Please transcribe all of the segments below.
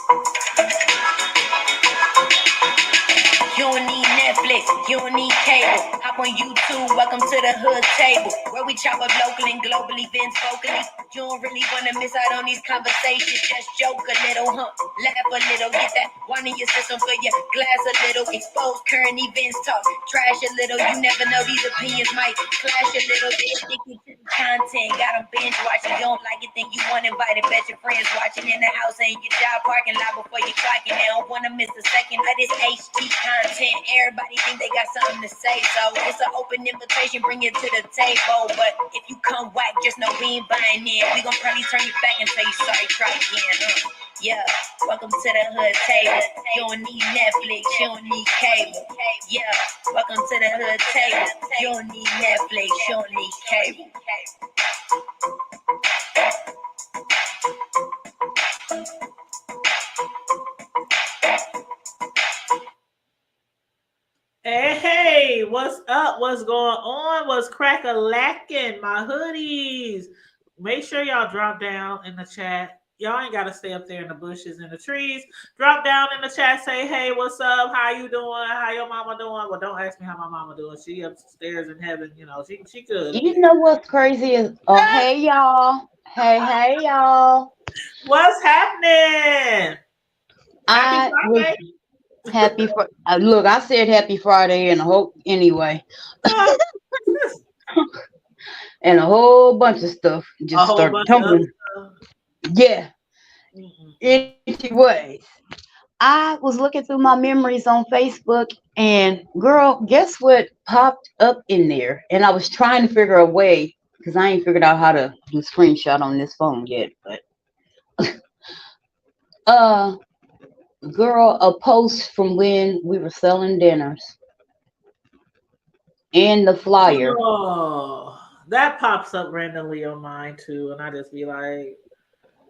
You don't need Netflix, you don't need cable. Hop on YouTube, welcome to the hood table, where we chop up local and global events vocally. You don't really wanna miss out on these conversations. Just joke a little, laugh a little, get that one in your system for your glass a little. Expose current events, talk trash a little. You never know, these opinions might clash a little. They addicted to the content, got them binge watching. You don't like it, then you want invited. Bet your friends watching in the house and your job parking lot before you clocking. They don't wanna miss a second of this HD content. Everybody think they got something to say, so it's an open invitation, bring it to the table. But if you come whack, just know we ain't buying in. We gon' probably turn you back and tell you sorry, try again. Yeah, welcome to the hood table. You don't need Netflix, you don't need cable. Yeah, welcome to the hood table. You don't need Netflix, you don't need cable. Hey, what's up? What's going on? What's crack-a-lacking? My hoodies. Make sure y'all drop down in the chat. Y'all ain't got to stay up there in the bushes and the trees. Drop down in the chat. Say, hey, what's up? How you doing? How your mama doing? Well, don't ask me how my mama doing. She upstairs in heaven. You know, she good. You know what's crazy is, hey, y'all. Hey, y'all. What's happening? Happy Friday. Happy look, I said happy Friday and a whole anyway. And a whole bunch of stuff just started tumbling. Yeah. Anyways, I was looking through my memories on Facebook, and girl, guess what popped up in there? And I was trying to figure a way, because I ain't figured out how to do screenshot on this phone yet, but girl, a post from when we were selling dinners and the flyer. Oh, that pops up randomly on mine too, and I just be like,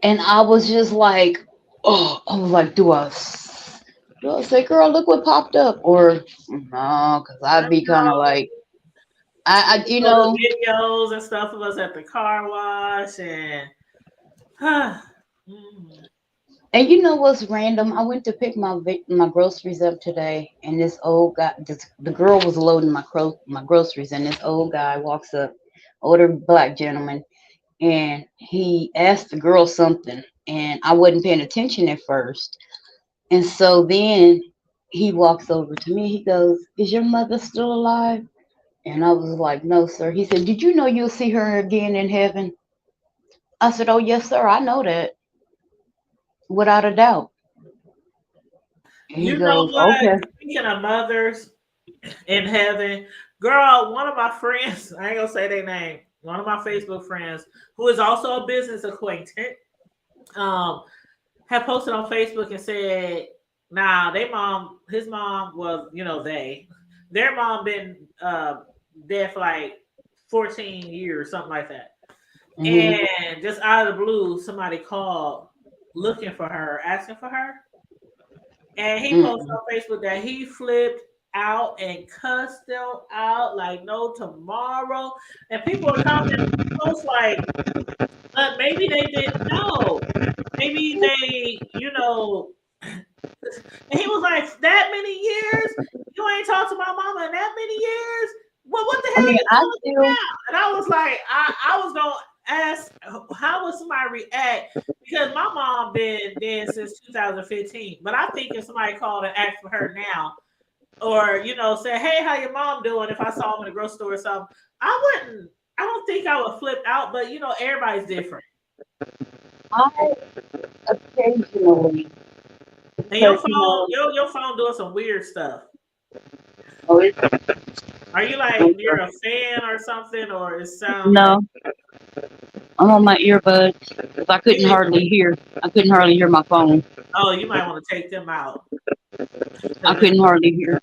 and I was just like, oh, I was like, do I say, girl, look what popped up, or no? Because I'd be kind of like, I you know, videos and stuff of us at the car wash and. And you know what's random? I went to pick my groceries up today, and this old guy, the girl was loading my groceries, and this old guy walks up, older black gentleman, and he asked the girl something, and I wasn't paying attention at first, and so then he walks over to me. He goes, "Is your mother still alive?" And I was like, "No, sir." He said, "Did you know you'll see her again in heaven?" I said, "Oh, yes, sir. I know that, without a doubt." And he goes, "Okay." Speaking of mothers in heaven, girl, one of my friends, I ain't gonna say their name, one of my Facebook friends, who is also a business acquaintance, had posted on Facebook and said, nah, his mom was, their mom been dead for like 14 years, something like that. Mm-hmm. And just out of the blue, somebody called looking for her, asking for her. And he posted on Facebook that he flipped out and cussed them out like no tomorrow. And people were commenting posts like, but maybe they didn't know. Maybe they, and he was like, that many years? You ain't talked to my mama in that many years? Well, what the hell are you talking about? And I was like, I was going to ask, how would somebody react? Because my mom been dead since 2015. But I think if somebody called and asked for her now, or, say, hey, how your mom doing? If I saw him in the grocery store or something, I don't think I would flip out, but, everybody's different. I occasionally. And your phone doing some weird stuff. Oh, are you like near a fan or something, or it sounds? No, I'm on my earbuds because I couldn't hardly hear. I couldn't hardly hear my phone. Oh, you might want to take them out. I couldn't hardly hear.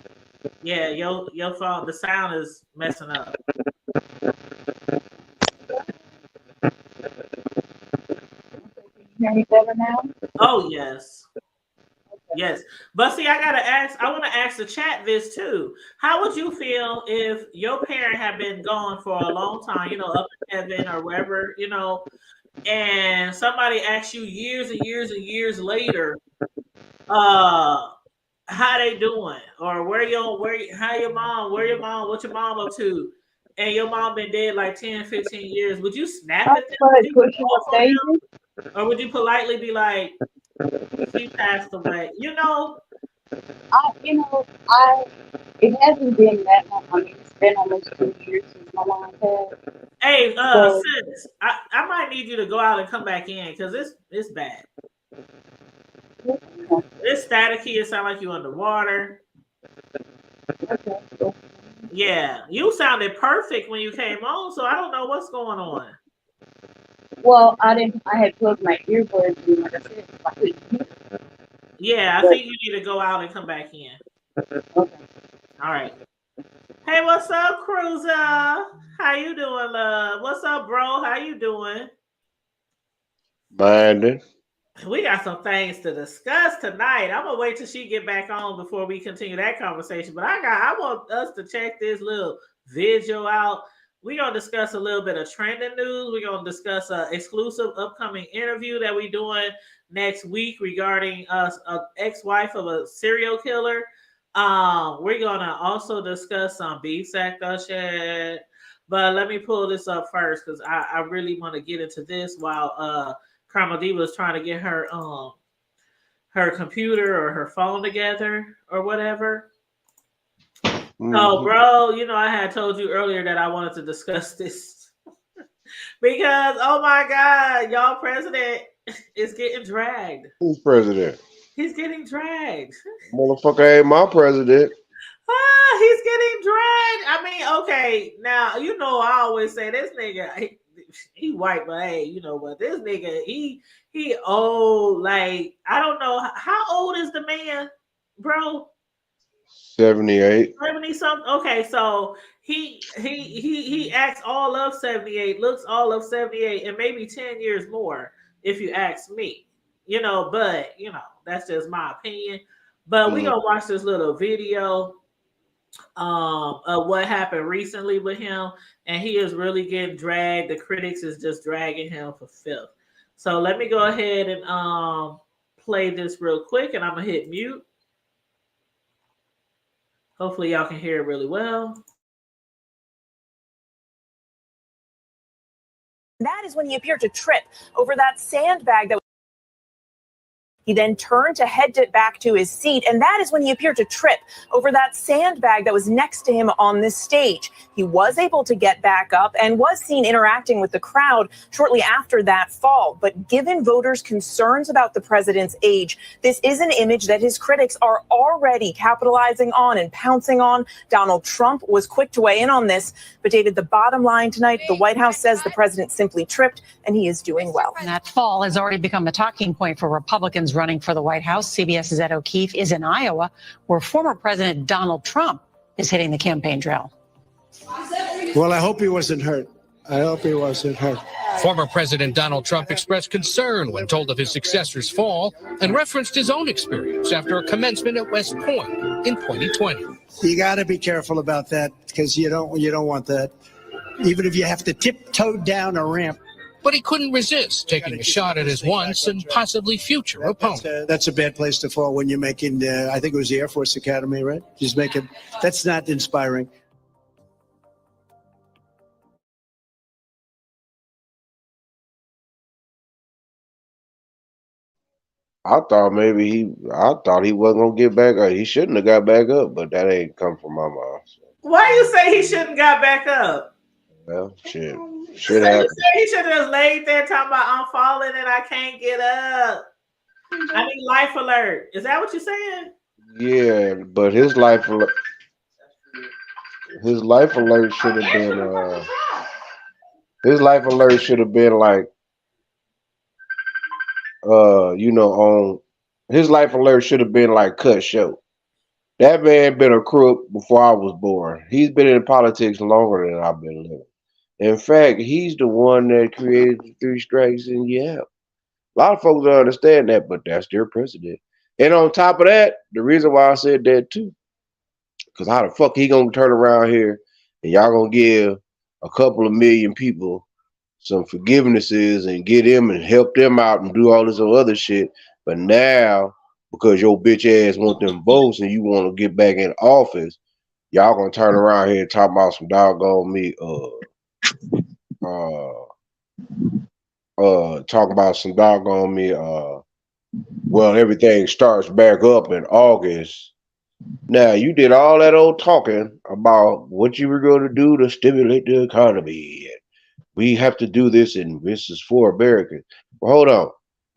Yeah, your phone, the sound is messing up. Hear me better now? Oh yes. Yes. But see, I want to ask the chat this too. How would you feel if your parent had been gone for a long time, up in heaven or wherever, and somebody asks you years and years and years later, how they doing, or how your mom, what your mom up to, and your mom been dead like 10, 15 years, would you snap I at them? Would started you pushing off the on stages. them, or would you politely be like, she passed away? You know, It hasn't been that long. I mean, it's been almost 2 years since my mom passed. hey, So, sis, I might need you to go out and come back in because it's bad. It's staticky. It sounds like you underwater. okay. Yeah, you sounded perfect when you came on, so I don't know what's going on. Well, I didn't. I had plugged my earbuds in, like I said, so I couldn't hear. Yeah, I But think you need to go out and come back in. okay. All right. Hey, what's up, Cruiser? How you doing, love? What's up, bro? How you doing? Minding. We got some things to discuss tonight. I'm gonna wait till she get back on before we continue that conversation. But I want us to check this little video out. We're gonna discuss a little bit of trending news. We're gonna discuss an exclusive upcoming interview that we're doing next week regarding an ex-wife of a serial killer. We're gonna also discuss some beef sector shit. But let me pull this up first because I really want to get into this while Carmel Diva was trying to get her computer or her phone together or whatever. So, bro, you know, I had told you earlier that I wanted to discuss this because, oh my God, y'all president is getting dragged. Who's president? He's getting dragged. Motherfucker ain't my president. He's getting dragged. I mean, okay, now, you know, I always say this nigga, he white, but hey, you know what? This nigga, he old. Like, I don't know. How old is the man, bro? 78. 70 something. Okay, so he acts all of 78, looks all of 78, and maybe 10 years more, if you ask me. You know, but you know, that's just my opinion. But we gonna watch this little video of what happened recently with him, and he is really getting dragged. The critics is just dragging him for filth. So let me go ahead and play this real quick, and I'm gonna hit mute. Hopefully y'all can hear it really well. That is when he appeared to trip over that sandbag that he then turned to head back to his seat, and that is when he appeared to trip over that sandbag that was next to him on this stage. He was able to get back up and was seen interacting with the crowd shortly after that fall. But given voters' concerns about the president's age, this is an image that his critics are already capitalizing on and pouncing on. Donald Trump was quick to weigh in on this. But David, the bottom line tonight, the White House says the president simply tripped and he is doing well. And that fall has already become a talking point for Republicans running for the White House. CBS's Ed O'Keefe is in Iowa, where former President Donald Trump is hitting the campaign trail. Well, I hope he wasn't hurt. I hope he wasn't hurt. Former President Donald Trump expressed concern when told of his successor's fall and referenced his own experience after a commencement at West Point in 2020. You got to be careful about that because you don't want that. Even if you have to tiptoe down a ramp. But he couldn't resist taking a shot at his once and possibly future opponent. That's a bad place to fall when you're making, I think it was the Air Force Academy, right? Just making, that's not inspiring. I thought he wasn't gonna get back up. He shouldn't have got back up, but that ain't come from my mouth. So. Why you say he shouldn't got back up? Well, shit. So you said he should have just laid there talking about I'm falling and I can't get up. I need life alert. Is that what you're saying? Yeah, but his life alert should have been his life alert should have been like on his life alert should have been like cut short. That man been a crook before I was born. He's been in politics longer than I've been living. In fact, he's the one that created the 3 strikes and yeah. A lot of folks don't understand that, but that's their president. And on top of that, the reason why I said that too, because how the fuck he gonna turn around here and y'all gonna give a couple of million people some forgivenesses and get them and help them out and do all this other shit. But now, because your bitch ass want them votes and you want to get back in office, y'all gonna turn around here and talk about some doggone me, talk about some doggone me, well, everything starts back up in August. Now, you did all that old talking about what you were going to do to stimulate the economy. We have to do this, and this is for Americans. Well, hold on.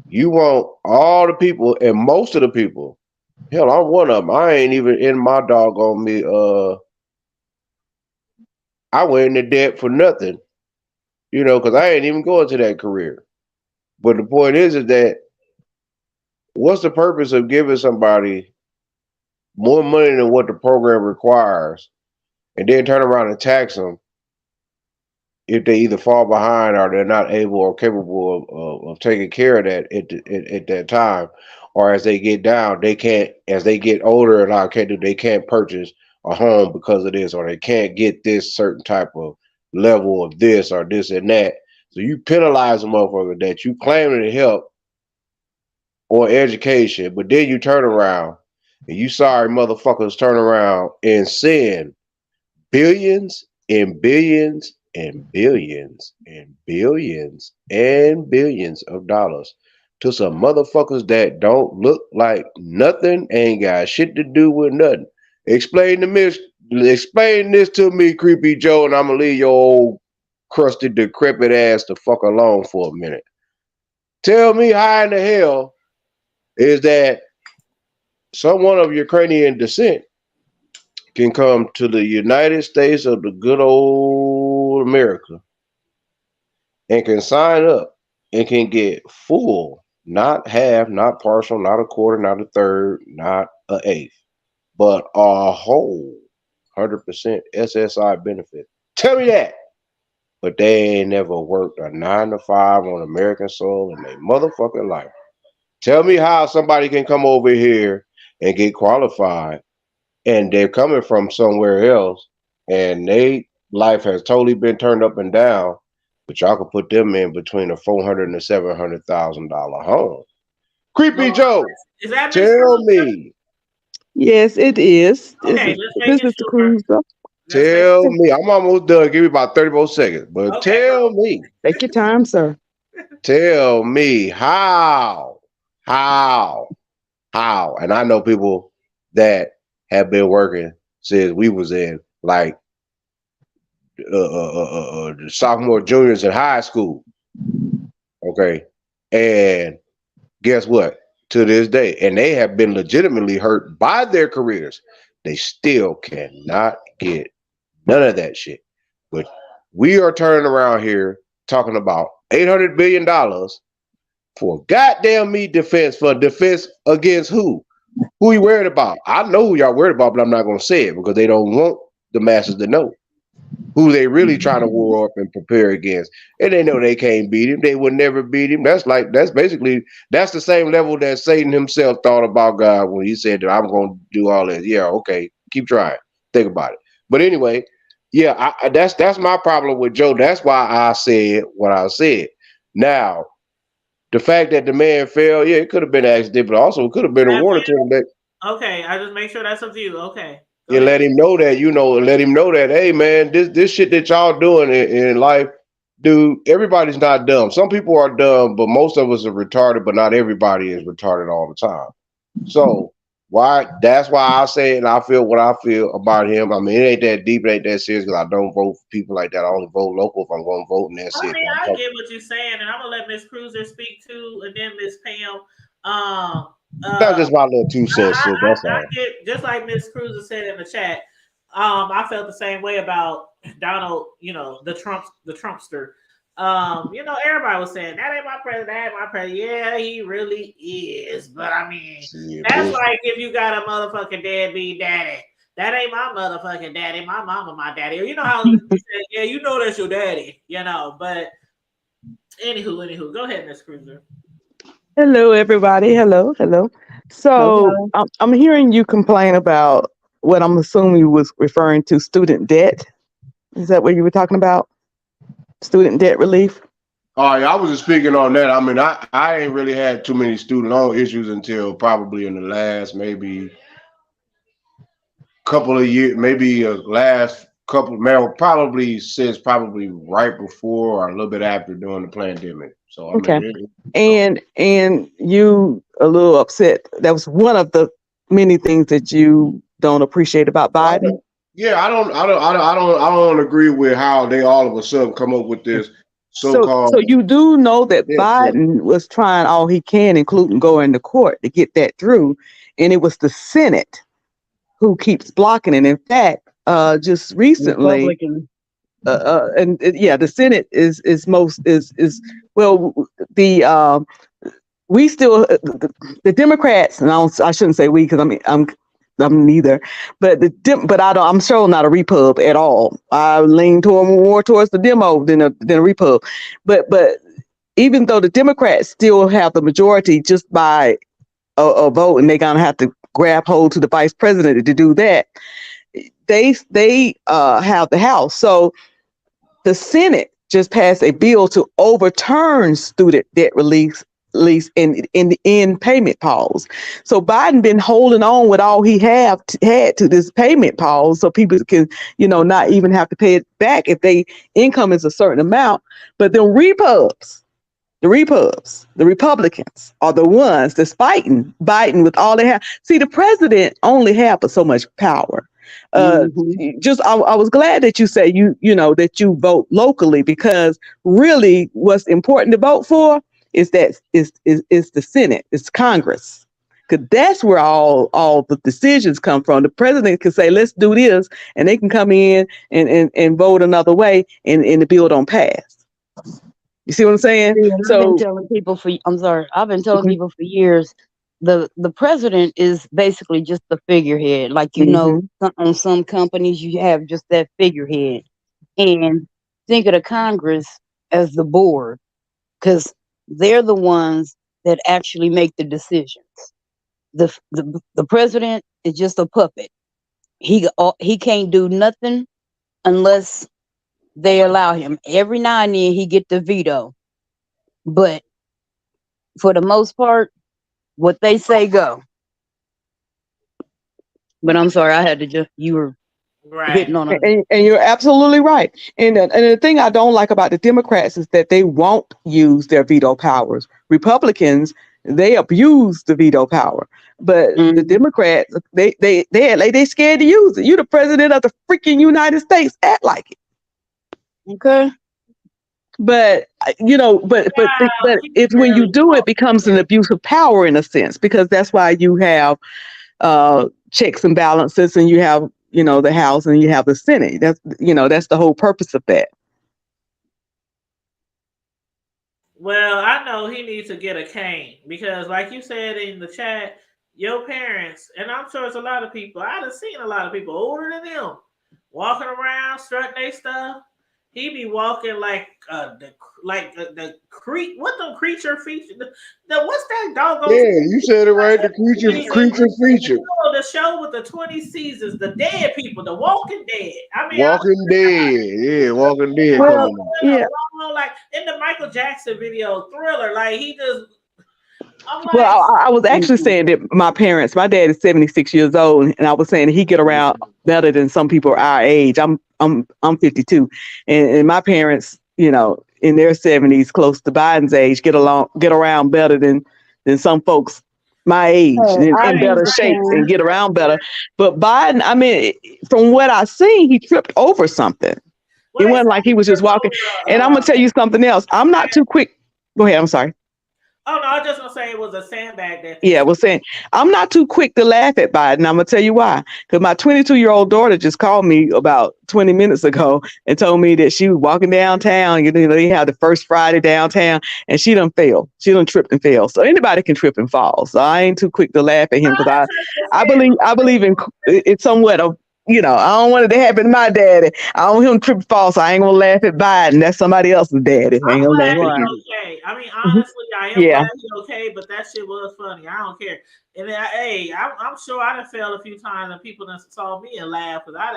You want all the people, and most of the people, hell, I'm one of them. I ain't even in my doggone me. I went into debt for nothing, because I ain't even going to that career. But the point is that what's the purpose of giving somebody more money than what the program requires, and then turn around and tax them if they either fall behind or they're not able or capable of taking care of that at that time, or as they get down, as they get older and they can't purchase a home because of this, or they can't get this certain type of level of this or this and that. So you penalize a motherfucker that you claiming to help or education, but then you turn around and you sorry motherfuckers turn around and send billions and billions and billions and billions and billions of dollars to some motherfuckers that don't look like nothing, ain't got shit to do with nothing. Explain this to me, Creepy Joe, and I'm gonna leave your old crusty, decrepit ass the fuck alone for a minute. Tell me how in the hell is that someone of Ukrainian descent can come to the United States of the good old America and can sign up and can get full, not half, not partial, not a quarter, not a third, not an eighth, but a whole 100% SSI benefit. Tell me that. But they ain't never worked a 9 to 5 on American soil in their motherfucking life. Tell me how somebody can come over here and get qualified and they're coming from somewhere else and their life has totally been turned up and down, but y'all can put them in between a $400,000 and a $700,000 home. Creepy Joe, Is that tell me. Yes, it is. Okay, This is the Cruiser. Tell me. I'm almost done. Give me about 30 more seconds. But tell me. Take your time, sir. Tell me how. And I know people that have been working since we was in like sophomore, juniors in high school. Okay. And guess what? To this day, and they have been legitimately hurt by their careers, they still cannot get none of that shit. But we are turning around here talking about $800 billion for goddamn me defense against who? Who you worried about? I know who y'all worried about, but I'm not going to say it because they don't want the masses to know who they really trying to war up and prepare against. And they know they can't beat him. They would never beat him. That's the same level that Satan himself thought about God when he said that I'm going to do all this. Yeah, okay, keep trying. Think about it. But anyway, yeah, that's my problem with Joe. That's why I said what I said. Now, the fact that the man fell, yeah, it could have been an accident, but also it could have been a warning to him that. Okay, I just make sure that's up to you. Okay. And let him know that, hey man, this shit that y'all doing in life, dude, everybody's not dumb. Some people are dumb, but most of us are retarded, but not everybody is retarded all the time. So that's why I say it and I feel what I feel about him. I mean, it ain't that deep, it ain't that serious because I don't vote for people like that. I only vote local if I'm going to vote, and that's it. I get what you're saying, and I'm gonna let Miss Cruiser speak too, and then Miss Pam. That's just my little 2 cents. That's all. I get, just like Miss Cruiser said in the chat. I felt the same way about Donald. The Trumpster. Everybody was saying that ain't my president. That ain't my president. Yeah, he really is. But I mean, that's like if you got a motherfucking deadbeat daddy. That ain't my motherfucking daddy. My mama, my daddy. Or you know how you say, yeah, you know that's your daddy. But anywho, go ahead, Miss Cruiser. Hello, everybody. Hello. So I'm hearing you complain about what I'm assuming you was referring to student debt. Is that what you were talking about? Student debt relief? Oh, yeah, I was just speaking on that. I mean, I ain't really had too many student loan issues until probably in the last maybe couple of years, maybe last couple, man, probably since probably right before or a little bit after during the pandemic. So I Okay. mean, And you a little upset. That was one of the many things that you don't appreciate about Biden. yeah, I don't agree with how they all of a sudden come up with this so-called. So you do know that Yeah, Biden was trying all he can, including going to court to get that through, and it was the Senate who keeps blocking it. In fact, just recently, Republican. the Senate is well, the we still the Democrats, and I shouldn't say we because I'm neither, but I'm sure not a repub at all. I lean more towards the demo than a repub, but even though the Democrats still have the majority just by a vote, and they're gonna have to grab hold to the vice president to do that. They have the House, so the Senate just passed a bill to overturn student debt relief in payment pause. So Biden been holding on with all he had to this payment pause, so people can not even have to pay it back if they income is a certain amount. But the Republicans are the ones that's fighting Biden with all they have. See, the president only have so much power. I was glad that you say that you vote locally, because really what's important to vote for is the Senate, it's Congress. Because that's where all the decisions come from. The president can say, let's do this, and they can come in and vote another way, and the bill don't pass. You see what I'm saying? Yeah, I've been telling people for years, the president is basically just the figurehead. Like, on some companies you have just that figurehead, and think of the Congress as the board, because they're the ones that actually make the decisions. The president is just a puppet. He can't do nothing unless they allow him. Every now and then he get the veto, but for the most part, what they say go. But I'm sorry, I had to you were hitting on it. And you're absolutely right. And the thing I don't like about the Democrats is that they won't use their veto powers. Republicans, they abuse the veto power, but the Democrats, they scared to use it. You're the president of the freaking United States. Act like it. Okay. But if when you do it, becomes an abuse of power in a sense, because that's why you have checks and balances, and you have the House and you have the Senate. That's the whole purpose of that. Well, I know he needs to get a cane, because like you said in the chat, your parents, and I'm sure it's a lot of people, I've seen a lot of people older than him walking around strutting their stuff. He be walking like the what them creature feature? What's that doggone? Yeah, you said it right. The creature feature. The show with the 20 seasons, the dead people, the Walking Dead. I mean, Walking Dead. Walking Dead. Well, yeah. Like in the Michael Jackson video Thriller, like he just. Well, I was actually saying that my dad is 76 years old, and I was saying he get around better than some people our age. I'm 52, and my parents, in their 70s, close to Biden's age, get around better than some folks my age, in better shape and get around better. But Biden, I mean, from what I seen, he tripped over something. It wasn't like he was just walking. And I'm gonna tell you something else. I'm not too quick. Go ahead. I'm sorry. Oh no, I was just gonna say it was a sandbag. I'm not too quick to laugh at Biden. I'm gonna tell you why. Because my 22-year-old daughter just called me about 20 minutes ago and told me that she was walking downtown. They have the first Friday downtown, and she done fell. She done tripped and fell. So anybody can trip and fall. So I ain't too quick to laugh at him, because I believe in it's somewhat of. I don't want it to happen to my daddy. I don't want him to trip and fall, so I ain't gonna laugh at Biden. That's somebody else's daddy. I ain't gonna laugh at him. Okay. I mean, honestly, I am glad he's okay, but that shit was funny. I don't care. And I'm sure I done failed a few times, and people done saw me and laughed, because I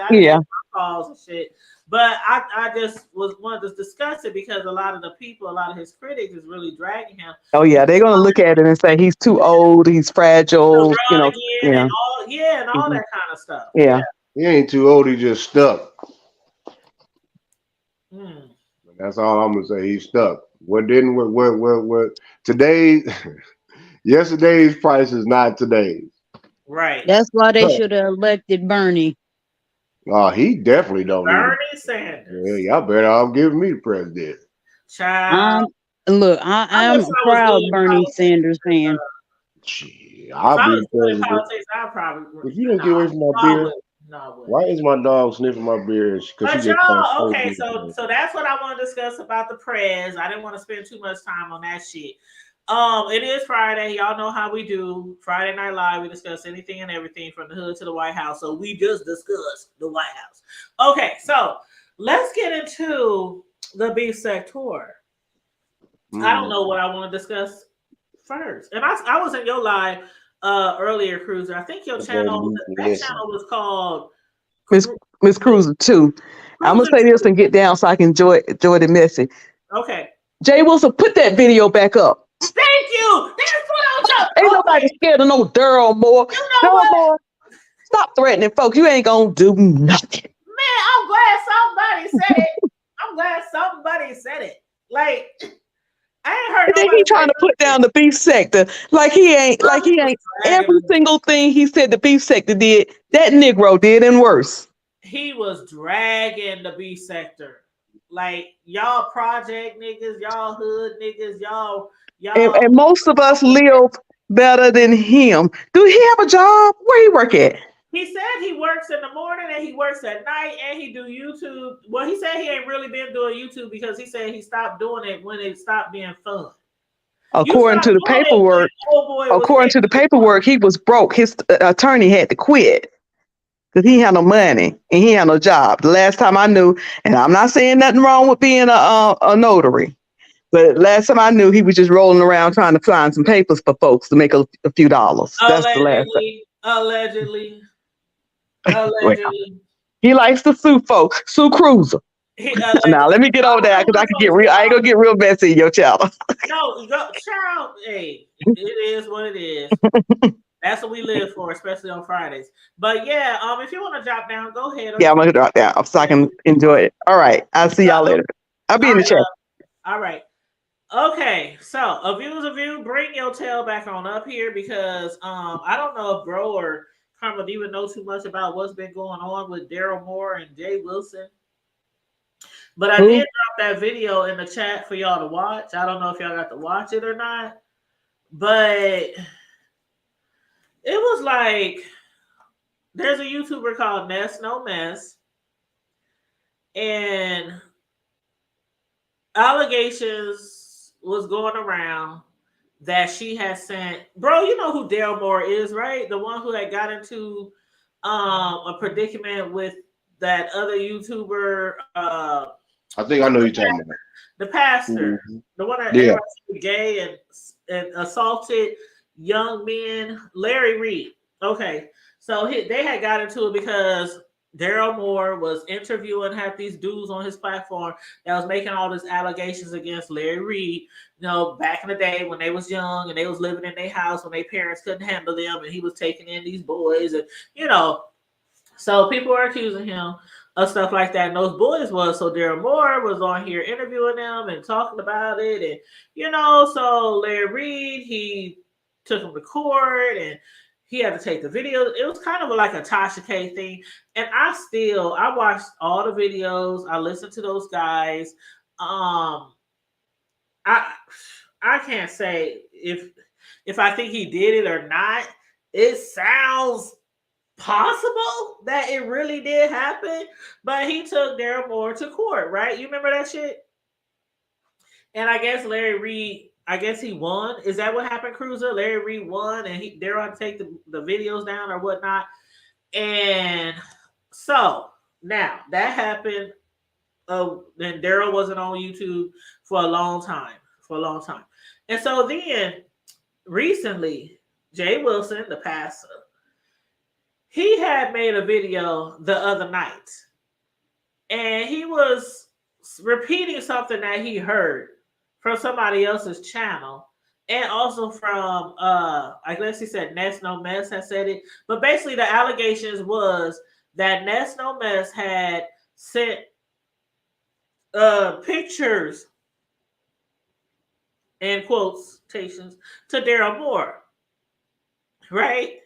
calls and shit. But I just wanted to discuss it because a lot of the people, a lot of his critics is really dragging him. Oh yeah, they're gonna look at it and say he's too old, he's fragile, you know. Again Yeah. and all Mhm. that kind of stuff. Yeah. He ain't too old. He just stuck. Mm. That's all I'm gonna say. He's stuck. What didn't what today? Yesterday's price is not today's. Right. That's why they should have elected Bernie. Oh, he definitely don't need Bernie it. Sanders. Yeah, y'all better all give me the president. Child. Look, I I'm wish a I was proud good in Bernie politics. Sanders fan. Gee, If I'll I be was the good in president. politics, I probably If you don't get away from my no, I beer, wouldn't. No, I wouldn't. why is my dog sniffing my beer? Because she But just started y'all, okay, smoking. so that's what I want to discuss about the prez. I didn't want to spend too much time on that shit. It is Friday. Y'all know how we do. Friday Night Live, we discuss anything and everything from the hood to the White House. So we just discussed the White House. Okay, so let's get into the beef sector. I don't know what I want to discuss first. And I was in your live earlier, Cruiser. I think your channel, that channel was called Miss Cruiser too. I'm gonna say this and get down so I can enjoy the message. Okay. Jay Wilson, put that video back up. Thank you. That's what I'm talking. Ain't nobody scared of no Darryl Moore. You know Darryl what? Moore, stop threatening folks. You ain't gonna do nothing. Man, I'm glad somebody said it. I'm glad somebody said it. Like, I ain't heard And then nobody he trying to put down the beef sector. Like he ain't every single thing he said the beef sector did, that Negro did and worse. He was dragging the beef sector. Like, y'all project niggas, y'all hood niggas, y'all And most of us live better than him. Do he have a job? Where he work at? He said he works in the morning and he works at night and he do YouTube. Well, he said he ain't really been doing YouTube because he said he stopped doing it when it stopped being fun. According to the paperwork, he was broke. His attorney had to quit because he had no money and he had no job. The last time I knew, and I'm not saying nothing wrong with being a notary, but last time I knew, he was just rolling around trying to find some papers for folks to make a few dollars. That's the last time. Allegedly. He likes to sue folks. Sue Cruiser. Now let me get over there because I can get real. I ain't gonna get real messy in your channel. No, child. Hey, it is what it is. That's what we live for, especially on Fridays. But yeah, if you want to drop down, go ahead. Yeah, I'm gonna drop down so I can enjoy it. All right, I'll see y'all later. I'll be in the chat. All right. Okay, so a view is a view. Bring your tail back on up here because I don't know if Bro or Carmel even know too much about what's been going on with Darryl Moore and Jay Wilson. But I did drop that video in the chat for y'all to watch. I don't know if y'all got to watch it or not, but it was like there's a YouTuber called Ness No Mess, and allegations was going around that she has sent. Bro, you know who Darryl Moore is, right? The one who had got into a predicament with that other YouTuber. I think I know you're talking about. The pastor, the one that was gay and assaulted young men, Larry Reed. Okay, so they had got into it because Darryl Moore was interviewing, had these dudes on his platform that was making all these allegations against Larry Reed. You know, back in the day when they was young and they was living in their house when their parents couldn't handle them, and he was taking in these boys, and so people were accusing him of stuff like that. And those boys was, so Darryl Moore was on here interviewing them and talking about it. And, so Larry Reed, he took him to court and he had to take the video. It was kind of like a Tasha K thing. And I watched all the videos. I listened to those guys. I can't say if I think he did it or not. It sounds possible that it really did happen, but he took Darryl Moore to court, right? You remember that shit? And I guess Larry Reed, he won. Is that what happened, Cruiser? Larry Reed won, and Darryl had to take the videos down or whatnot. And so now that happened. Then Darryl wasn't on YouTube for a long time. And so then recently, Jay Wilson, the pastor, he had made a video the other night and he was repeating something that he heard from somebody else's channel, and also from I guess he said Ness No Mess had said it. But basically the allegations was that Ness No Mess had sent pictures and quotations to Darryl Moore, right?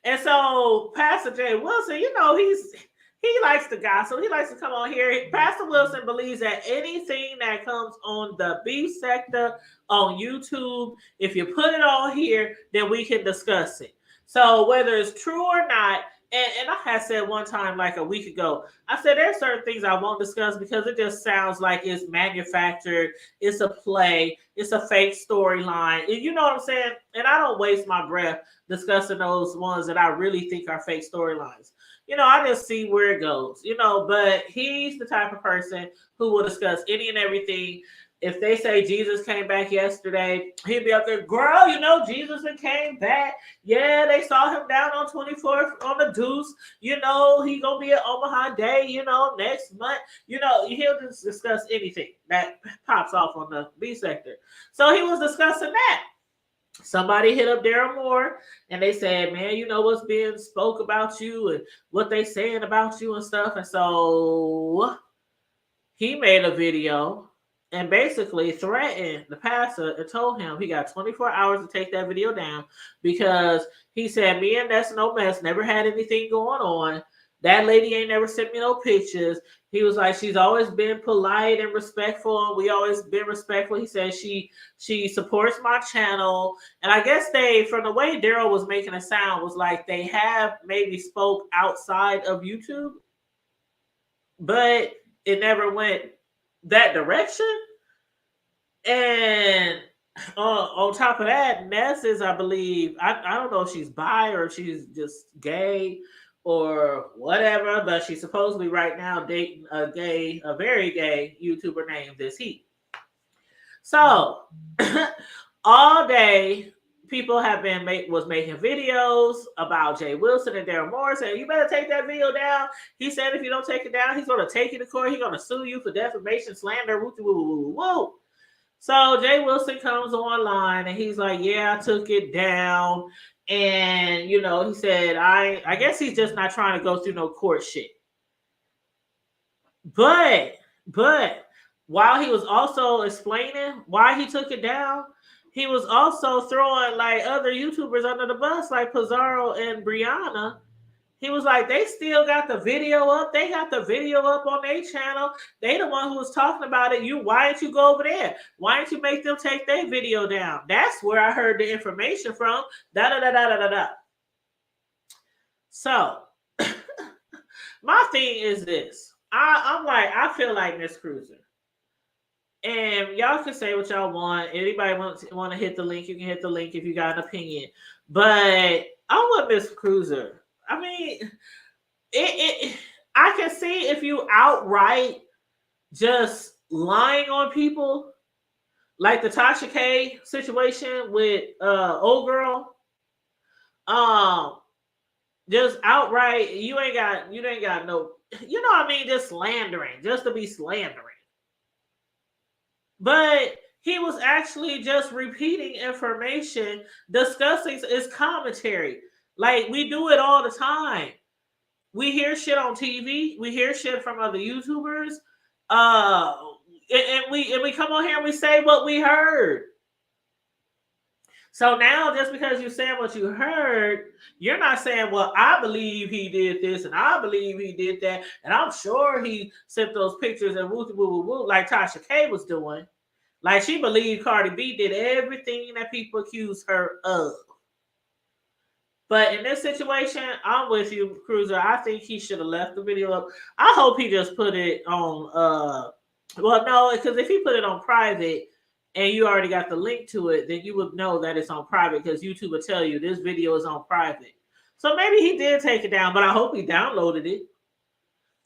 And so Pastor Jay Wilson, you know, he likes the gospel. He likes to come on here. Pastor Wilson believes that anything that comes on the beef sector on YouTube, if you put it on here, then we can discuss it. So whether it's true or not, and I had said one time, like a week ago, I said there's certain things I won't discuss because it just sounds like it's manufactured, it's a play, it's a fake storyline. You know what I'm saying? And I don't waste my breath discussing those ones that I really think are fake storylines. You know, I just see where it goes, you know, but he's the type of person who will discuss any and everything. If they say Jesus came back yesterday, he'd be up there, girl, you know, Jesus came back. Yeah, they saw him down on 24th on the Deuce. You know, he going to be at Omaha Day, you know, next month. You know, he'll just discuss anything that pops off on the B sector. So he was discussing that. Somebody hit up Darryl Moore and they said, man, you know what's being spoke about you and what they saying about you and stuff. And so he made a video and basically threatened the pastor and told him he got 24 hours to take that video down because he said, me and Ness No Mess never had anything going on. That lady ain't never sent me no pictures. He was like, she's always been polite and respectful, and we always been respectful. He said she supports my channel. And I guess they, from the way Darryl was making it sound, was like they have maybe spoke outside of YouTube, but it never went that direction. And on top of that, Ness is, I believe, I don't know if she's bi or if she's just gay or whatever, but she's supposedly right now dating a very gay YouTuber named This Heat. So all day people have been making videos about Jay Wilson and Darryl Moore saying, you better take that video down. He said if you don't take it down, he's going to take you to court. He's going to sue you for defamation, slander, woo, woo, woo, woo, woo. So Jay Wilson comes online and he's like, yeah, I took it down. And, you know, he said, I guess he's just not trying to go through no court shit. But while he was also explaining why he took it down, he was also throwing like other YouTubers under the bus, like Pizarro and Brianna. He was like, they still got the video up. They got the video up on their channel. They the one who was talking about it. Why didn't you go over there? Why didn't you make them take their video down? That's where I heard the information from. Da-da-da-da-da-da-da. So, my thing is this. I feel like Miss Cruiser. And y'all can say what y'all want. Anybody want to hit the link, you can hit the link if you got an opinion. But I want Miss Cruiser. I mean, I can see if you outright just lying on people, like the Tasha K situation with old girl. Just outright, you ain't got no, you know what I mean, just slandering, just to be slandering. But he was actually just repeating information, discussing his commentary. Like we do it all the time. We hear shit on TV. We hear shit from other YouTubers. And we come on here and we say what we heard. So now, just because you're saying what you heard, you're not saying, well, I believe he did this and I believe he did that. And I'm sure he sent those pictures and woo, woo, woo, woo, like Tasha K was doing. Like she believed Cardi B did everything that people accused her of. But in this situation, I'm with you, Cruiser. I think he should have left the video up. I hope he just put it on, well, no, because if he put it on private and you already got the link to it, then you would know that it's on private because YouTube will tell you this video is on private. So maybe he did take it down, but I hope he downloaded it.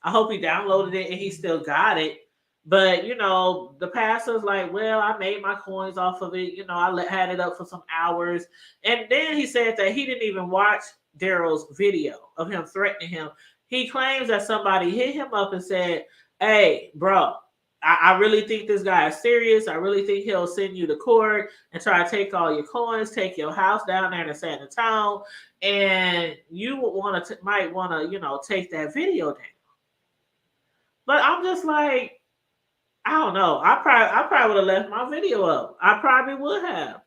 I hope he downloaded it and he still got it. But, you know, the pastor's like, well, I made my coins off of it. You know, I had it up for some hours. And then he said that he didn't even watch Darryl's video of him threatening him. He claims that somebody hit him up and said, hey, bro, I really think this guy is serious. I really think he'll send you to court and try to take all your coins, take your house down there in San Antonio, and you would might want to, take that video down. But I'm just like, I don't know. I probably would have left my video up. I probably would have.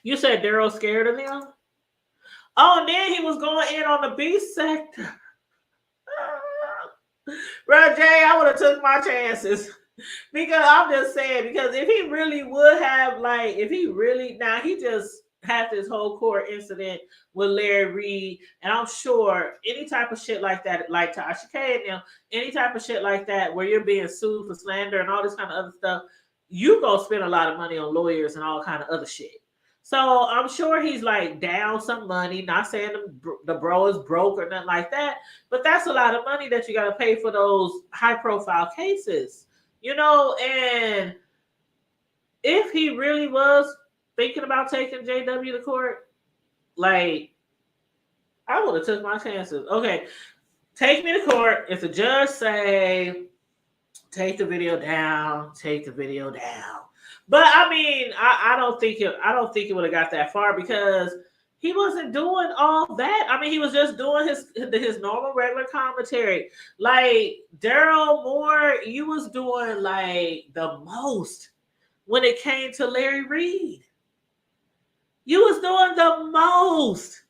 You said Darryl scared of them? Oh, and then he was going in on the beast sector. Bro, Jay, I would have took my chances. Because I'm just saying, because if he really would have, now he just had this whole court incident with Larry Reed, and I'm sure any type of shit like that, like Tasha K and them, any type of shit like that, where you're being sued for slander and all this kind of other stuff, you gonna spend a lot of money on lawyers and all kind of other shit. So I'm sure he's like down some money. Not saying the bro is broke or nothing like that, but that's a lot of money that you got to pay for those high profile cases, And if he really was thinking about taking JW to court, I would have took my chances. Okay, take me to court. If the judge say take the video down, take the video down. But I mean, I don't think it would have got that far because he wasn't doing all that. I mean, he was just doing his normal regular commentary. Like Darryl Moore, you was doing like the most when it came to Larry Reed. You was doing the most.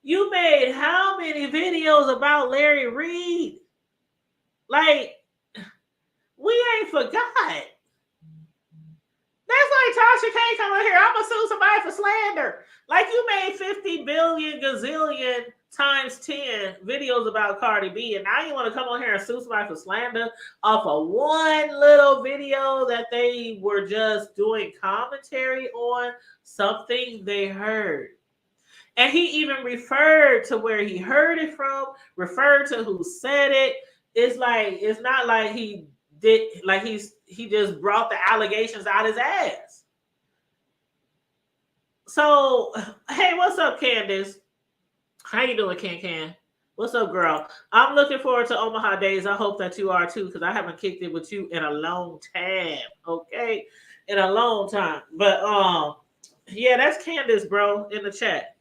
You made how many videos about Larry Reed? Like, we ain't forgot. That's like Tasha K coming here. I'm gonna sue somebody for slander. Like you made 50 billion gazillion times 10 videos about Cardi B, and now you want to come on here and sue somebody for slander off of one little video that they were just doing commentary on something they heard. And he even referred to where he heard it from, referred to who said it. It's not like he did, like he just brought the allegations out his ass. So, hey, what's up, Candace? How you doing, Can? What's up, girl? I'm looking forward to Omaha days. I hope that you are too, because I haven't kicked it with you in a long time. Okay, in a long time. But yeah, that's Candace, bro, in the chat.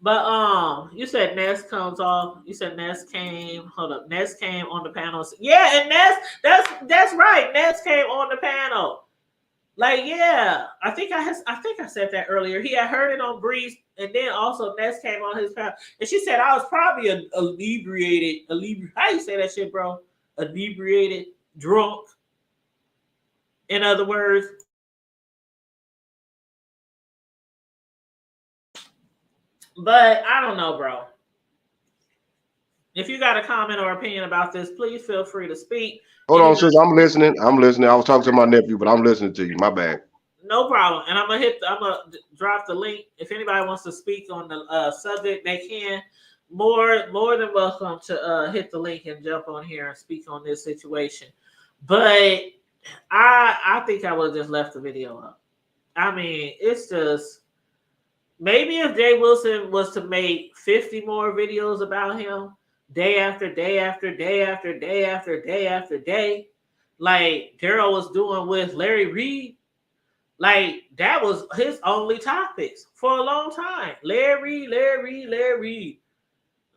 But you said Ness comes off. You said Ness came. Hold up, Ness came on the panel. Yeah, and Ness, that's right. Ness came on the panel. Like, yeah, I think I said that earlier. He had heard it on Breeze, and then also Ness came on his panel, and she said I was probably inebriated. How you say that shit, bro? Inebriated, drunk. In other words. But I don't know, bro. If you got a comment or opinion about this, please feel free to speak. Hold on, sis. I'm listening. I was talking to my nephew, but I'm listening to you. My bad. No problem. And I'm gonna drop the link. If anybody wants to speak on the subject, they can. More than welcome to hit the link and jump on here and speak on this situation. But I think I would have just left the video up. I mean, it's just. Maybe if Jay Wilson was to make 50 more videos about him, day after day after day after day after day after day, like Darryl was doing with Larry Reed, like that was his only topics for a long time. Larry Reed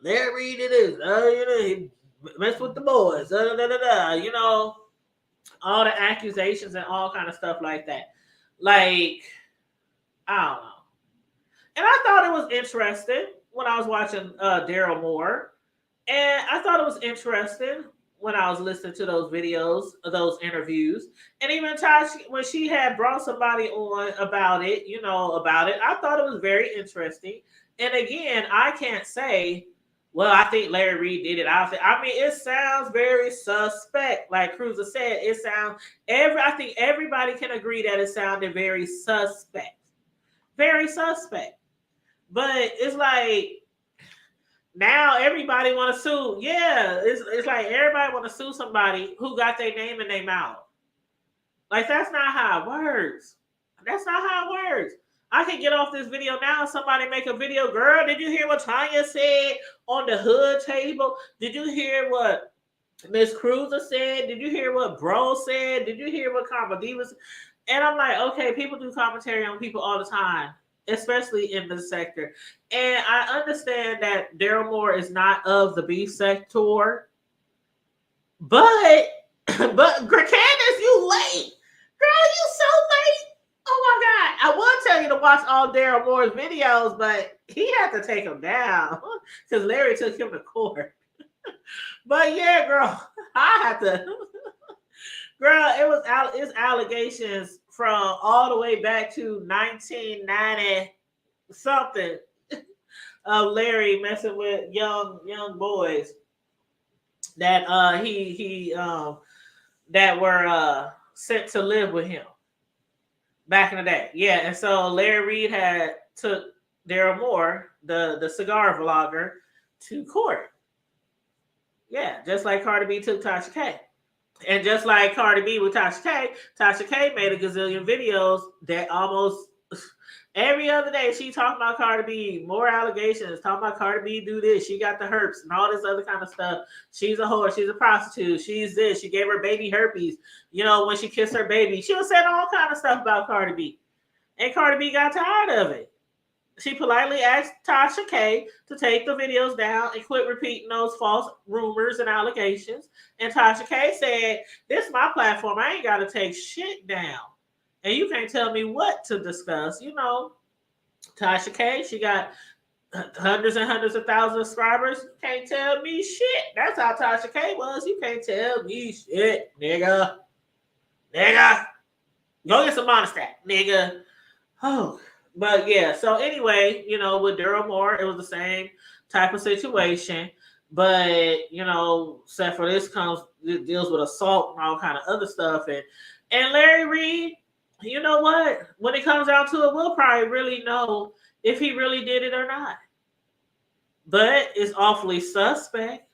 did this. He messed with the boys. All the accusations and all kind of stuff like that. Like, I don't know. And I thought it was interesting when I was watching Darryl Moore. And I thought it was interesting when I was listening to those videos, those interviews. And even Tasha, when she had brought somebody on about it, I thought it was very interesting. And again, I can't say, well, I think Larry Reed did it. I mean, it sounds very suspect. Like Cruiser said, I think everybody can agree that it sounded very suspect. Very suspect. But it's like now everybody want to sue. Yeah, it's like everybody want to sue somebody who got their name in their mouth. Like that's not how it works. That's not how it works. I can get off this video now. Somebody make a video. Girl, did you hear what Tanya said on the hood table? Did you hear what Miss Cruiser said. Did you hear what Bro said? Did you hear what Combo D was? And I'm like, okay, people do commentary on people all the time, especially in this sector. And I understand that Darryl Moore is not of the beef sector, but Candace, you late. Girl, you so late. Oh my God. I would tell you to watch all Darryl Moore's videos, but he had to take them down because Larry took him to court. But yeah, girl, I had to. Girl, it's allegations from all the way back to 1990 something of Larry messing with young boys that that were sent to live with him back in the day. Yeah, and so Larry Reid had took Darryl Moore, the cigar vlogger, to court. Yeah, just like Cardi B took Tasha K. And just like Cardi B with Tasha K made a gazillion videos that almost every other day she talking about Cardi B, more allegations, talking about Cardi B do this, she got the herpes and all this other kind of stuff. She's a whore, she's a prostitute, she's this, she gave her baby herpes, you know, when she kissed her baby. She was saying all kind of stuff about Cardi B. And Cardi B got tired of it. She politely asked Tasha K to take the videos down and quit repeating those false rumors and allegations. And Tasha K said, this is my platform. I ain't got to take shit down. And you can't tell me what to discuss. You know, Tasha K, she got hundreds and hundreds of thousands of subscribers. You can't tell me shit. That's how Tasha K was. You can't tell me shit, nigga. Nigga. Go get some monostat, nigga. Oh, but yeah, so anyway, you know, with Darryl Moore, it was the same type of situation. But, you know, except for this it deals with assault and all kind of other stuff. And Larry Reid, you know what? When it comes down to it, we'll probably really know if he really did it or not. But it's awfully suspect.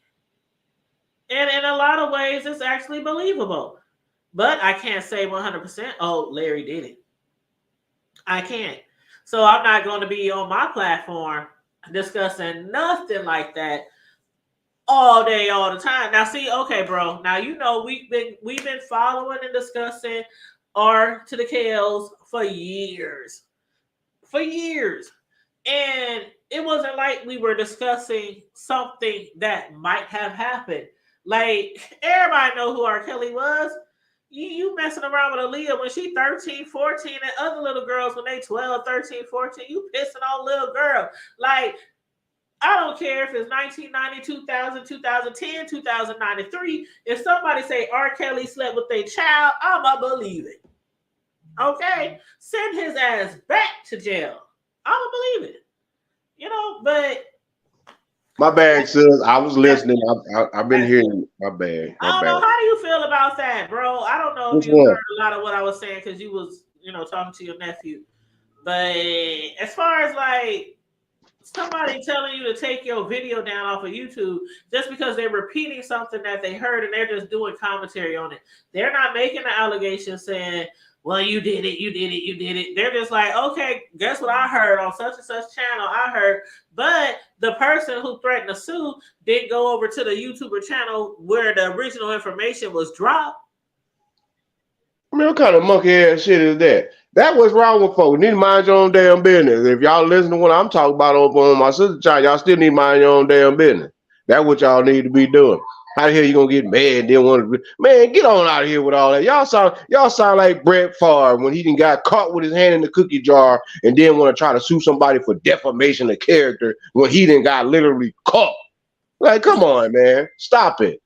And in a lot of ways, it's actually believable. But I can't say 100%, oh, Larry did it. I can't. So I'm not going to be on my platform discussing nothing like that all day, all the time. Now, see, okay, bro. Now you know we've been following and discussing R to the Kales for years. And it wasn't like we were discussing something that might have happened. Like, everybody know who R. Kelly was. You messing around with Aaliyah when she 13, 14, and other little girls when they 12, 13, 14, you pissing on little girl. Like, I don't care if it's 1990, 2000, 2010, 2093. If somebody say R. Kelly slept with their child, I'ma believe it. Okay? Send his ass back to jail. I'ma believe it. You know, but... My bad, sis. I was listening. I've been hearing. My bad. I don't know. How do you feel about that, bro? I don't know if you heard a lot of what I was saying because you was, you know, talking to your nephew. But as far as like somebody telling you to take your video down off of YouTube just because they're repeating something that they heard and they're just doing commentary on it. They're not making an allegation saying, well, you did it. They're just like, okay, guess what I heard on such and such channel? I heard, but the person who threatened to sue didn't go over to the YouTuber channel where the original information was dropped. I mean, what kind of monkey ass shit is that? That what's wrong with folks. You need to mind your own damn business. If y'all listen to what I'm talking about over on my sister's channel, y'all still need to mind your own damn business. That's what y'all need to be doing. How the hell you gonna get mad and then want to? Man, get on out of here with all that. Y'all sound like Brett Favre when he done got caught with his hand in the cookie jar and then want to try to sue somebody for defamation of character when he done got literally caught. Like, come on, man, stop it.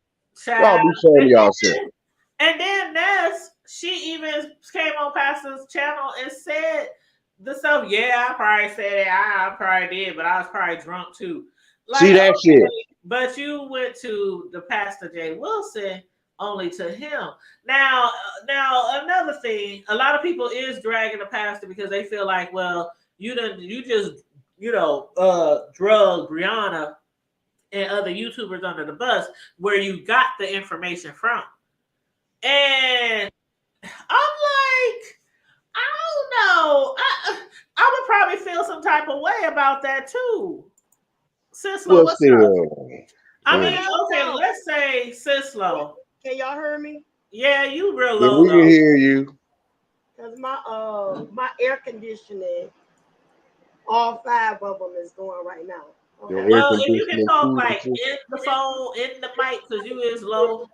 Y'all be saying yourself. And then Ness, she even came on Pastor's channel and said the stuff. Yeah, I probably said it. I probably did, but I was probably drunk too. Like, see that shit. But you went to the Pastor Jay Wilson only to him. Now another thing, a lot of people is dragging the pastor because they feel like, well, you just drug Brianna and other YouTubers under the bus where you got the information from. And I'm like, I don't know. I would probably feel some type of way about that too. Sis, what's up? I mean, okay, let's say Sislo. Can y'all hear me? Yeah, you real Yeah, low we can though. hear you. Cause my air conditioning, all 5 of them is going right now. Your Okay. air Well, if you can conditioning talk cooling like system. in the phone, in the mic, because you is low.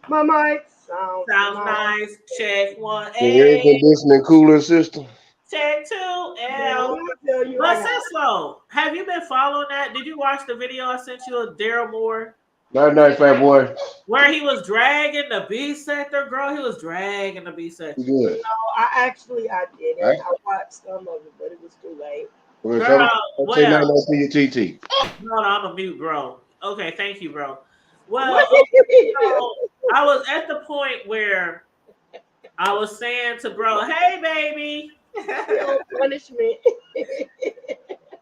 My mic sounds Nice. Check 1. The air A. conditioning cooling system. Check 2. Yeah, L. when I tell you But I got Sislo, have you been following that? Did you watch the video I sent you of Darryl Moore? Night, fat boy. Where he was dragging the B sector, girl. He was dragging the B section. Good. I did it. Right. I watched some of it, but it was too late. Well, Girl, say night well, to your TT. no, I'm a mute, bro. Okay, thank you, bro. Well, What? so I was at the point where I was saying to bro, hey, baby. Punishment.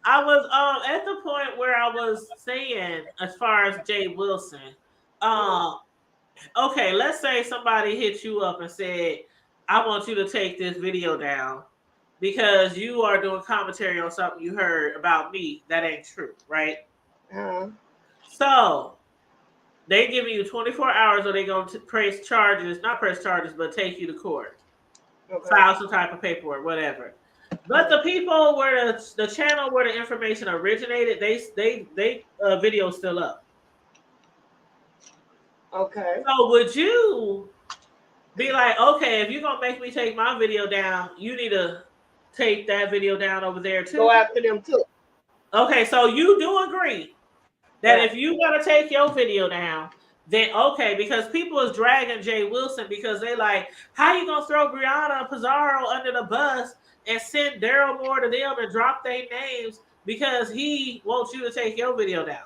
I was at the point where I was saying, as far as Jay Wilson, okay, let's say somebody hit you up and said, I want you to take this video down because you are doing commentary on something you heard about me that ain't true, right? So they giving you 24 hours or they going to press charges, not press charges, but take you to court. Okay. File some type of paperwork, whatever. But the people where the channel where the information originated, they video's still up. Okay. So would you be like, okay, if you're gonna make me take my video down, you need to take that video down over there too? Go after them too. Okay, so you do agree that if you gotta take your video down, then okay, because people is dragging Jay Wilson because they like, how you gonna throw Brianna Pizarro under the bus and send Darryl Moore to them and drop their names because he wants you to take your video down?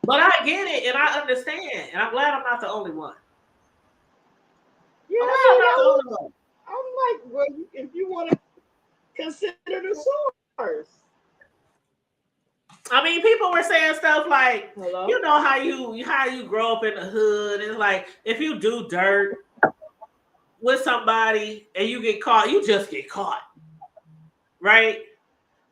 But I get it and I understand, and I'm glad I'm not the only one. Yeah, I'm like, well, if you want to consider the source. I mean, people were saying stuff like, you know how you grow up in the hood, and it's like if you do dirt with somebody and you get caught, you just get caught, right?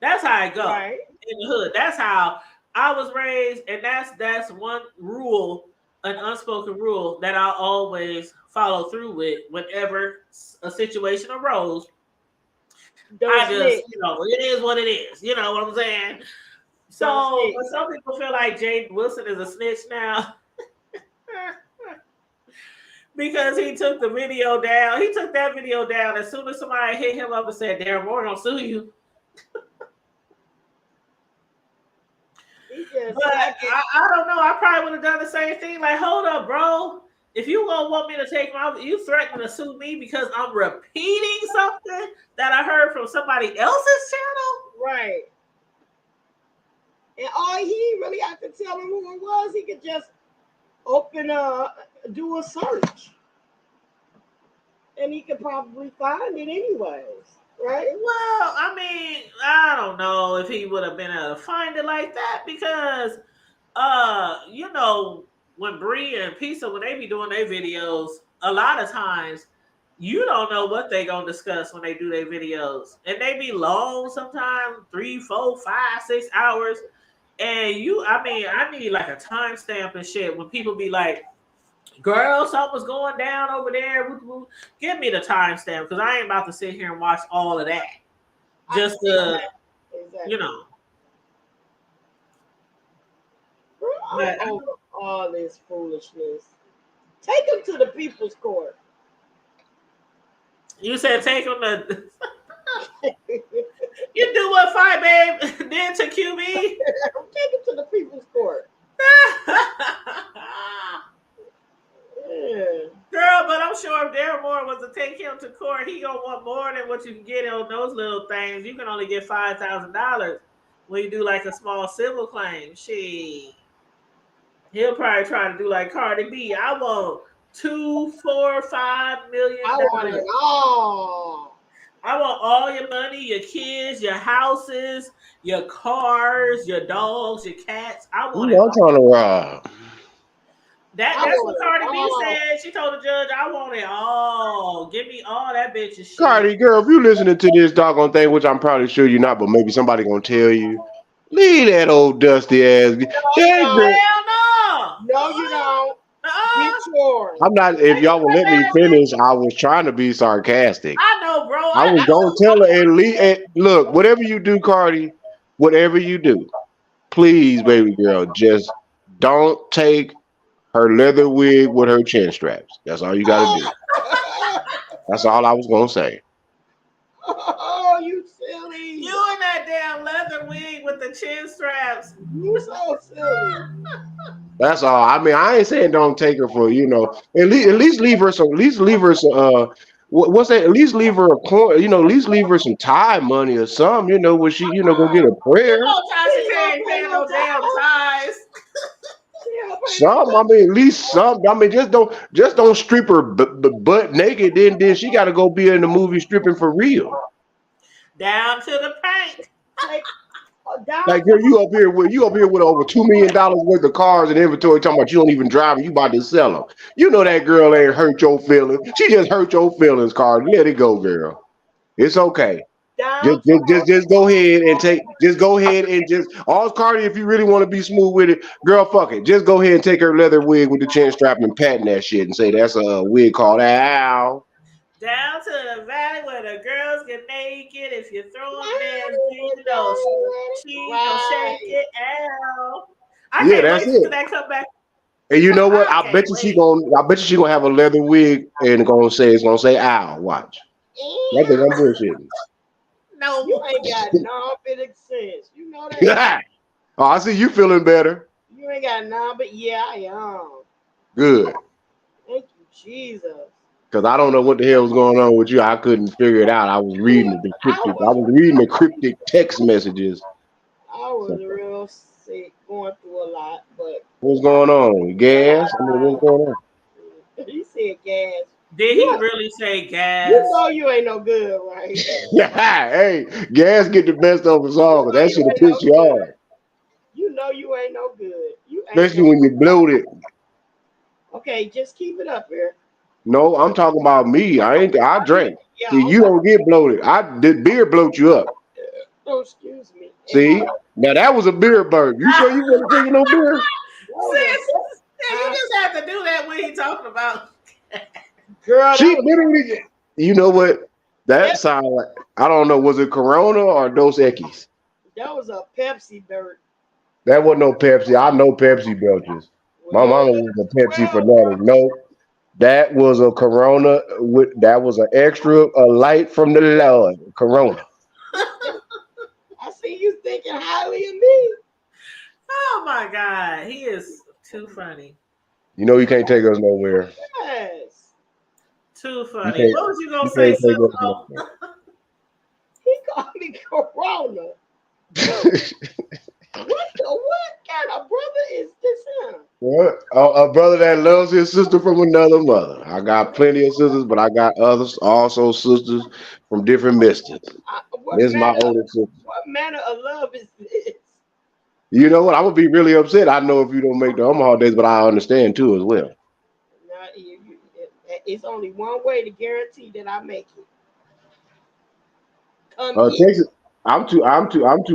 That's how it goes in the hood. That's how I was raised, and that's one rule, an unspoken rule that I always follow through with whenever a situation arose. I just, it is what it is. You know what I'm saying? So, but some people feel like Jay Wilson is a snitch now because he took the video down. He took that video down as soon as somebody hit him up and said, Darryl Moore gonna sue you. But I don't know. I probably would have done the same thing. Like, hold up, bro. If you gonna want me to take you threatening to sue me because I'm repeating something that I heard from somebody else's channel, right? And all he really had to tell him who it was, he could just do a search, and he could probably find it anyways. Right. Well, I mean, I don't know if he would have been able to find it like that because, when Bree and Pisa, when they be doing their videos, a lot of times you don't know what they gonna discuss when they do their videos, and they be long sometimes, 3, 4, 5, 6 hours, and I need like a timestamp and shit when people be like, girl, something was going down over there. Give me the timestamp because I ain't about to sit here and watch all of that. Just to, all this foolishness. Take him to the people's court. You said take him to. You do what, Fight Babe did to QB? Take him to the people's court. Girl, but I'm sure if Darryl Moore was to take him to court, he gonna want more than what you can get on those little things. You can only get $5,000 when you do like a small civil claim. He'll probably try to do like Cardi B. I want $2, $4, $5 million. I want it all. I want all your money, your kids, your houses, your cars, your dogs, your cats. I want it all. I'm trying to rob. That's what Cardi B said. She told the judge, I want it all. Give me all that bitch's shit. Cardi, girl, if you listening to this doggone thing, which I'm probably sure you're not, but maybe somebody gonna tell you, leave that old dusty ass. Hell no. No, you don't. Get yours. I'm not. If y'all will let me finish, I was trying to be sarcastic. I know, bro. I was gonna tell her at least. Look, whatever you do, Cardi, whatever you do, please, baby girl, just don't take her leather wig with her chin straps. That's all you got to do. That's all I was gonna say. Oh, you silly. You in that damn leather wig with the chin straps. You so silly. That's all. I mean, I ain't saying don't take her for At least leave her some. At least leave her some. What's that? At least leave her a coin. At least leave her some tie money or something. When she go get a prayer. Tasha ain't paying no damn ties. Some. I mean, at least some. I mean, just don't strip her butt naked. Then she got to go be in the movie stripping for real. Down to the paint. Like girl, you up here with over $2 million worth of cars and inventory, talking about you don't even drive them, you about to sell them. You know that girl ain't hurt your feelings. She just hurt your feelings, Cardi. Let it go, girl. It's okay. Just go ahead and all Cardi, if you really want to be smooth with it, girl, fuck it. Just go ahead and take her leather wig with the chin strap and patent that shit and say that's a wig called Ow. Down to the valley where the girls get naked. If you throw them there, she gonna shake it out. I can't that's wait it. till that come back. And you know what? I bet you she gonna have a leather wig and it's gonna say ow. Watch. I think I'm bullshitting. No, you ain't got no bit of sense. You know that. Oh, I see you feeling better. You ain't got none, but yeah, I am. Good. Thank you, Jesus. Because I don't know what the hell was going on with you. I couldn't figure it out. I was reading the cryptic text messages. I was real sick, going through a lot, but what's going on? Gas? I mean, what's going on? He said gas. Did he really say gas? You know you ain't no good, right? Hey, gas get the best of us all, because that shit will piss you off. You know you ain't no good. Especially when you bloated. Okay, just keep it up here. No, I'm talking about me. I drank. Yeah, See, you don't get bloated. The beer bloat you up. Oh, excuse me. See? Now that was a beer burp. You sure you wasn't drinking no beer? You just have to do that when he talking about. Girl, she literally. You know what? That sound like, I don't know. Was it Corona or Dos Equis? That was a Pepsi burp. That wasn't no Pepsi. I know Pepsi belches. My mama was a Pepsi fanatic. No. That was a Corona. That was an extra, a light from the Lord. Corona. I see you thinking highly of me. Oh my God, he is too funny. You know you can't take us nowhere. Yes. Too funny. What was you gonna say, He called me Corona. What kind of brother is this him? What? A brother that loves his sister from another mother. I got plenty of sisters, but I got others also sisters from different misters. This is my older sister. What manner of love is this? You know what? I'm gonna be really upset. I know if you don't make the Omaha days, but I understand too as well. It's only one way to guarantee that I make it. Texas. I'm too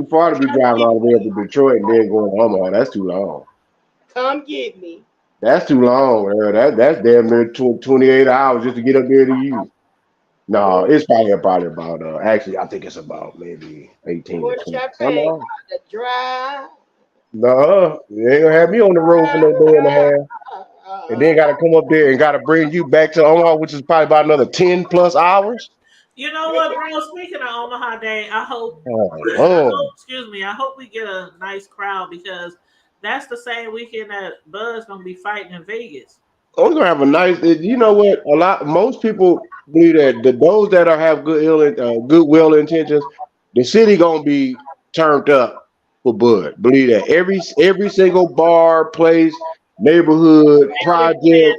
far to be driving all the way up to Detroit and then going to Omaha. That's too long. Come get me. That's too long, man. That's damn near 28 hours just to get up there to you. No, it's probably about actually I think it's about maybe 18 to 20. Drive. No, you ain't gonna have me on the road for no day and a half. And then gotta come up there and gotta bring you back to Omaha, which is probably about another 10 plus hours. You know what, bro? Speaking of Omaha Day, I hope we get a nice crowd because that's the same weekend that Buzz gonna be fighting in Vegas. Oh, we're gonna have a nice. You know what? Most people believe that those that have goodwill intentions, the city gonna be turned up for Bud. Believe that every single bar, place, neighborhood, project,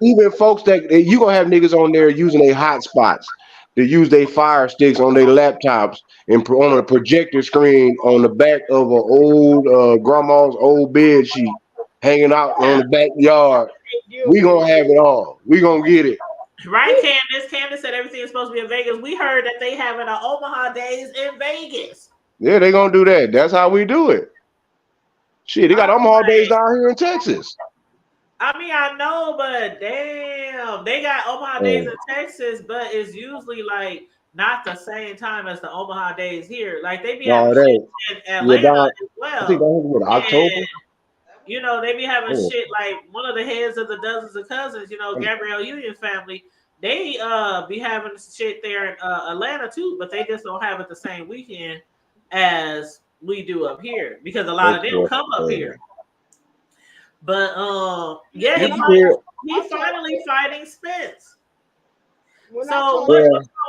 even folks that you gonna have niggas on there using their hotspots to use their fire sticks on their laptops and on a projector screen on the back of an old grandma's old bed sheet. Hanging out on the backyard. We gonna have it all. We gonna get it. Right, Candace? Candace said everything is supposed to be in Vegas. We heard that they having an Omaha Days in Vegas. Yeah, they gonna do that. That's how we do it. Shit, they got Omaha days down here in Texas. I mean, I know, but damn, they got Omaha days in Texas, but it's usually like not the same time as the Omaha days here. Like they be having shit in Atlanta as well. I think that was October. And, you know, they be having Oh. shit like one of the heads of the Dozens of Cousins, you know, Gabrielle Union family. They be having shit there in Atlanta too, but they just don't have it the same weekend as we do up here because a lot of them come up here. But yeah, he's finally fighting Spence. So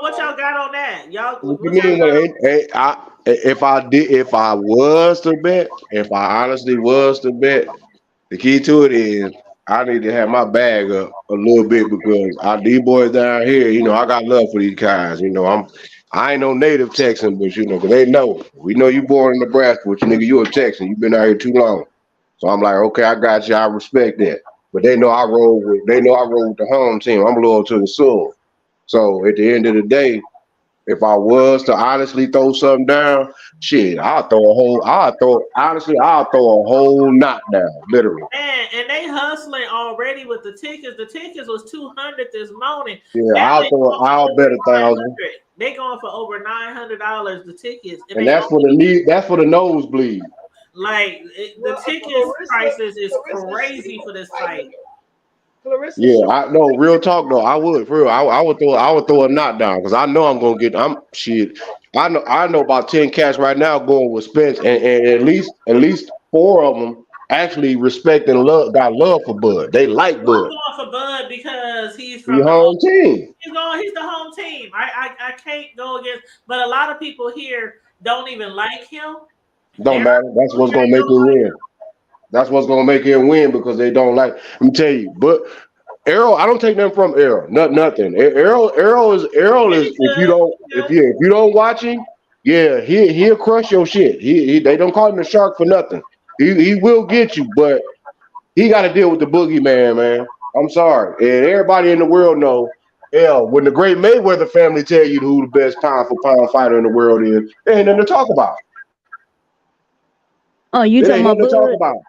what y'all got on that? Y'all What you mean? If I was to bet, if I honestly was to bet, the key to it is I need to have my bag up a little bit because these boys down here, you know, I got love for these guys. You know, I ain't no native Texan, but you know, 'cause they know. We know you born in Nebraska, but you a Texan. You been out here too long. So I'm like, okay, I got you. I respect that. But they know I roll with the home team. I'm loyal to the soul. So at the end of the day, if I was to honestly throw something down, shit, I'll throw a whole knot down, literally. Man, and they hustling already with the tickets. The tickets was 200 this morning. Yeah, I'll bet 1,000. They going for over $900 the tickets, and that's for the nosebleed. Like the tickets prices is crazy for this fight. Clarissa, yeah, I know. Real talk though, I would for real. I would throw a knot down because I know I'm gonna get. I know about 10 cats right now going with Spence, and at least 4 of them actually respect and got love for Bud. They like Bud. I'm going for Bud because he's from the home team. He's the home team. I can't go against. But a lot of people here don't even like him. Don't matter. That's what's gonna make him win. That's what's gonna make him win because they don't like. Let me tell you, but Errol, I don't take nothing from Errol. Nothing. Errol is if you don't watch him, yeah, he'll crush your shit. They don't call him the shark for nothing. He will get you, but he got to deal with the boogeyman, man. I'm sorry, and everybody in the world know. When the great Mayweather family tell you who the best pound for pound fighter in the world is, there ain't nothing to talk about. Oh, you talking about Bud?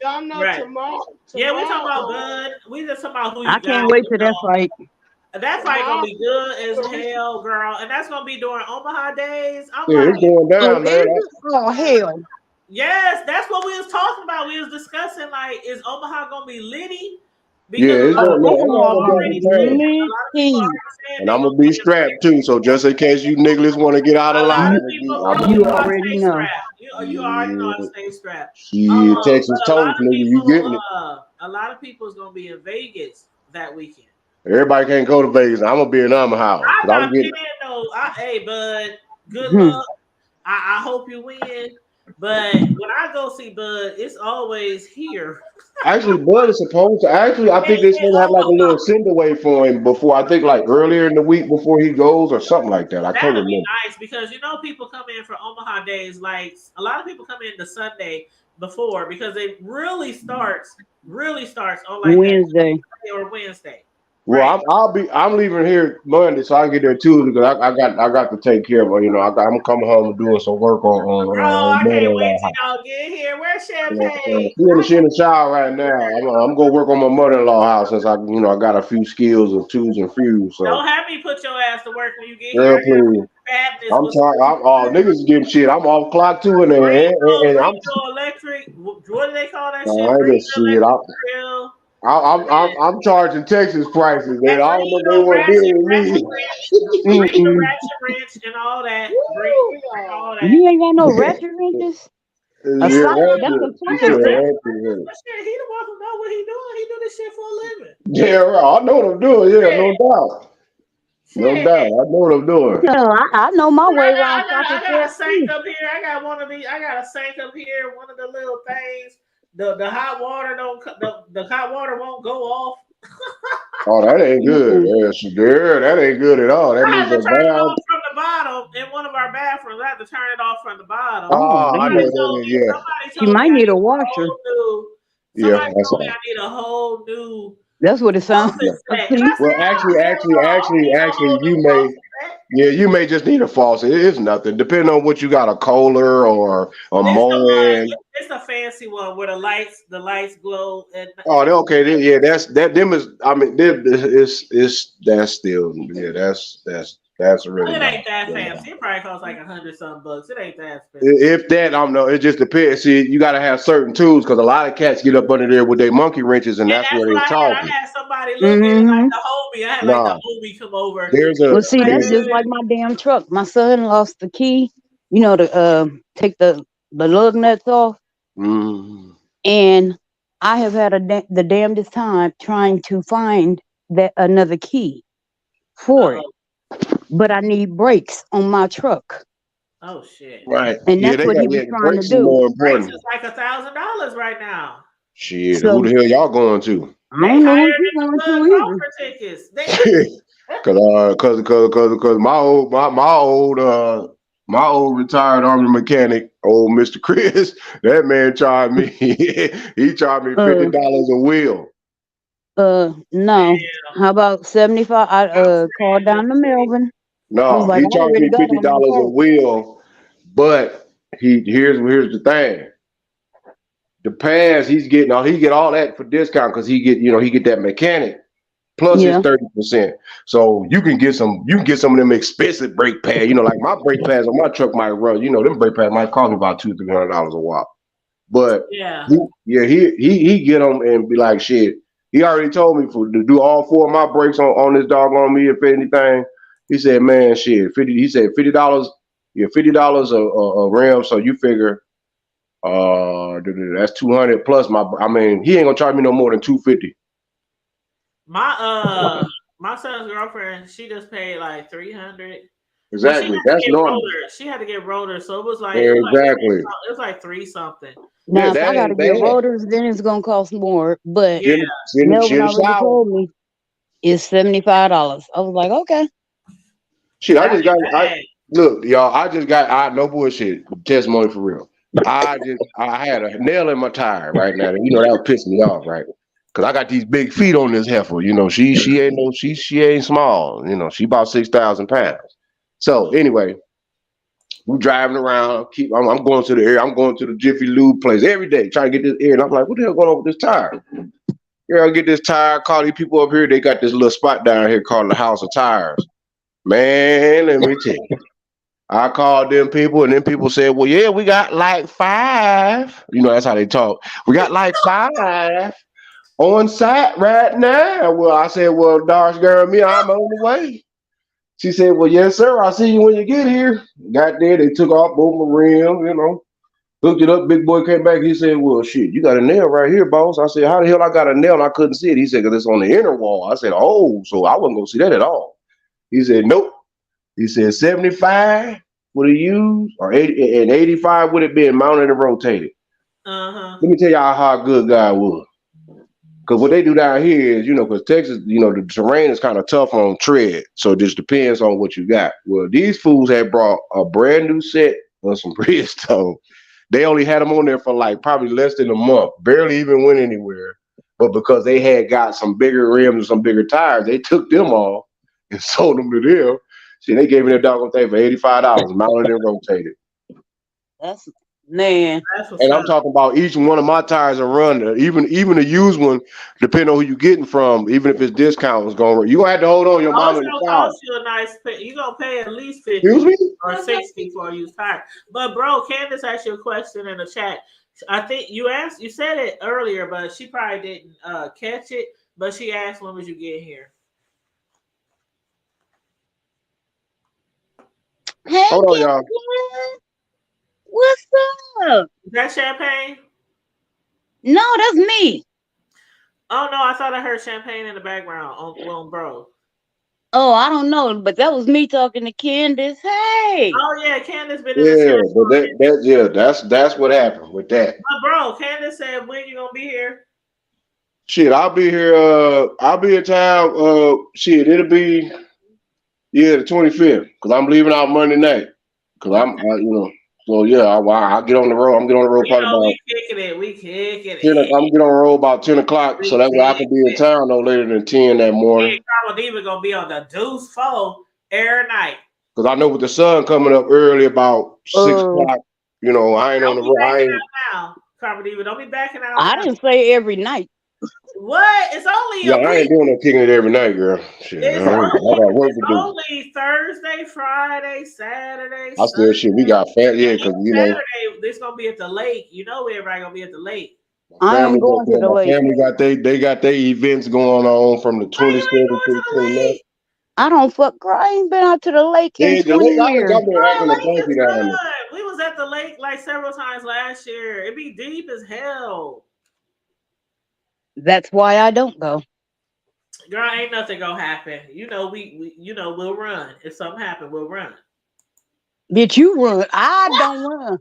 Y'all know tomorrow. Yeah, we talking about Bud. We just talking about who you I can't wait till that fight. That fight gonna be good as hell, girl, and that's gonna be during Omaha days. It's going down, man. Oh hell! Yes, that's what we was talking about. We was discussing like, is Omaha gonna be litty? Because and I'm gonna be strapped too. So just in case you niggas want to get out of line, you already know. You already know I stay strapped. Texas toast, nigga, you getting it. A lot of people is gonna be in Vegas that weekend. Everybody can't go to Vegas. I'm gonna be in Omaha. Hey, bud, good luck. I hope you win. But when I go see Bud, it's always here. Actually, Bud is supposed to. Actually, I think they're supposed to have like a little send away for him before. I think like earlier in the week before he goes or something like that. I can't remember. That'd be nice because you know people come in for Omaha days. Like a lot of people come in the Sunday before because it really starts on like Wednesday or Wednesday. Well, I'm leaving here Monday, so I can get there Tuesday because I got to take care of. You know, I'm coming home and doing some work on. I can't wait till y'all get here. Where's Champagne? She in the shower right now. I'm gonna work on my mother-in-law house since I got a few skills of twos and fews. So don't have me put your ass to work when you get here. Please. I'm tired. Niggas is getting shit. I'm off clock too, and I'm electric. What do they call that shit? I'm charging Texas prices. They all know they want to deal with me. Ratchet wrench and all that. You ain't got no ratchet wrenches? Shit, he the one who know what he doing. He do this shit for a living. Yeah, right. I know what I'm doing. Yeah, no doubt. No doubt. I know what I'm doing. I know my way around. I got a sink up here. I got one of these. I got a sink up here. One of the little things. The hot water the hot water won't go off. Oh, that ain't good. That ain't good at all. That I means have to turn it off from the bottom in one of our bathrooms. I have to turn it off from the bottom. I know. Yeah. You might need a washer. Somebody told me I need a whole new. That's what it sounds like. Well, actually, you may. Yeah, you may just need a faucet. It is nothing. Depending on what you got, a Kohler or a It's the Moen. it's a fancy one where the lights glow. Oh, they're okay. Yeah, that's that. Them is. I mean, that's still. Yeah, that's really It not. ain't that fancy. It probably costs like $100-something. It ain't that expensive. If that, I don't know. It just depends. See, you got to have certain tools because a lot of cats get up under there with their monkey wrenches, and And that's that's where what they I had. I talking. had somebody look at it Mm-hmm. like the homie. I had like the Nah, homie come over. there's Well, a. see, that's just like my damn truck. My son lost the key, you know, to take the lug nuts off, Mm, and I have had the damnedest time trying to find that another key for it. Uh-oh. But I need brakes on my truck, Oh shit. right. and Yeah, that's they what got. he was Yeah, trying to brakes is do. more Brakes important. is like $1,000 right now. Shit, who So the hell y'all going to? I They don't know higher what you're than going the to either. golfer tickets. They Cause my old retired army mechanic, old Mr. Chris, that man charged me. He charged me $50 a wheel. No. How about 75? I called down to Melvin. I was No, like, he I charged already me got fifty on my dollars a phone. wheel, but here's the thing. The pass he get all that for discount because he get that mechanic plus his Yeah. 30%. So you can get some of them expensive brake pads. Like my brake pads on my truck might run, them brake pads might cost me about $200-300 a watt. But yeah. he get them and be like, shit. He already told me to do all 4 of my brakes on this doggone me if anything. He said, man, shit, 50. He said $50. Yeah, $50 a rim. So you figure, that's 200 plus my. I mean, he ain't gonna charge me no more than $250. My son's girlfriend, she just paid like $300. Exactly. That's normal. She had to get rollers, so it was like Exactly. it was like $3 something. Now, Yeah, if I that got to ain't get bad. rotors, then it's going to cost more. But Yeah. Melvin Shit, already shower. told me it's $75. I was like, okay. Shit, I That just got. ain't bad. Look, y'all. I just got. No bullshit. Testimony for real. I had a nail in my tire right now. And that was pissing me off, right? Because I got these big feet on this heifer. She ain't small. She about 6,000 pounds. So anyway, we driving around. I'm going to the area. I'm going to the Jiffy Lube place every day trying to get this air. And I'm like, what the hell going on with this tire? Girl, get this tire. Call these people up here. They got this little spot down here called the House of Tires. Man, let me tell you. I called them people, and then people said, well, yeah, we got like 5. That's how they talk. We got like 5 on site right now. Well, I said, well, Darsh girl, I'm on the way. She said, well, yes, sir. I'll see you when you get here. Got there. They took off both my rims, hooked it up. Big boy came back. He said, well, shit, you got a nail right here, boss. I said, how the hell I got a nail and I couldn't see it? He said, because it's on the inner wall. I said, oh, so I wasn't going to see that at all. He said, nope. He said 75 would have used, or 80, and 85 would have been mounted and rotated. Let me tell y'all how good God was. Because what they do down here is, because Texas, the terrain is kind of tough on tread. So it just depends on what you got. Well, these fools had brought a brand new set of some Bridgestone. They only had them on there for like probably less than a month. Barely even went anywhere. But because they had got some bigger rims and some bigger tires, they took them off and sold them to them. See, they gave me that doggone thing for $85, mounted and rotated. That's man. And I'm talking about each one of my tires are run. Even the used one, depending on who you're getting from, even if it's discount, is going. You gonna have to hold on your mom in the shower. You a nice pay. You gonna pay at least 50 Excuse me? or 60 for a used tire. But bro, Candace asked you a question in the chat. I think you said it earlier, but she probably didn't catch it. But she asked, when would you get here? Hey, hold on, y'all. What's up? Is that champagne? No, that's me. Oh no, I thought I heard champagne in the background on bro. Oh, I don't know, but that was me talking to Candace. Hey. Oh yeah, Candace been in the but that's what happened with that. But bro, Candace said, when you gonna be here? Shit, I'll be here. I'll be in town. Shit, it'll be the 25th because I'm leaving out Monday night. Because so yeah, I'll get on the road. I'm getting on the road probably about. We kicking it. 10, I'm getting on the road about 10 o'clock, so that way I can be in town no later than 10 that morning. Carl Diva gonna be on the Deuce 4 every night. Because I know with the sun coming up early about 6 o'clock, you know, I ain't on Don't the be road. I backing ain't. out now, Carmen Diva. Don't be backing out I now. didn't say every night. What? It's only Yeah, a I week. ain't doing no kicking it every night, girl. Shit, I got work to do. Only Thursday, Friday, Saturday, I still shit. We got fat, yeah, because you know. Saturday, this gonna be at the lake. You know everybody gonna be at the lake. I Family, ain't going to the my lake. family got they got their events going on from the 27th to the 29th. I don't fuck. I ain't been out to the lake in Yeah, the 20 lake, I think years. I've been acting a Lake donkey is down there. fun. We was at the lake like several times last year. It be deep as hell. That's why I don't go. Girl, ain't nothing gonna happen. You know, we we'll run. If something happen, we'll run. Bitch, you run. I don't run.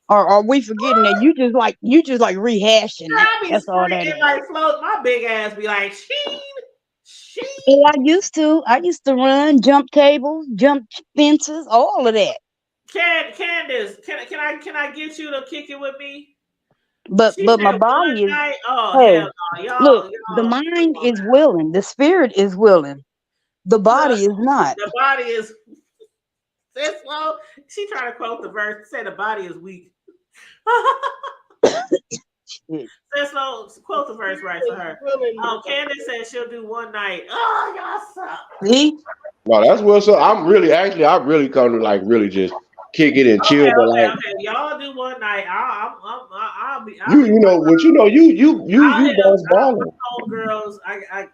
Or are we forgetting that you just like rehashing that? I be That's all that is. sprinting like float. My big ass be like, sheen. Well, I used to run, jump tables, jump fences, all of that. Candace, can I get you to kick it with me? But She my said body one is. night. Oh Hey, hell no, y'all. look, the mind is willing, the spirit is willing, the body is not. The body is. That's slow. She trying to quote the verse. Say the body is weak. That's slow. Quote the verse right for her. Candace said she'll do one night. Oh, y'all suck. See? No, that's what's up. I really come to like really just kick it and chill. But like Y'all do one night. I'll be. you know boss baller. Homegirls. I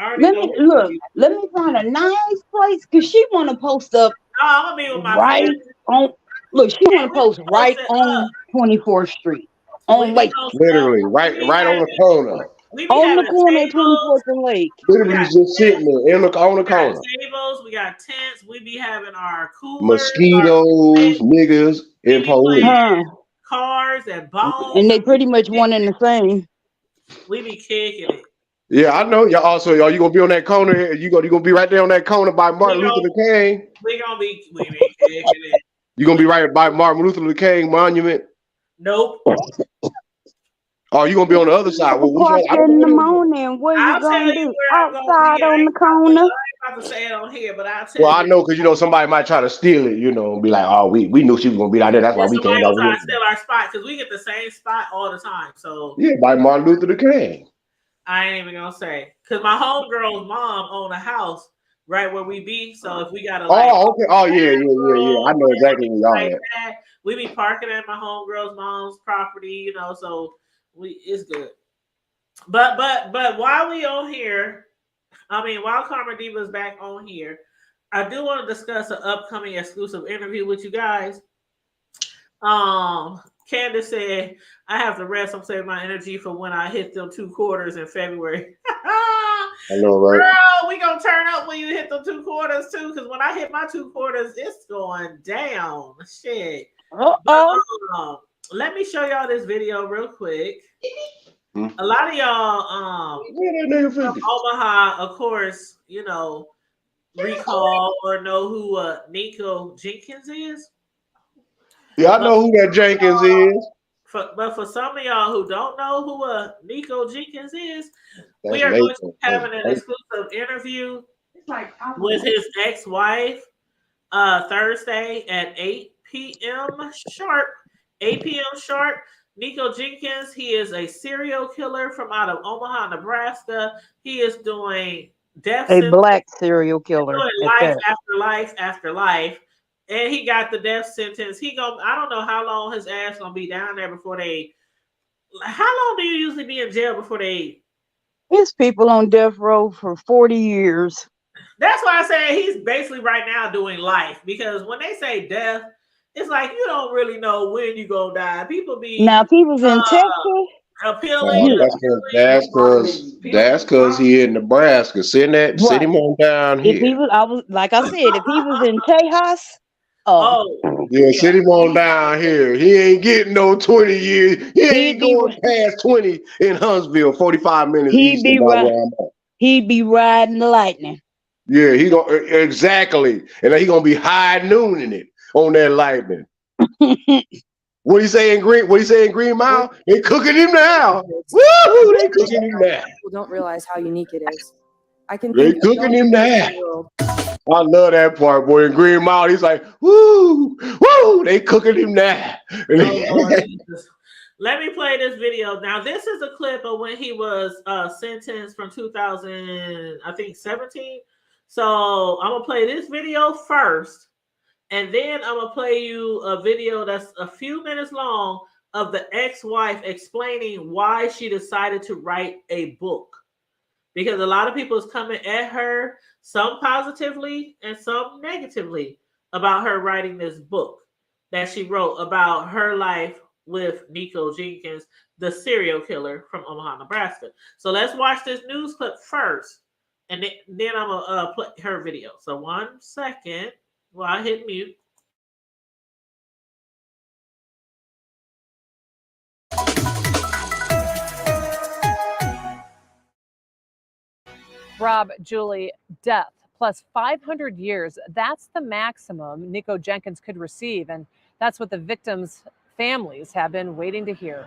already Let know. me look. Let me find a nice place because she want to post up. No, I'm gonna be with my right family. on. Look, she want to post right on 24th Street on Lake. Literally, right on the corner. On the corner of 24th and Lake. Literally just sitting there on the corner. Tables, we got tents. We be having our coolers, Mosquitoes, niggas, and police. cars and balls. And they pretty much one and the same. We be kicking it. Yeah, I know. Y'all also, you gonna be on that corner? You gonna be right there on that corner by Martin Luther King? We be kicking it. You gonna be right by Martin Luther King Monument? Nope. Oh, you gonna be on the other side? Well, in the morning, what you gonna do? Outside on the corner. I ain't about to say it on here, but I'll tell you. Well, I know because somebody might try to steal it, and be like, "Oh, we knew she was gonna be out there. That's why we came Somebody out gonna try here." to steal our spot because we get the same spot all the time. So yeah, by Martin Luther King. I ain't even gonna say because my homegirl's mom owned a house right where we be. So if we gotta okay. Oh yeah. I know exactly where y'all at. We be parking at my homegirl's mom's property, so it's good. But while we on here, while Karma Diva is back on here, I do want to discuss an upcoming exclusive interview with you guys. Candace said, I have to rest. I'm saving my energy for when I hit them 2 quarters in February. I know, right? Girl, we gonna turn up when you hit the 2 quarters too, because when I hit my 2 quarters, it's going down. Shit. Let me show y'all this video real quick. A lot of y'all from Omaha, of course, recall or know who Nikko Jenkins is. Yeah, I know who that Jenkins is. But for some of y'all who don't know who Nikko Jenkins is, we are going to be having an exclusive interview with his ex-wife Thursday at 8 p.m. sharp. 8 p.m. sharp. Nikko Jenkins, he is a serial killer from out of Omaha, Nebraska. He is doing death A black serial killer. Life after life after life. And he got the death sentence. I don't know how long his ass gonna be down there before they. How long do you usually be in jail before they? There's people on death row for 40 years. That's why I say he's basically right now doing life, because when they say death, it's like you don't really know when you gonna die. People be now. If he was in Texas, appealing. That's because he in Nebraska. Send him on down here. If he was, like I said, if he was in Tejas. Yeah, send him on down here. He ain't getting no 20 years. He ain't going past 20 in Huntsville, 45 minutes east of where I'm at. He'd be riding the lightning. Yeah, exactly. And he gonna be high nooning it on that lightning. What he say in Green Mile? They cooking him now. Woo! They cooking him now. People don't realize how unique it is. They cooking him now. I love that part, boy. In Green Mile, he's like, woo, woo, they cooking him now. And Oh, Lord Jesus. Let me play this video. Now, this is a clip of when he was sentenced from 2000, I think 17. So I'm gonna play this video first, and then I'm gonna play you a video that's a few minutes long of the ex-wife explaining why she decided to write a book. Because a lot of people is coming at her, some positively and some negatively, about her writing this book that she wrote about her life with Nikko Jenkins, the serial killer from Omaha, Nebraska. So let's watch this news clip first, and then I'm gonna play her video. So 1 second while I hit mute. Rob, Julie, death plus 500 years. That's the maximum Nikko Jenkins could receive. And that's what the victims' families have been waiting to hear.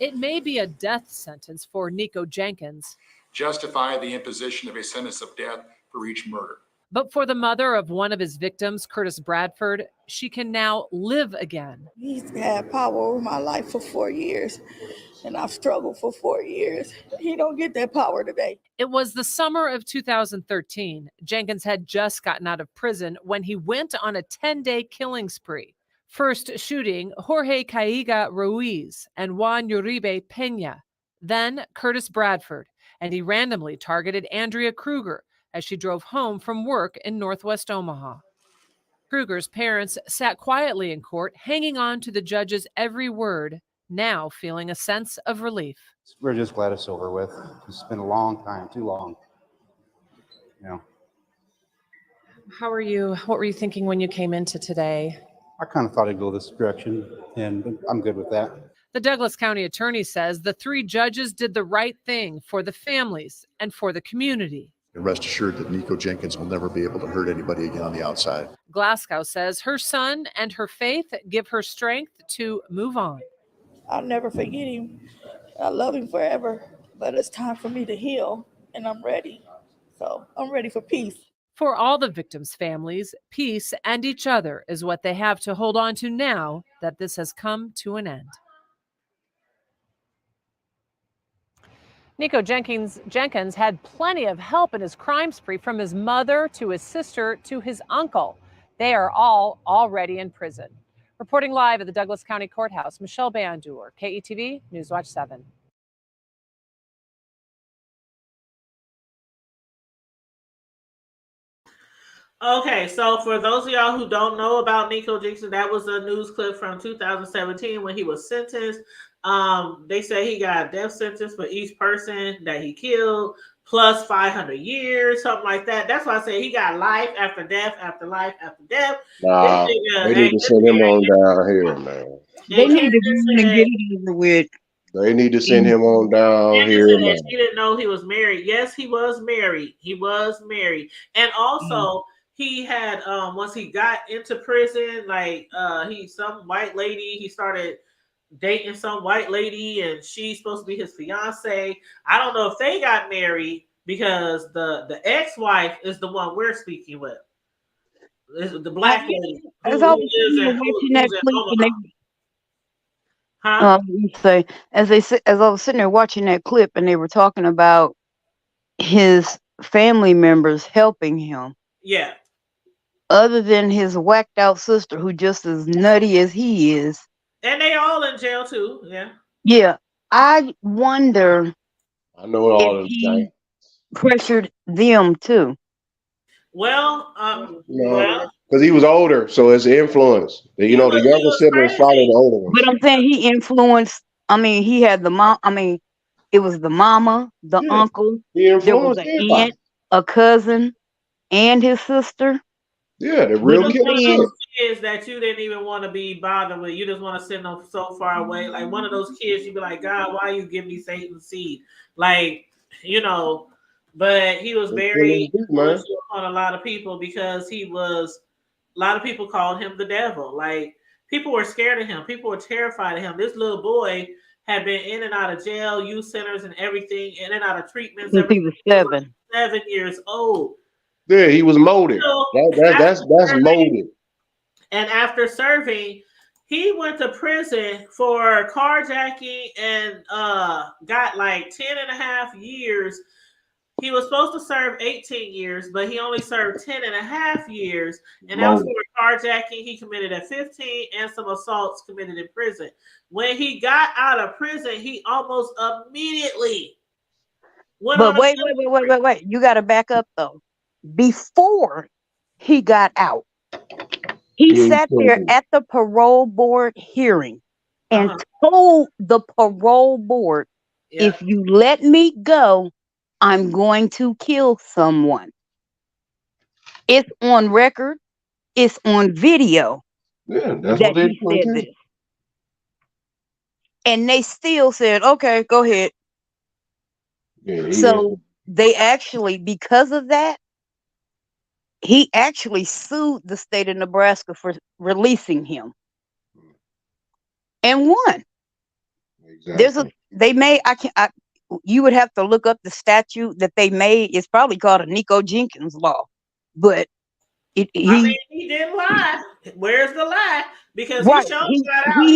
It may be a death sentence for Nikko Jenkins. Justify the imposition of a sentence of death for each murder. But for the mother of one of his victims, Curtis Bradford, she can now live again. He's had power over my life for 4 years, and I've struggled for 4 years. He don't get that power today. It was the summer of 2013. Jenkins had just gotten out of prison when he went on a 10-day killing spree. First shooting Jorge Caiga Ruiz and Juan Uribe Pena, then Curtis Bradford, and he randomly targeted Andrea Kruger as she drove home from work in Northwest Omaha. Kruger's parents sat quietly in court, hanging on to the judge's every word, now feeling a sense of relief. We're just glad it's over with. It's been a long time, too long. You know. How are you? What were you thinking when you came into today? I kind of thought I'd go this direction, and I'm good with that. The Douglas County attorney says the 3 judges did the right thing for the families and for the community. And rest assured that Nikko Jenkins will never be able to hurt anybody again on the outside. Glasgow says her son and her faith give her strength to move on. I'll never forget him. I love him forever, but it's time for me to heal, and I'm ready. So I'm ready for peace. For all the victims' families, peace and each other is what they have to hold on to now that this has come to an end. Nikko Jenkins had plenty of help in his crime spree, from his mother to his sister to his uncle. They are all already in prison. Reporting live at the Douglas County Courthouse, Michelle Bandur, KETV Newswatch 7. Okay, so for those of y'all who don't know about Nikko Jenkins, that was a news clip from 2017 when he was sentenced. They say he got a death sentence for each person that he killed, plus 500 years, something like that. That's why I say he got life after death after life after death. Nah, they need to send him on down here, man. They need to go and get it over with. They need to send him on down here, man. She didn't know he was married. Yes, he was married. He was married. And also, he had once he got into prison, like some white lady, he started dating some white lady, and she's supposed to be his fiance. I don't know if they got married, because the ex-wife is the one we're speaking with. This is the black lady. As I was sitting there watching that clip, and they were talking about his family members helping him. Yeah. Other than his whacked out sister, who just as nutty as he is. And they all in jail too. Yeah. Yeah. I wonder. I know all of he pressured them too. Well, because he was older, so it's influence. You know, the younger siblings follow the older ones. But I'm saying he influenced. I mean, he had the mom. I mean, it was the mama, the uncle. There was an aunt, a cousin, and his sister. Yeah, the real kids that you didn't even want to be bothered with. You just want to send them so far away. Like one of those kids, you'd be like, God, why you give me Satan's seed? Like, you know, but he was very influential on a lot of people, because a lot of people called him the devil. Like, people were scared of him. People were terrified of him. This little boy had been in and out of jail, youth centers and everything, in and out of treatments. Since he was 7. 7 years old. Yeah, he was molded. So That's molded. And after serving, he went to prison for carjacking and got like 10 and a half years. He was supposed to serve 18 years, but he only served 10 and a half years. And that was for carjacking he committed at 15 and some assaults committed in prison. When he got out of prison, he almost immediately went on But wait. You got to back up though. Before he got out, he sat there at the parole board hearing and told the parole board, if you let me go, I'm going to kill someone. It's on record. It's on video. Yeah, that's that what they he said this. And they still said, okay, go ahead. Yeah, So they actually, because of that, he actually sued the state of Nebraska for releasing him and won. Exactly. You would have to look up the statute that they made. It's probably called a Nikko Jenkins law, but he didn't lie. Where's the lie? Because he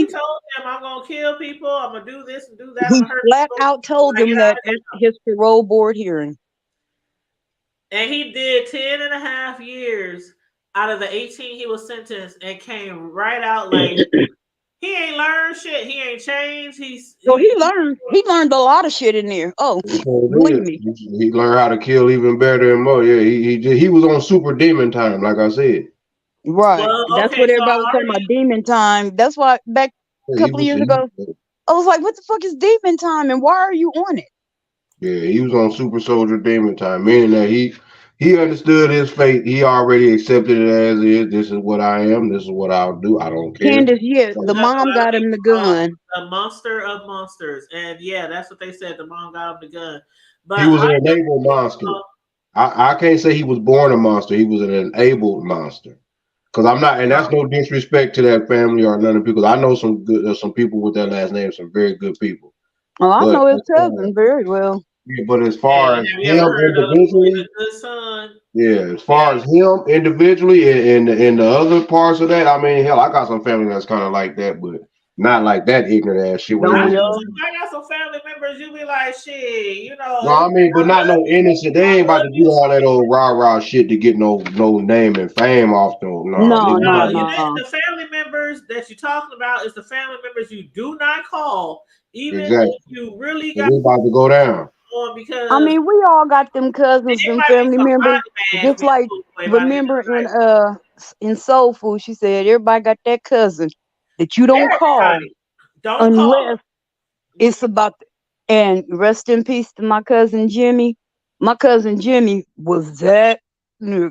told him, I'm gonna kill people, I'm gonna do this and do that. He flat out told them that at his parole board hearing. And he did 10 and a half years out of the 18 he was sentenced and came right out like he ain't learned shit. He ain't changed. He learned a lot of shit in there. Oh, believe me. He learned how to kill even better and more. Yeah, he was on super demon time, like I said. Right. That's what everybody was talking about, demon time. That's why back a couple of years ago, I was like, what the fuck is demon time and why are you on it? Yeah, he was on super soldier demon time, meaning that he understood his fate. He already accepted it as is. This is what I am. This is what I'll do. I don't care. Candace, yes, the mom got him the gun. The monster of monsters. And yeah, that's what they said. The mom got him the gun. But he was an enabled monster. I can't say he was born a monster. He was an enabled monster. Because I'm not, and that's no disrespect to that family or none of the people. I know some people with that last name, some very good people. Oh, I know his cousin very well. Yeah, but as far as him individually, as far as him individually and the other parts of that, I mean, hell, I got some family that's kind of like that, but not like that ignorant ass shit. I got some family members, you be like, shit, you know. No, I mean, but not no innocent. They ain't about to do all that old rah to get no name and fame off them. No. The family members that you're talking about is the family members you do not call, even if you really got. We about to go down. Because I mean, we all got them cousins and family members. Just like remember in Soul Food, she said everybody got that cousin that you don't call unless it's about. And rest in peace to my cousin Jimmy. My cousin Jimmy was that nigga.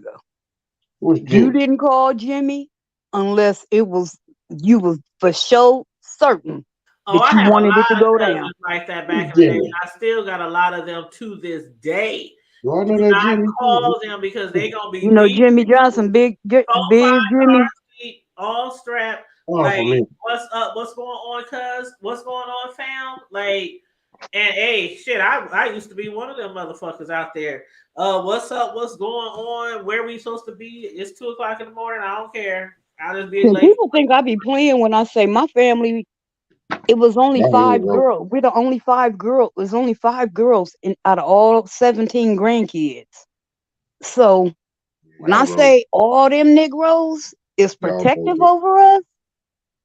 You didn't call Jimmy unless you was for sure certain that you wanted it to go down. Like that back in the day. I still got a lot of them to this day. Do not call them because they gonna be. You know Jimmy Johnson, big Jimmy, all strapped. Like, what's up? What's going on, cuz? What's going on, fam? Like, and hey, shit, I used to be one of them motherfuckers out there. What's up? What's going on? Where we supposed to be? It's 2:00 in the morning. I don't care. I'll just be late. People think I be playing when I say my family. It was only 5 girls. We're the only 5 girls. It was only 5 girls out of all 17 grandkids. So when I say all them Negroes is protective over us,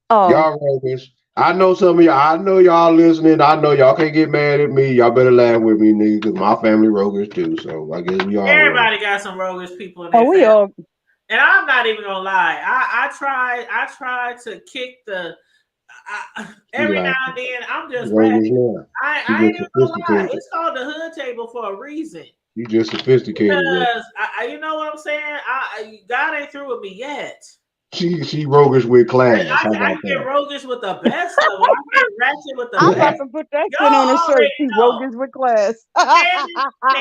y'all rogues. I know some of y'all. I know y'all listening. I know y'all can't get mad at me. Y'all better laugh with me, nigga, because my family rogues too. So I guess we all. Everybody got some rogues people in their we all. And I'm not even gonna lie. I try to kick the. Every now and then, I'm just ready. I ain't even gonna lie. It's called the hood table for a reason. You just sophisticated. Because you know what I'm saying. God ain't through with me yet. She roguish with class. I get roguish with the best of them. I get ratchet with the best. I'm about to put that shit on a shirt. She roguish with class.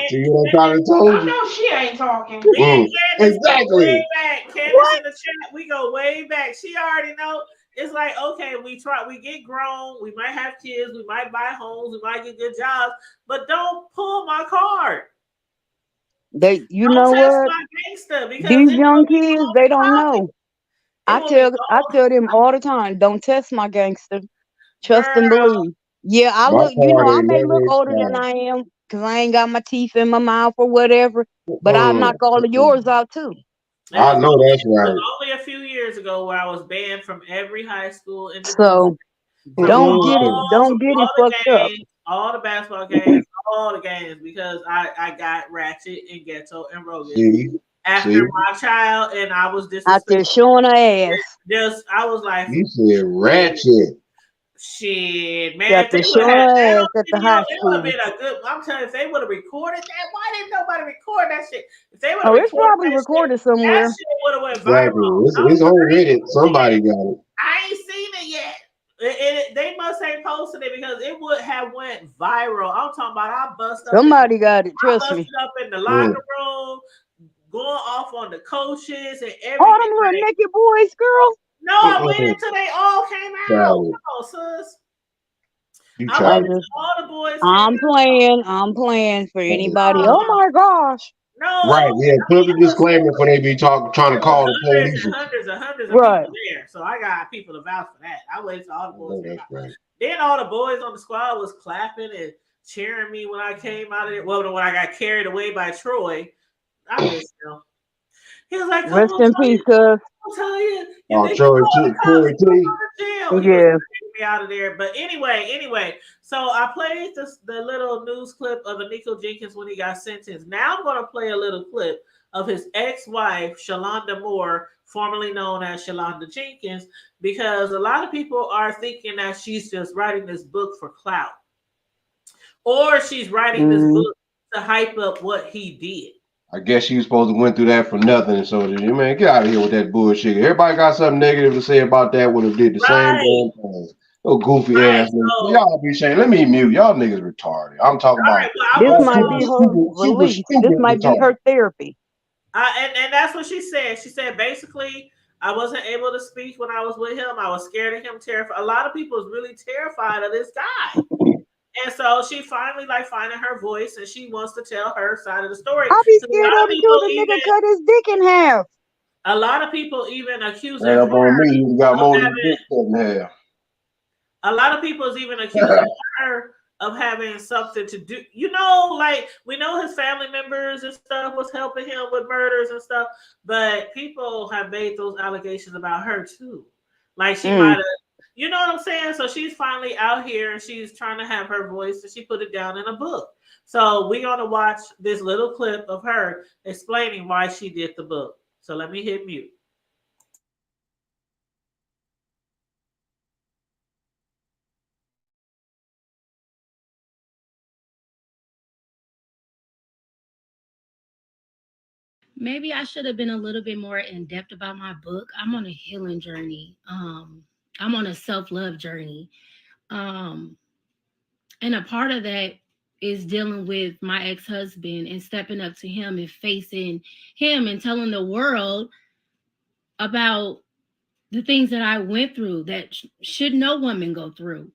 See what I'm trying to tell you? I know she ain't talking. Exactly. Way back. Candace in the chat, we go way back. She already know. It's like, okay, we get grown, we might have kids, we might buy homes, we might get good jobs, but don't pull my card. You Don't know test what? my gangster because These it's young gonna be kids, all they don't toxic. know. It I will be tell them all the time, don't test my gangster. Trust and girl. believe. Yeah, I My look, car I ain't may never look older than expired. I am because I ain't got my teeth in my mouth or whatever, but I'll knock all of yours out too. It I know that's was right. only a few years ago where I was banned from every high school in the district. So don't get it fucked up. Games, all the basketball games, all the games, because I got ratchet and ghetto and roguish after my child, and I was Out there disrespectful. showing her ass. I was like, You said ratchet. shit, man. Got If they there would have showing had her that ass on at the video, high it would have school. been a good. I'm telling you, if they would have recorded that, why didn't nobody record that shit? If they would have Oh, it's recorded probably that recorded shit somewhere. would have went Exactly. viral. It's on Reddit. Somebody got it. I ain't seen it yet. They must ain't posted it because it would have went viral. I'm talking about I bust up. Somebody got it. Trust me. Up in the locker room, going off on the coaches and everything. Oh, them little naked boys, girl. No, I waited until they all came out. Come on, sis. I waited until all the boys came out. I'm playing for anybody. Oh my gosh. No, Right, yeah. Put the disclaimer when they be trying to call the police. Hundreds of people there. So I got people to vouch for that. I waited till all the boys came out. Right. Then all the boys on the squad was clapping and cheering me when I came out of it. Well, when I got carried away by Troy, I missed him. He was like, rest in peace, cuz. I'll tell you. Troy T. Yeah. Me out of there. But anyway, so I played the little news clip of Nikko Jenkins when he got sentenced. Now I'm going to play a little clip of his ex-wife, Shalonda Moore, formerly known as Shalonda Jenkins, because a lot of people are thinking that she's just writing this book for clout. Or she's writing this book to hype up what he did. I guess she was supposed to went through that for nothing. So, man, get out of here with that bullshit. Everybody got something negative to say about that. Would have did the same damn thing. Oh, goofy ass niggas. Y'all be saying, let me mute. Y'all niggas retarded. I'm talking about this might be her release. This might be her therapy. And that's what she said. She said basically, I wasn't able to speak when I was with him. I was scared of him, terrified. A lot of people is really terrified of this guy. And so she finally finding her voice, and she wants to tell her side of the story. I'll be scared of it too. The nigga cut his dick in half. A lot of people even accusing her. On me, you got more than having, dick in half. A lot of people is even accusing her of having something to do. You know, we know his family members and stuff was helping him with murders and stuff, but people have made those allegations about her too. Like she might have. You know what I'm saying? So she's finally out here and she's trying to have her voice, and she put it down in a book. So we're going to watch this little clip of her explaining why she did the book. So let me hit mute. Maybe I should have been a little bit more in depth about my book. I'm on a healing journey. I'm on a self-love journey. And a part of that is dealing with my ex-husband and stepping up to him and facing him and telling the world about the things that I went through that should no woman go through.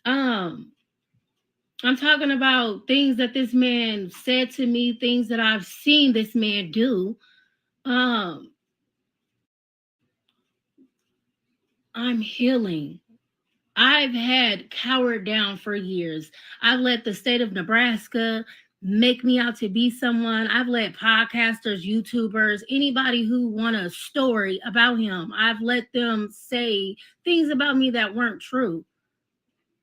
I'm talking about things that this man said to me, things that I've seen this man do. I'm healing. I've had cowered down for years. I've let the state of Nebraska make me out to be someone. I've let podcasters, YouTubers, anybody who want a story about him, I've let them say things about me that weren't true.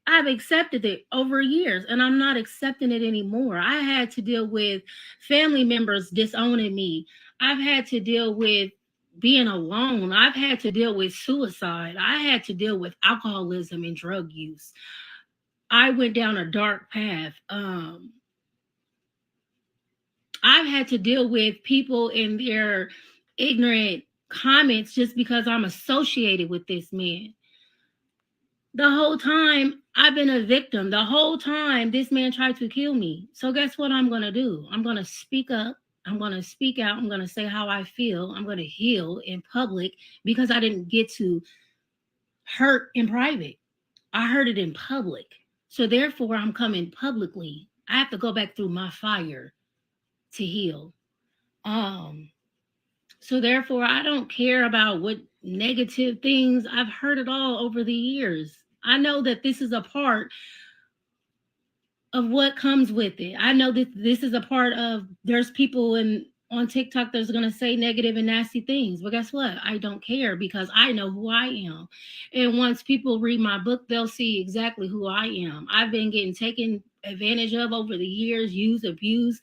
I've accepted it over years, and I'm not accepting it anymore. I had to deal with family members disowning me. I've had to deal with being alone. I've had to deal with suicide. I had to deal with alcoholism and drug use. I went down a dark path. I've had to deal with people in their ignorant comments just because I'm associated with this man. The whole time I've been a victim. The whole time this man tried to kill me. So guess what I'm going to do? I'm going to speak up. I'm going to speak out. I'm going to say how I feel. I'm going to heal in public because I didn't get to hurt in private. I heard it in public. So therefore I'm coming publicly. I have to go back through my fire. to heal. So therefore, I don't care about what negative things. I've heard it all over the years. I know that this is a part of what comes with it. I know that this is a part of, there's people on TikTok that's going to say negative and nasty things. But guess what? I don't care because I know who I am. And once people read my book, they'll see exactly who I am. I've been getting taken advantage of over the years, used, abused.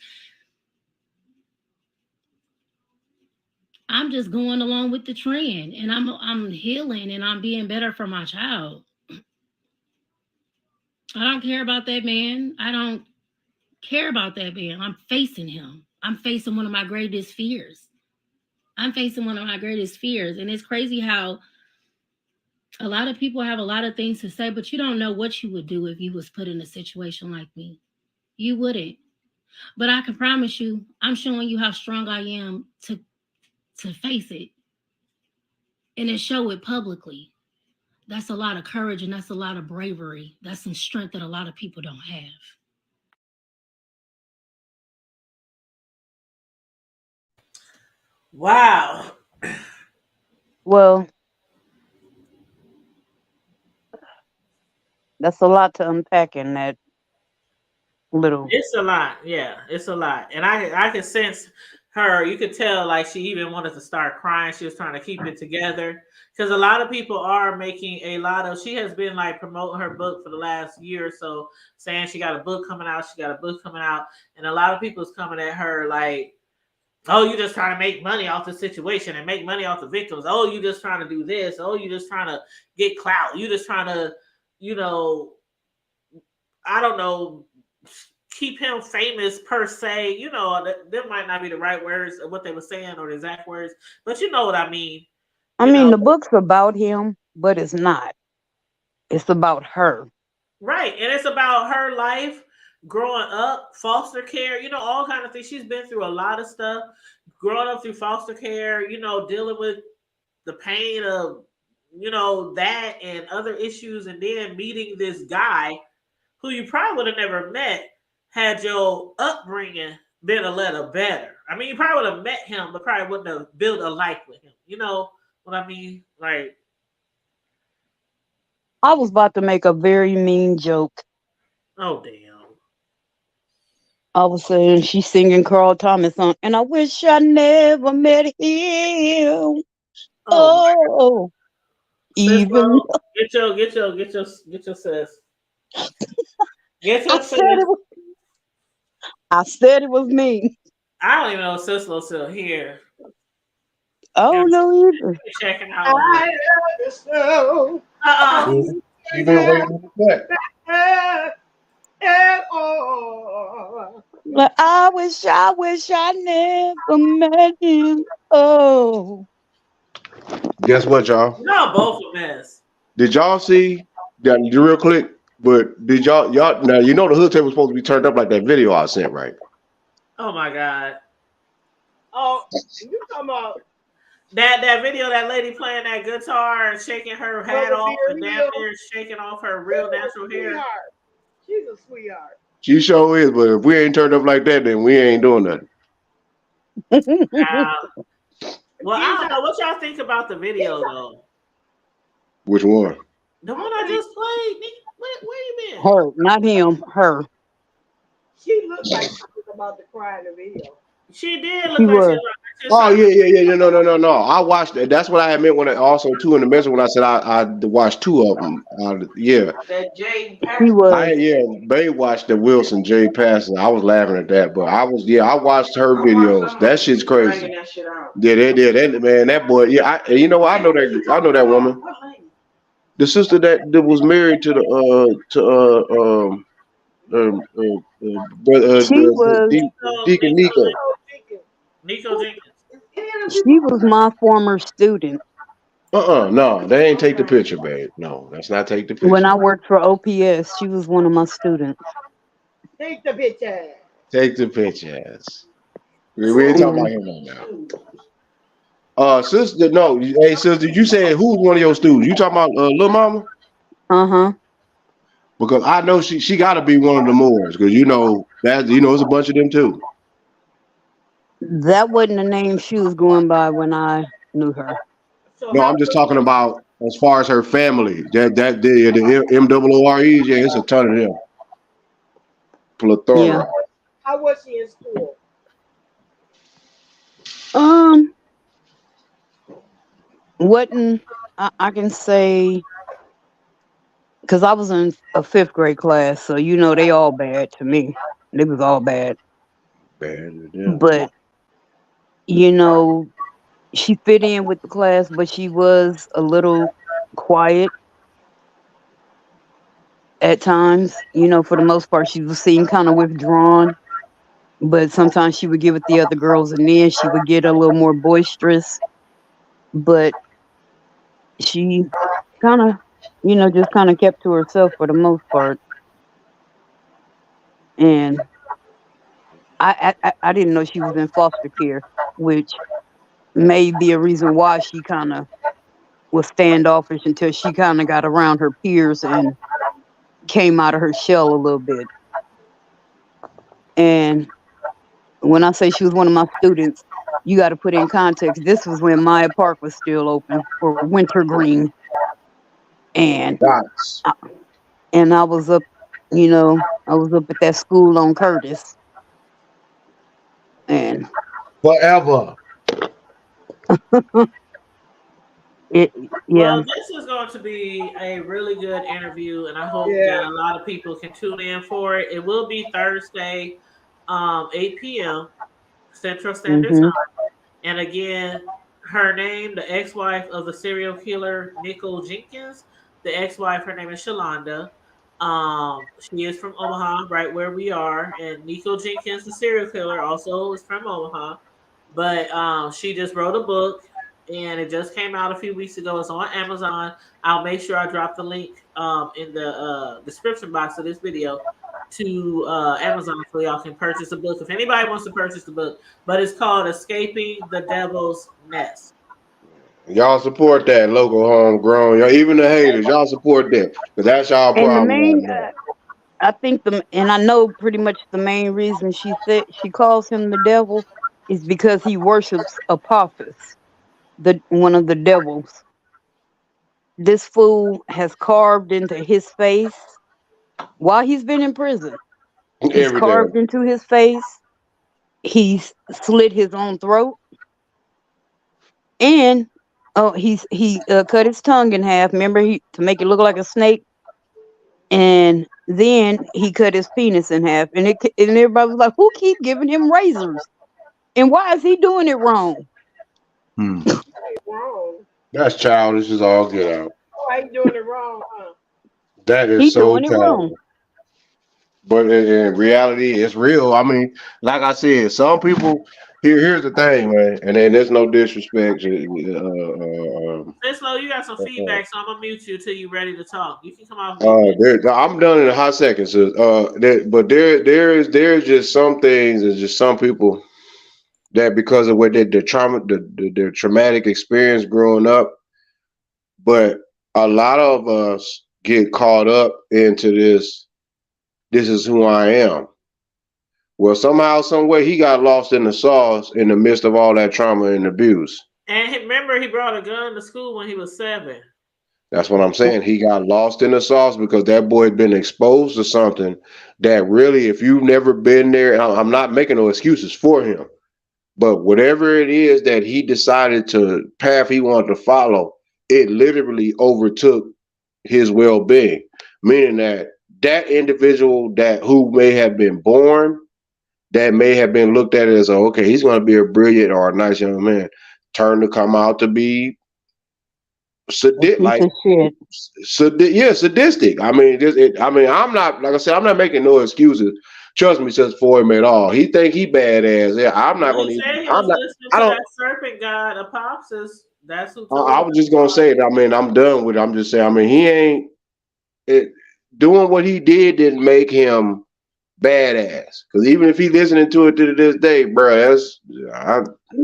I'm just going along with the trend, and I'm healing, and I'm being better for my child. I don't care about that man. I don't care about that man. I'm facing him. I'm facing one of my greatest fears. And it's crazy how a lot of people have a lot of things to say, but you don't know what you would do if you was put in a situation like me. You wouldn't. But I can promise you, I'm showing you how strong I am to face it and to show it publicly. That's a lot of courage and that's a lot of bravery. That's some strength that a lot of people don't have. Wow. Well, that's a lot to unpack in that little. It's a lot. Yeah, it's a lot. And I could sense her. You could tell like she even wanted to start crying. She was trying to keep it together. Because a lot of people are making a lot of, she has been like promoting her book for the last year or so, saying she got a book coming out. And a lot of people's coming at her like, oh, you just trying to make money off the situation and make money off the victims. Oh, you just trying to do this. Oh, you just trying to get clout. You just trying to, I don't know, keep him famous per se. That might not be the right words of what they were saying or the exact words, but you know what I mean. The book's about him, but it's not. It's about her. Right. And it's about her life, growing up, foster care, all kind of things. She's been through a lot of stuff, growing up through foster care, dealing with the pain of, that and other issues, and then meeting this guy who you probably would have never met had your upbringing been a little better. I mean, you probably would have met him, but probably wouldn't have built a life with him. You know what I mean? Like, I was about to make a very mean joke. Oh, damn. I was saying she's singing Carl Thomas song, and I wish I never met him. Oh, even get your sis. Get your sis. I said it was me. I don't even know if Sislo's still here. Oh no, either. Checking out. I love you so. You've been waiting for that. Like, I wish I never met him. Oh. Guess what, y'all? No, both of us. Did y'all see that real quick? But did y'all now the hood tape was supposed to be turned up like that video I sent, right? Oh my God. Oh, you talking about that video, that lady playing that guitar and shaking her hat off and damn near shaking off her real natural hair. She's a sweetheart. She sure is, but if we ain't turned up like that, then we ain't doing nothing. Well, I don't know what y'all think about the video though. Which one? The one I just played. Where you been? Her, not him. Her. She looked like she was about to cry in the video. She did look like she was. Oh yeah. No. I watched it. That's what I meant when I also too in the message when I said I watched two of them. Yeah. That Jay Babe watched the Wilson Jay Passon. I was laughing at that, but I watched her videos. That shit's crazy. Yeah, they did. That boy. Yeah, I know that woman. The sister that was married to Deacon Nikko. Nikko Jenkins. She was my former student. No, they ain't take the picture, babe. No, that's not take the picture. When I worked for OPS, she was one of my students. Take the picture. Take the pictures. We ain't talking about him now. Sister, no, hey sister, you said who's one of your students? You talking about Lil Mama? Uh-huh. Because I know she got to be one of the Moors, because that it's a bunch of them too. That wasn't the name she was going by when I knew her. So No, how I'm just was talking about as far as her family. The MOOREs, yeah, it's a ton of them. Yeah. Plethora. how was she in school? Wasn't I can say because I was in a 5th grade class, so you know they all bad to me. They was all bad. Bad with them. But you know, she fit in with the class, but she was a little quiet at times. You know, for the most part, she was seen kind of withdrawn. But sometimes she would get with the other girls, and then she would get a little more boisterous. But she kind of, just kind of kept to herself for the most part. And I didn't know she was in foster care, which may be a reason why she kind of was standoffish until she kind of got around her peers and came out of her shell a little bit. And when I say she was one of my students, you got to put in context. This was when Maya Park was still open, or Winter Green, and Dots. I was up, I was up at that school on Curtis, and Forever. it, yeah. Well, this is going to be a really good interview, and I hope Yeah. that a lot of people can tune in for it. It will be Thursday, 8 p.m. Central Standard Mhm. Time. And again, her name, the ex-wife of the serial killer Nikko Jenkins. The ex-wife, her name is Shalonda. She is from Omaha, right where we are. And Nikko Jenkins, the serial killer, also is from Omaha. But she just wrote a book, and it just came out a few weeks ago. It's on Amazon. I'll make sure I drop the link in the description box of this video to Amazon so y'all can purchase the book if anybody wants to purchase the book. But it's called Escaping the Devil's Nest. Y'all support that local homegrown. Y'all, even the haters, y'all support that because that's y'all And the problem right main, now. I think and I know pretty much the main reason she said she calls him the devil is because he worships Apophis, one of the devils. This fool has carved into his face while he's been in prison. He's Every day. carved into his face. He's slit his own throat, and he cut his tongue in half. Remember, to make it look like a snake. And then he cut his penis in half, and everybody was like, "Who keep giving him razors? And why is he doing it wrong?" Wrong. That's childish as all get out. Why you doing it wrong, huh? That is He so doing it wrong. childish. But in reality, it's real. I mean, like I said, some people. Here's the thing, man, and then there's no disrespect. Cislo, you got some feedback, so I'm gonna mute you until you're ready to talk. You can come off. I'm done in a hot second. So, but there's just some things and just some people that because of what their trauma, their traumatic experience growing up, but a lot of us get caught up into this. This is who I am. Well, somehow, some way, he got lost in the sauce in the midst of all that trauma and abuse. And remember, he brought a gun to school when he was 7. That's what I'm saying. He got lost in the sauce because that boy had been exposed to something that really, if you've never been there, and I'm not making no excuses for him, but whatever it is that he decided to path he wanted to follow, it literally overtook his well-being. Meaning that individual who may have been born, that may have been looked at as okay, he's going to be a brilliant or a nice young man, turned to come out to be sadistic. I mean, I'm not, like I said, I'm not making no excuses. Trust me, just for him at all. He think he badass. Yeah, I'm not going to. I don't. That serpent god Apophis. That's who. I was just gonna say. I mean, I'm done with it. I'm just saying. I mean, he ain't doing what he didn't make him badass. Because even if he listening to it to this day, bro,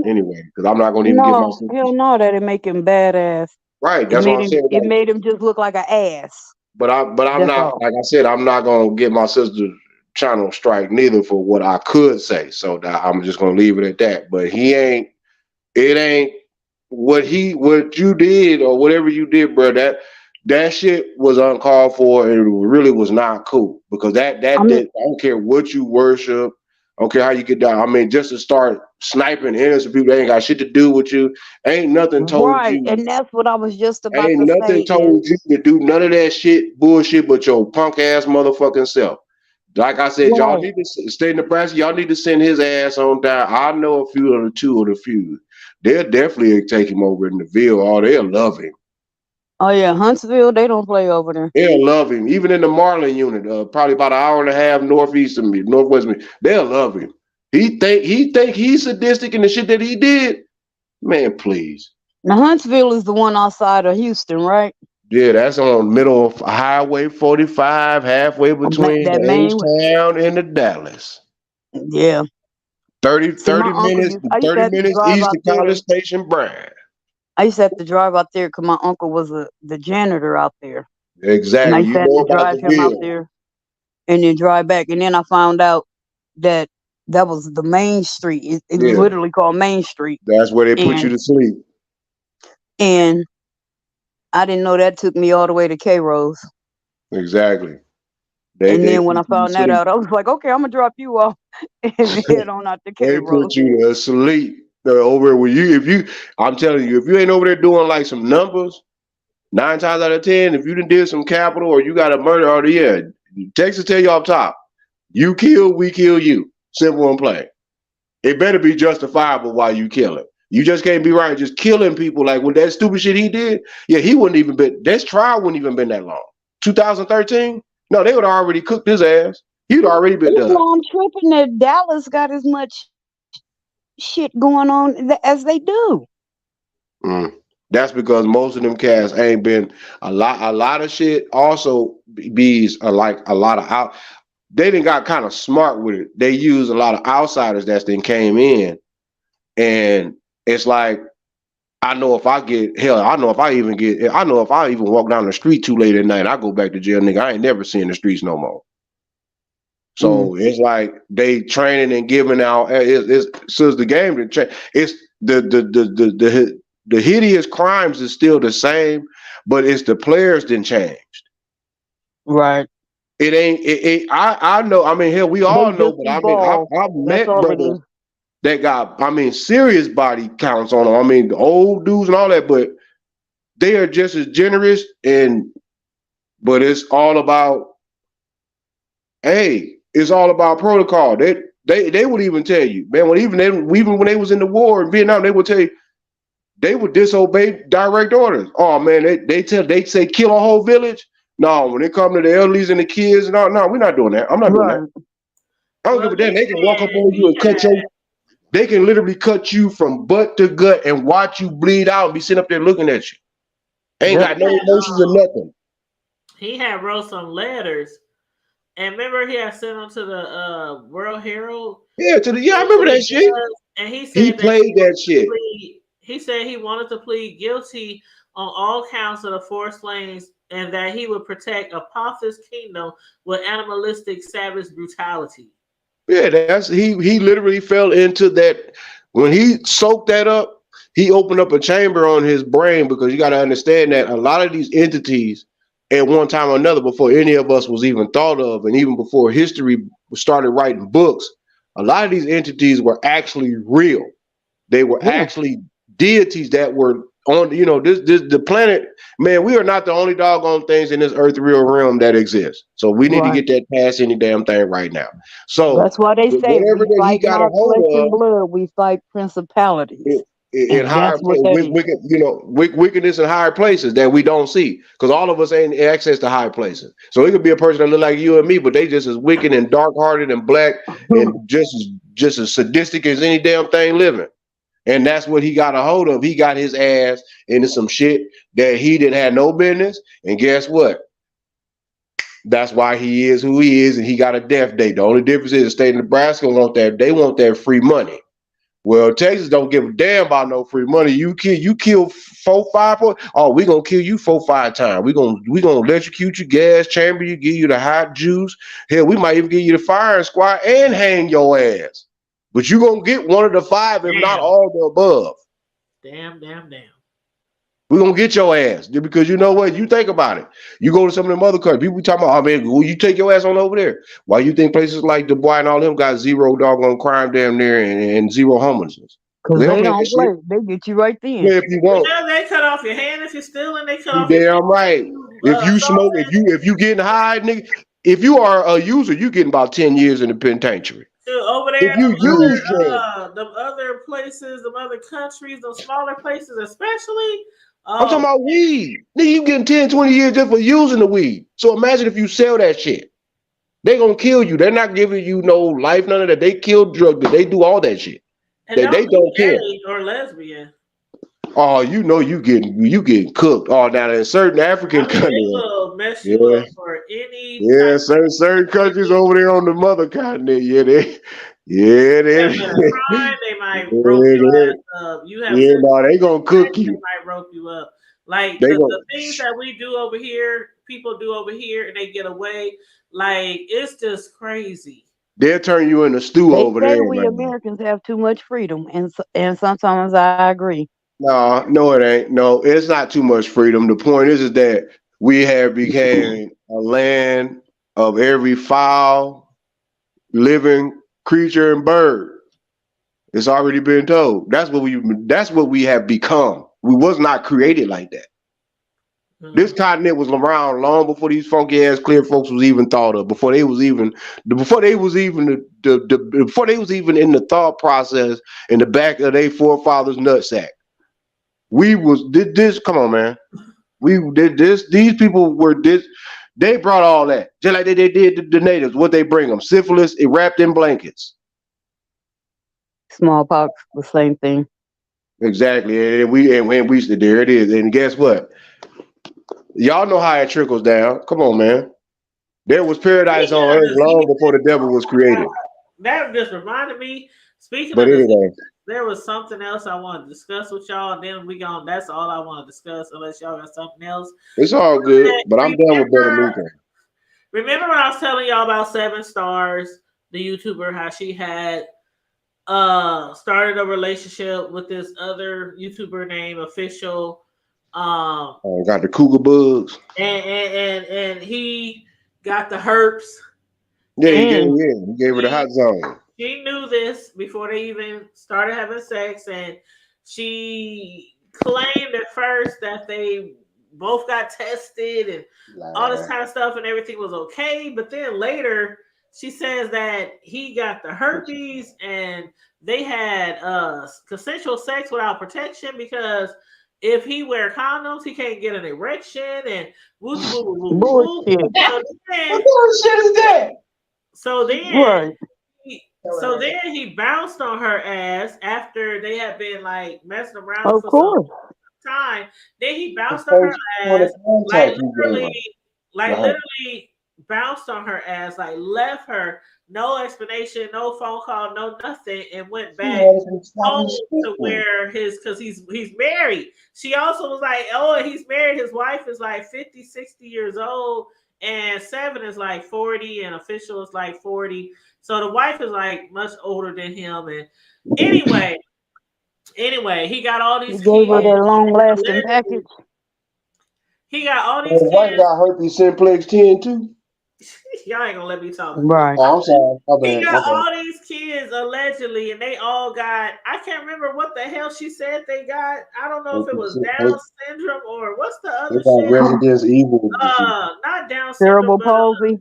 anyway. Because I'm not gonna even give myself. Hell no, that didn't make him badass. Right, that's what I'm saying. It made him just look like an ass. But I'm not, like I said, I'm not gonna get my sister trying to strike neither for what I could say. So I'm just gonna leave it at that. But it ain't what you did or whatever you did, bro. That shit was uncalled for and it really was not cool because I don't care what you worship. I don't care how you get down. I mean, just to start sniping innocent people that ain't got shit to do with you. Ain't nothing told you. And that's what I was just about Ain't to nothing say. told you to do none of that shit, bullshit, but your punk ass motherfucking self. Like I said, y'all need to stay in Nebraska. Y'all need to send his ass on down. I know a few of the two of the few. They'll definitely take him over in the Ville. Oh, they'll love him. Oh yeah, Huntsville, they don't play over there. They'll love him. Even in the Marlin unit, probably about an hour and a half northwest of me, they'll love him. He think he's sadistic in the shit that he did. Man, please. Now Huntsville is the one outside of Houston, right? Yeah, that's on middle of Highway 45, halfway between that the main H-Town and the Dallas. Yeah. 30 minutes east of College Station, Bryan. I used to have to drive out there because my uncle was the janitor out there. Exactly. And I used to have to drive him out there and then drive back. And then I found out that was the main street. It was literally called Main Street. That's where they put you to sleep. And I didn't know that took me all the way to K-Rose. Exactly. And then when I found that out, I was like, okay, I'm going to drop you off and head on out to K-Rose. They put you to sleep. Over with you. I'm telling you, if you ain't over there doing like some numbers, 9 times out of 10, if you did some capital or you got a murder or Texas tell you off top, you kill, we kill you. Simple and plain. It better be justifiable while you kill him. You just can't be right just killing people like with that stupid shit he did. Yeah, he wouldn't even been. This trial wouldn't even been that long. 2013? No, they would have already cooked his ass. He'd already been done. I'm tripping that Dallas got as much shit going on as they do. That's because most of them cats ain't been a lot of shit. Also, bees are like a lot of out. They done got kind of smart with it. They use a lot of outsiders that then came in, and it's like I know if I even walk down the street too late at night, I go back to jail, nigga. I ain't never seeing the streets no more. So it's like they training and giving out. Since the game didn't change, it's the hideous crimes is still the same, but it's the players didn't change. Right. It ain't. I know. I mean, hell, we all know. But I mean, I've met brothers that got, serious body counts on them. I mean, the old dudes and all that, but they are just as generous. But it's all about. Hey. It's all about protocol. They would even tell you, man. Even when they was in the war in Vietnam, they would tell you they would disobey direct orders. Oh man, they say kill a whole village. No, when it come to the elderlies and the kids, no, we're not doing that. I'm not doing that. I don't give a damn. They can walk up on you and cut you. They can literally cut you from butt to gut and watch you bleed out and be sitting up there looking at you. Ain't got no emotions or nothing. He had wrote some letters. And remember, he had sent them to the World Herald. Yeah, I remember that shit. And he said he played that shit. He said he wanted to plead guilty on all counts of the forced slayings, and that he would protect Apophis' kingdom with animalistic, savage brutality. Yeah, he literally fell into that. When he soaked that up, he opened up a chamber on his brain, because you got to understand that a lot of these entities, at one time or another, before any of us was even thought of, and even before history started writing books, a lot of these entities were actually real. They were actually deities that were on, the planet. Man, we are not the only doggone things in this earth real realm that exists. So we need to get that past any damn thing right now. So that's why they say whatever that he got a hold of, blood, we fight principalities. In higher wickedness in higher places that we don't see, because all of us ain't access to high places. So it could be a person that look like you and me, but they just as wicked and dark-hearted and black and just as sadistic as any damn thing living. And that's what he got a hold of. He got his ass into some shit that he didn't have no business. And guess what? That's why he is who he is, and he got a death date. The only difference is the state of Nebraska want that free money. Well, Texas don't give a damn about no free money. You kill 4, 5, 4. Oh, we gonna kill you 4, 5 times. We gonna electrocute you, gas chamber you, give you the hot juice. Hell, we might even give you the firing squad and hang your ass. But you gonna get one of the 5, if not all the above. Damn. We're gonna get your ass. Because you know what? You think about it. You go to some of them other countries, people talking about, oh man, will you take your ass on over there? Why you think places like Dubai and all them got zero doggone crime damn near and zero homelessness? Because They they don't don't play. They get you right then. if you want. Well, they cut off your hand if you're stealing. They cut You off your damn right. If you smoke, if you getting high, nigga, if you are a user, you getting about 10 years in the penitentiary. Over there, If you use drugs. them other places, them other countries, those smaller places, especially. I'm talking about weed. Nigga, you getting 10, 20 years just for using the weed. So imagine if you sell that shit. They gonna kill you. They're not giving you no life, none of that. They kill drugs. They do all that shit. And they don't care. Gay or lesbian. Oh, you know you getting cooked. Oh, now in certain African countries. They will mess you up for any. Yeah, certain countries over there on the mother continent. They might rope your ass up. You have they gonna cook you. They might rope you up. Like the things that we do over here, people do over here, and they get away. Like it's just crazy. They'll turn you into stew over They say there. we Man. Americans have too much freedom, and sometimes I agree. No, it ain't. No, it's not too much freedom. The point is that we have became a land of every foul, living creature and bird. It's already been told. That's what we have become. We was not created like that. This continent was around long before these funky ass clear folks was even thought of. Before they was even in the thought process in the back of their forefathers' nutsack. We did this. Come on, man. We did this. These people were this. They brought all that, just like they did the natives. What they bring them? Syphilis, it wrapped in blankets. Smallpox, the same thing. Exactly, and we said there it is. And guess what? Y'all know how it trickles down. Come on, man. There was paradise on earth long before the devil was created. That just reminded me. Speaking but of anyway. There was something else I want to discuss with y'all. Then that's all I want to discuss, unless y'all got something else. It's all good, but I'm done with Better. Remember when I was telling y'all about 7 Stars, the YouTuber, how she had started a relationship with this other YouTuber named Official. Got the cougar bugs. And he got the herpes. Yeah, he gave her the hot zone. She knew this before they even started having sex, and she claimed at first that they both got tested and all this kind of stuff, and everything was okay. But then later, she says that he got the herpes, and they had consensual sex without protection, because if he wear condoms, he can't get an erection, and woo. Bullshit. What kind of shit is that? So then. Right. So then he bounced on her ass after they had been like messing around Of for course. some time. Then he bounced on her ass, like literally bounced on her ass, like left her, no explanation, no phone call, no nothing, and went back home to where because he's married. She also was like, oh, he's married. His wife is like 50, 60 years old, and 7 is like 40, and Official is like 40. So the wife is like much older than him. And anyway, he got all these kids. Gave her that long-lasting package. He got all these kids. Wife got herpes simplex 10 too. Y'all ain't gonna let me talk. Right. Oh, I'm sorry. He got all these kids allegedly, and they all got. I can't remember what the hell she said they got. I don't know if it was Down syndrome or what's the other shit. Residence Evil. Not Down syndrome. Cerebral palsy.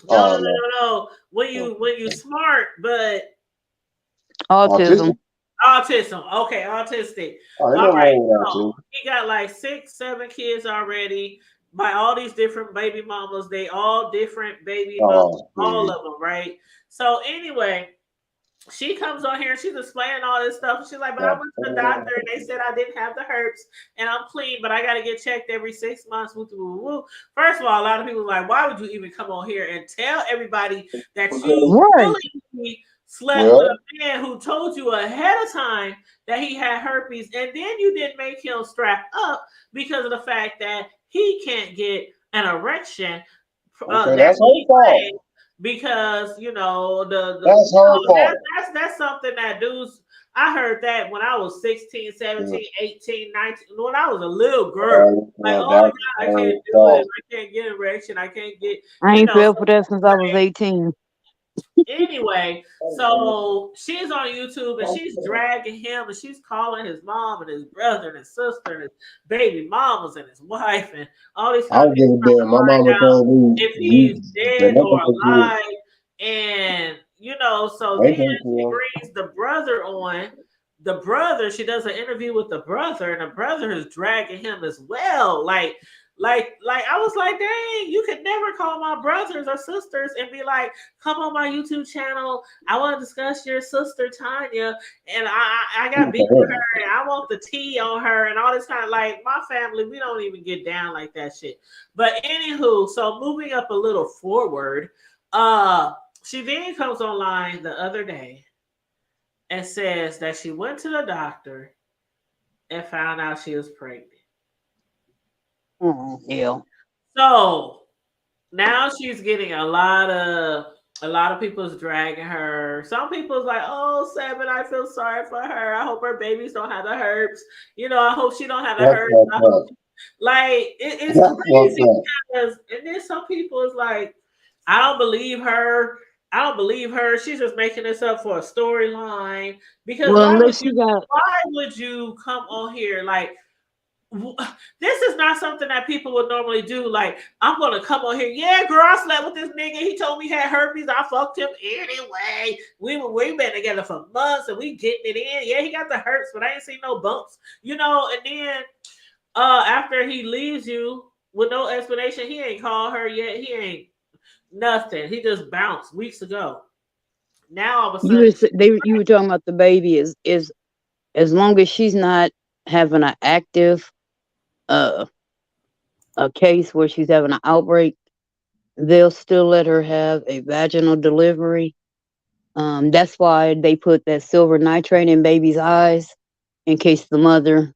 No. When you smart, but autism. Autism. Okay, autistic. All right. So he got like 6, 7 kids already by all these different baby mamas. They all different baby mamas, all of them, right? So anyway, she comes on here and she's explaining all this stuff. She's like, but I went to the doctor and they said I didn't have the herpes and I'm clean, but I got to get checked every 6 months. First of all, a lot of people are like, why would you even come on here and tell everybody that you really slept with a man who told you ahead of time that he had herpes, and then you didn't make him strap up because of the fact that he can't get an erection. That's her fault. Because that's her fault. That's something that dudes. I heard that when I was 16, 17, 18, 19, when I was a little girl. Like, oh God, I can't do it. I can't get erection. I can't get. I ain't fell for that since I was 18. Anyway, so she's on YouTube and she's dragging him and she's calling his mom and his brother and his sister and his baby mamas and his wife and all these I don't give a damn. My mama told me if he's dead or alive. And so then she brings the brother on. The brother, she does an interview with the brother, and the brother is dragging him as well. Like I was like, dang, you could never call my brothers or sisters and be like, come on my YouTube channel. I want to discuss your sister Tanya, and I got beef with her, and I want the tea on her, and all this kind of like my family. We don't even get down like that shit. But anywho, so moving up a little forward, she then comes online the other day and says that she went to the doctor and found out she was pregnant. Oh, hell. So now she's getting a lot of people's dragging her. Some people's like, oh, Seven, I feel sorry for her. I hope her babies don't have the herpes. I hope she don't have the herpes. Like it's crazy because, and then some people is like, I don't believe her. She's just making this up for a storyline. Because why would you come on here like? This is not something that people would normally do. Like, I'm gonna come on here. Yeah, girl, I slept with this nigga. He told me he had herpes. I fucked him anyway. We've been together for months and we getting it in. Yeah, he got the herpes, but I ain't seen no bumps. And then after he leaves you with no explanation, he ain't called her yet. He ain't nothing. He just bounced weeks ago. Now all of a sudden, you were talking about the baby is as long as she's not having an active a case where she's having an outbreak, they'll still let her have a vaginal delivery. That's why they put that silver nitrate in baby's eyes in case the mother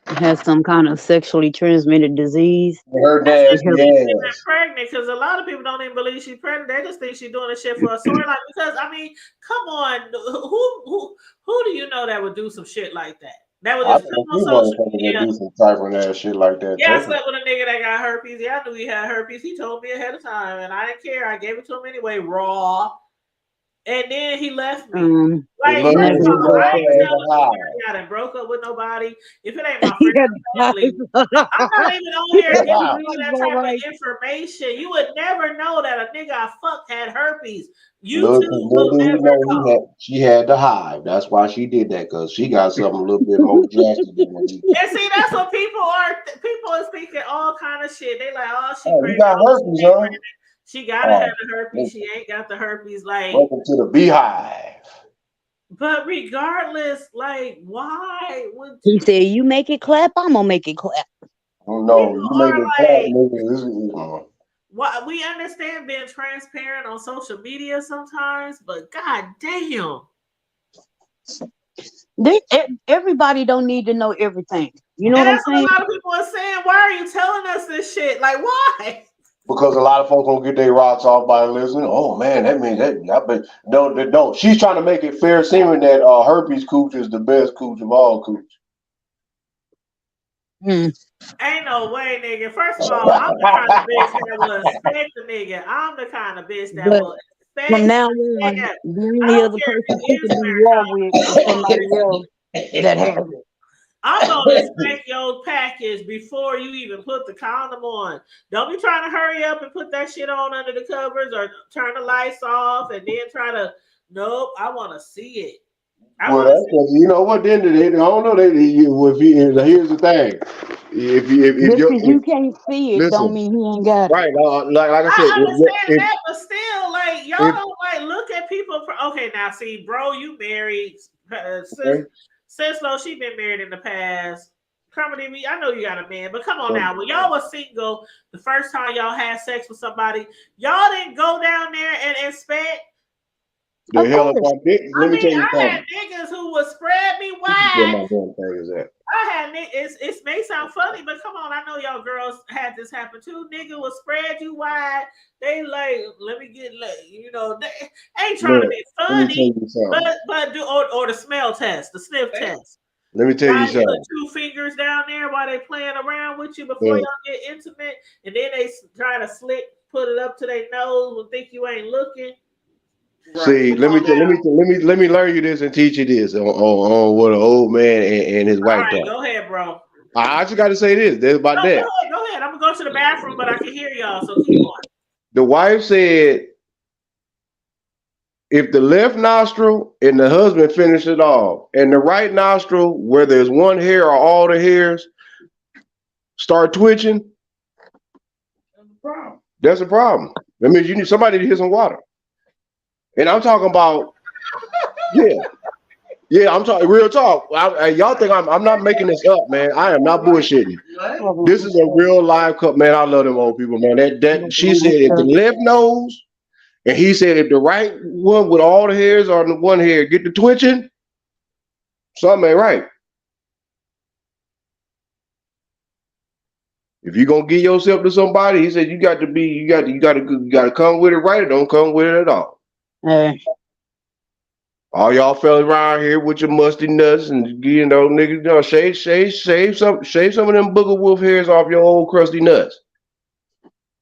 has some kind of sexually transmitted disease. Her dad, she's pregnant because a lot of people don't even believe she's pregnant. They just think she's doing this shit for a storyline. Because I mean, come on, who do you know that would do some shit like that? That would just come on social media. Do some type of that shit like that. Yeah, I slept with a nigga that got herpes. Yeah, I knew he had herpes. He told me ahead of time, and I didn't care. I gave it to him anyway, raw. And then he left me. Like, first of all, I ain't telling you I broke up with nobody. If it ain't my friend, I'm not even on here giving you that type of information. You would never know that a nigga I fucked had herpes. She had the hive. That's why she did that, because she got something a little bit more drastic than what he. And see, that's what people are. People are thinking all kind of shit. They like, oh, you got herpes, huh? She gotta have the herpes. She ain't got the herpes. Like, welcome to the beehive. But regardless, like, why would he said, "You make it clap, I'm gonna make it clap." Oh no, you make it clap. What we understand being transparent on social media sometimes, but god damn. Everybody don't need to know everything. You know what I'm saying? A lot of people are saying, why are you telling us this shit? Like, why? Because a lot of folks don't get their rocks off by listening. Oh man, that means that. But don't. She's trying to make it fair, seeming that herpes cooch is the best cooch of all cooch. Ain't no way, nigga. First of all, I'm the kind of bitch that will respect the nigga. I'm the kind of bitch that will respect from now on, the only other person you can be wrong with is somebody else that has it. I'm gonna respect your package before you even put the condom on. Don't be trying to hurry up and put that shit on under the covers or turn the lights off and then try to. Nope, I want to see it. Well, that's because you know what? Then they don't know. Here's the thing: if you can't see it, don't mean he ain't got it. Right? Like I said, I understand that, but still, like y'all don't like look at people. Okay, now see, bro, you married. Sislo, she been married in the past. Comedy me, I know you got a man, but come on now. When y'all was single, the first time y'all had sex with somebody, y'all didn't go down there and inspect. The Of hell if course. I did. Let me tell you I had something. niggas who would spread me Where wide. my damn thing is at? I had niggas. It may sound funny, but come on, I know y'all girls had this happen too. Nigga will spread you wide. They like, let me get like, they ain't trying to Look, be let me tell funny, you something. but do or the smell test, the sniff test. Let me tell you Guys put something. 2 fingers down there while they playing around with you before Look, y'all get intimate, and then they try to put it up to their nose and think you ain't looking. see, let me learn you this and teach you this on what an old man and his All wife right, talk. go ahead, bro. I just got to say this. This about No, that. go ahead. I'm gonna go to the bathroom, but I can hear y'all, so keep going. The wife said, if the left nostril and the husband finish it off, and the right nostril, where there's one hair or all the hairs, start twitching, that's a problem. That means you need somebody to hit some water. And I'm talking about, yeah, I'm talking real talk. Y'all think I'm not making this up, man. I am not bullshitting. This is a real live cup, man. I love them old people, man. That she said if the left nose, and he said if the right one with all the hairs on the one hair get the twitching, something ain't right. If you're gonna give yourself to somebody, he said you got to come with it right or don't come with it at all. All y'all fellas around here with your musty nuts and niggas, shave some of them booger wolf hairs off your old crusty nuts.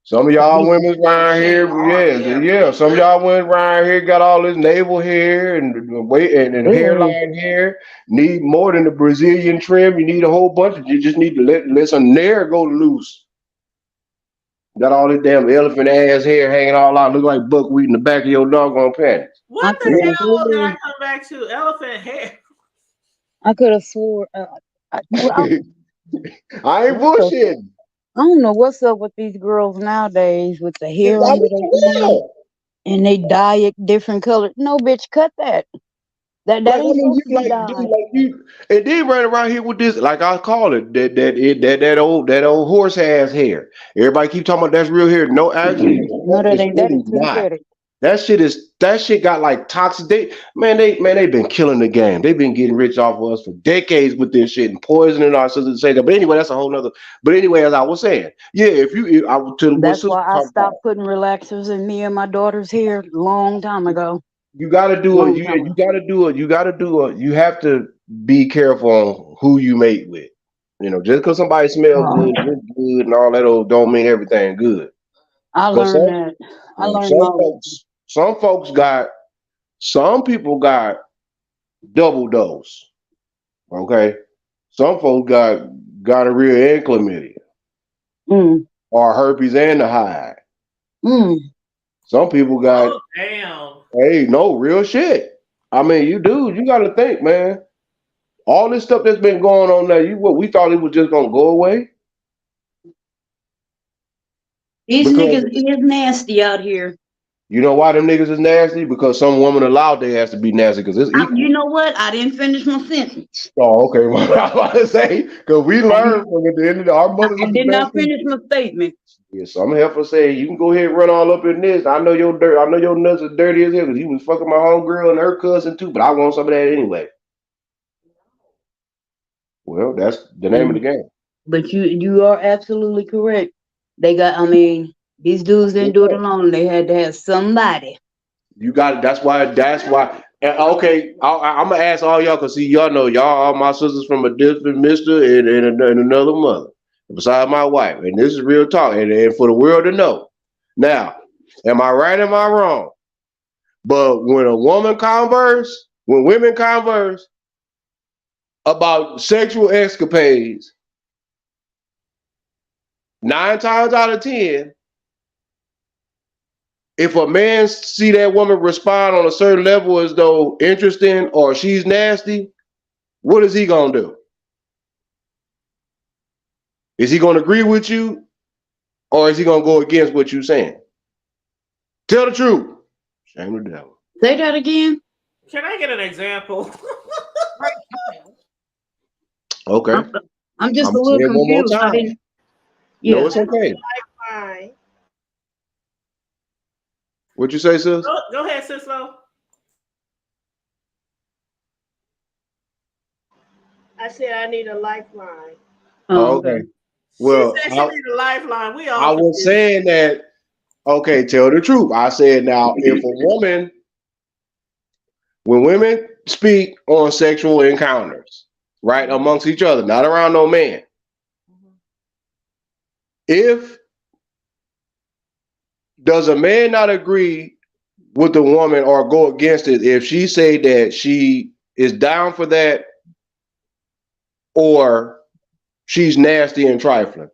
Some of y'all women around here, yeah. Some of y'all women around here got all this navel hair and hairline hair. Need more than the Brazilian trim. You need a whole bunch of. You just need to let some hair go loose. Got all this damn elephant ass hair hanging all out, look like buckwheat in the back of your doggone pants. What the hell did I come back to? Elephant hair. I could have swore. I ain't bullshitting. I don't know what's up with these girls nowadays with the hair under their arms and they dye it different colors. No, bitch, cut that. That Like, ain't supposed to be dude, dyed. like you, and then right around here with this, like I call it, that old horse ass hair. Everybody keep talking about that's real hair. No, actually, No, that ain't. That is synthetic. That shit got like toxic. They've been killing the game. They've been getting rich off of us for decades with this shit and poisoning our sisters to say that. But anyway, that's a whole nother. But anyway, as I was saying, yeah, That's why I stopped putting relaxers in me and my daughter's hair long time ago. You gotta do it. You gotta do it. You gotta do it. You have to be careful on who you mate with. Just because somebody smells good, look good, and all that don't mean everything good. I learned that. I learned some people got double dose. Okay, some folks got gonorrhea and chlamydia, or herpes and the hive. Some people got. Oh, damn. Hey, no, real shit. I mean, you got to think, man. All this stuff that's been going on there, we thought it was just gonna go away. These niggas is nasty out here. You know why them niggas is nasty? Because some woman allowed their ass to be nasty. Because it's equal. You know what? I didn't finish my sentence. Oh, okay. Well, I was about to say, because we learned from at the end of our mothers. I did not finish my statement. Yeah, so I'm here for say you can go ahead and run all up in this. I know your nuts are dirty as hell because you was fucking my homegirl and her cousin too. But I want some of that anyway. Well, that's the name of the game. But you are absolutely correct. They got. I mean, these dudes didn't do it alone. They had to have somebody. You got it. That's why. Okay, I'm gonna ask all y'all because see, y'all know y'all all my sisters from a different mister and another mother besides my wife, and this is real talk, and for the world to know. Now, am I right? Am I wrong? But when women converse about sexual escapades, 9 times out of 10. If a man see that woman respond on a certain level as though interesting or she's nasty, what is he gonna do? Is he gonna agree with you, or is he gonna go against what you're saying? Tell the truth. Shame the devil. Say that again. Can I get an example? Okay. I'm just a little confused. I didn't. Yeah. No, it's okay. What'd you say, sis? Go ahead, sis. I said I need a lifeline. Oh, okay. Well, she said she need a lifeline. We all I was confused. saying that. Okay, tell the truth. I said now, if a woman, when women speak on sexual encounters, right, amongst each other, not around no man, if does a man not agree with the woman or go against it if she say that she is down for that or she's nasty and trifling?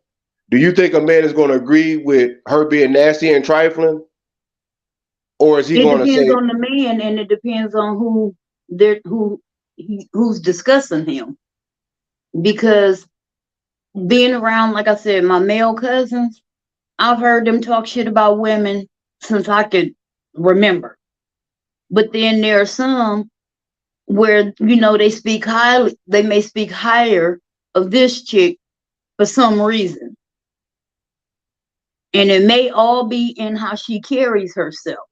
Do you think a man is going to agree with her being nasty and trifling, or is he It going to depends say? on the man, and it depends on who's discussing him. Because being around, like I said, my male cousins, I've heard them talk shit about women since I could remember. But then there are some where, you know, they may speak higher of this chick for some reason. And it may all be in how she carries herself.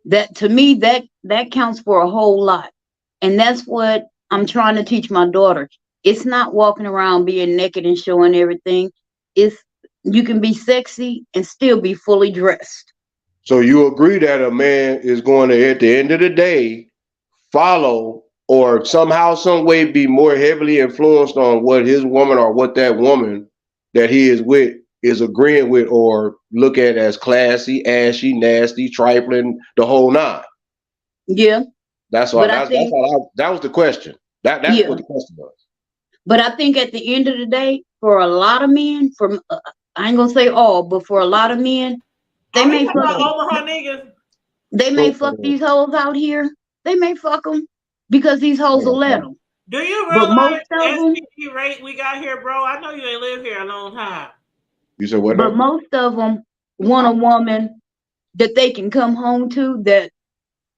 That, to me, that counts for a whole lot. And that's what I'm trying to teach my daughter. It's not walking around being naked and showing everything. You can be sexy and still be fully dressed. So you agree that a man is going to, at the end of the day, follow or somehow, some way be more heavily influenced on what his woman or what that woman that he is with is agreeing with or look at as classy, ashy, nasty, trifling, the whole nine. Yeah. That's all. That was the question. That's what the question was. But I think at the end of the day, for a lot of men, I ain't gonna say all, but for a lot of men, they may fuck Omaha niggas. They may fuck these hoes out here. They may fuck them because these hoes will let them. Do you But realize most of them, STD rate we got here, bro? I know you ain't lived here a long time. You said what? But most of them want a woman that they can come home to, that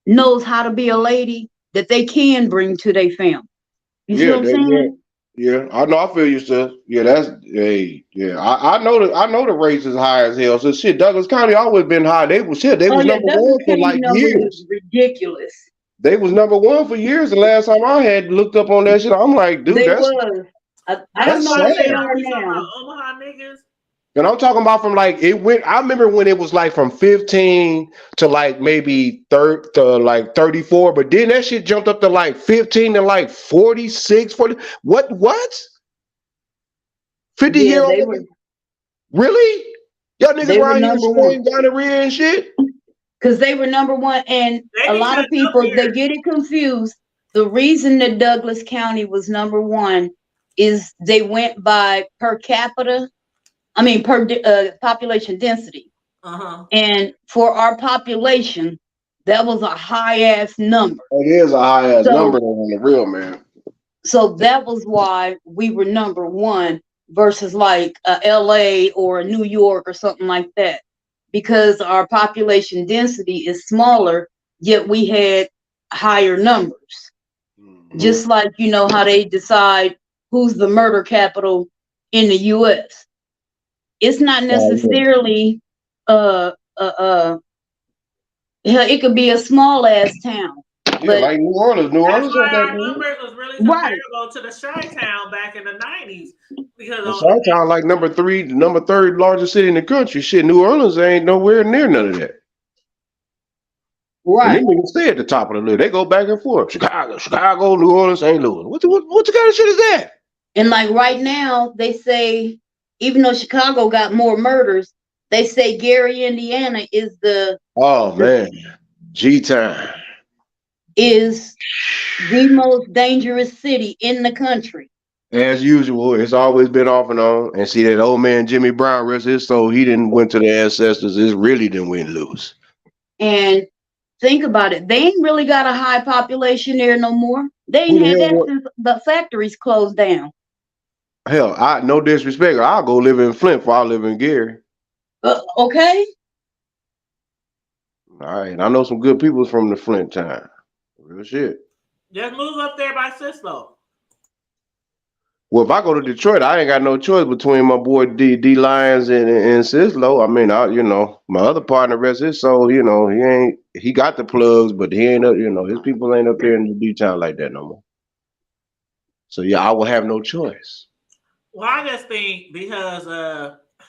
knows how to be a lady, that they can bring to their family. You see what I'm saying? Yeah, I know. I feel you, sis. Yeah, I know the rates is high as hell. So shit, Douglas County always been high. They was number one for like years. Ridiculous. They was number one for years. The last time I had looked up on that shit, I'm like, dude, I don't know what they are now. Omaha niggas. And I'm talking about from like it went. I remember when it was like from 15 to like maybe 34, but then that shit jumped up to like 15 to like 46, 40. What? 50-year-old? Really? Y'all niggas around here smoking gonorrhea and shit? Because they were number one, and a lot of people, they get it confused. The reason that Douglas County was number one is they went by per population density. And for our population, that was a high ass number. It is a high ass number on the real, man. So that was why we were number one versus like LA or New York or something like that, because our population density is smaller, yet we had higher numbers. Just like, you know, how they decide who's the murder capital in the US. It's not necessarily it could be a small ass town. Yeah, like New Orleans. That's why our numbers was really comparable to the Chi-Town back in the 90s. Because the Chi-Town like number third largest city in the country. Shit, New Orleans ain't nowhere near none of that. Right. And they stay at the top of the list. They go back and forth. Chicago, New Orleans, St. Louis. What kind of shit is that? And like right now, they say, even though Chicago got more murders, they say Gary, Indiana is G-Town. Is the most dangerous city in the country. As usual, it's always been off and on. And see that old man Jimmy Brown rest his soul, he didn't went to the ancestors. It really didn't win loose. And think about it. They ain't really got a high population there no more. They ain't had that since the factories closed down. Hell, no disrespect. I'll go live in Flint before I live in Gary. Okay. All right. I know some good people from the Flint town. Real shit. Just move up there by Cislo. Well, if I go to Detroit, I ain't got no choice between my boy D Lions and Cislo. I mean, my other partner rest his soul. You know, he got the plugs, but he ain't up. You know, his people ain't up there in the D town like that no more. So yeah, I will have no choice. Well, I just think because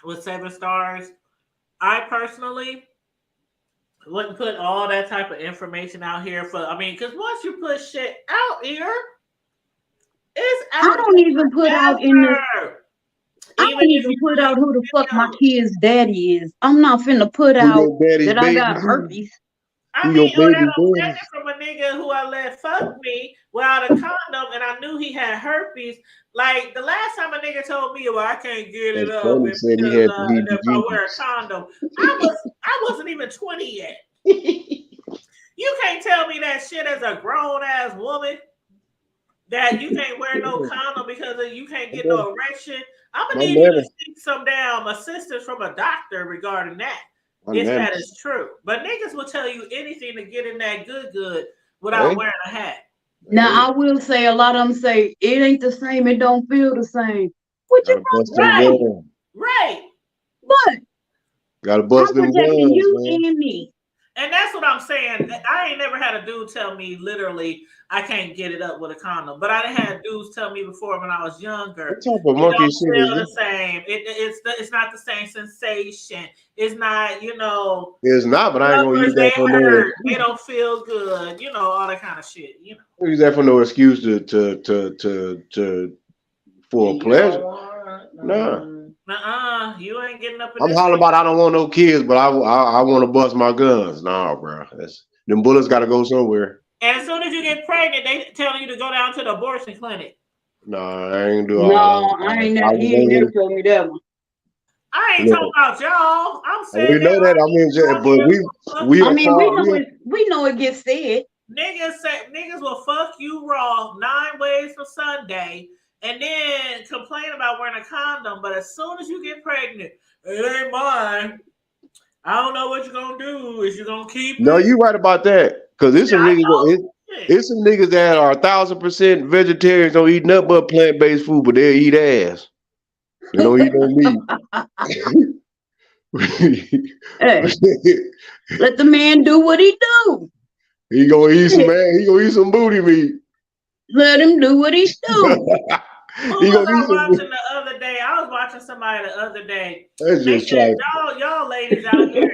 with 7 stars, I personally wouldn't put all that type of information out here because once you put shit out here, it's out. I don't even put out in the. I don't even put out who the fuck my kid's daddy is. I'm not finna put out that I got herpes. I mean, or that I'm pregnant from a nigga who I let fuck me without a condom, and I knew he had herpes. Like the last time a nigga told me, "Well, I can't get it up because if I wear a condom," I wasn't even 20 yet. You can't tell me that shit as a grown ass woman that you can't wear no condom because you can't get no erection. I'm gonna need you to seek some damn assistance from a doctor regarding that. If that is true. But niggas will tell you anything to get in that good without wearing a hat. Now, I will say a lot of them say, it ain't the same, it don't feel the same. What you right. Right. But gotta bust I'm them protecting guns, you man. and me. And that's what I'm saying. I ain't never had a dude tell me literally I can't get it up with a condom. But I done had dudes tell me before when I was younger. What type of monkey shit feel is the same. It's not the same sensation. It's not, It's not, but I ain't gonna use that for no hurt. They don't feel good. All that kind of shit. use that for no excuse for a pleasure. Nah. You ain't getting up in I'm hollering about I don't want no kids, but I want to bust my guns. Nah, bro. Them bullets got to go somewhere. And as soon as you get pregnant, they telling you to go down to the abortion clinic. Nah, I ain't do all that. I ain't never. You ain't never told me that one. I ain't talking about y'all. I'm saying we know that. I mean, but we know it gets said. Niggas will fuck you raw 9 ways for Sunday. And then complain about wearing a condom, but as soon as you get pregnant, it ain't mine. I don't know what you're gonna do. Is you gonna keep it? No, you right about that. Because it's some niggas that are 1,000% vegetarians, don't eat nothing but plant-based food, but they eat ass. They don't eat no meat. Hey, let the man do what he do. He gonna eat some ass. He gonna eat some booty meat. Let him do what he do. Who was I watching the other day? I was watching somebody the other day. They said, y'all ladies out here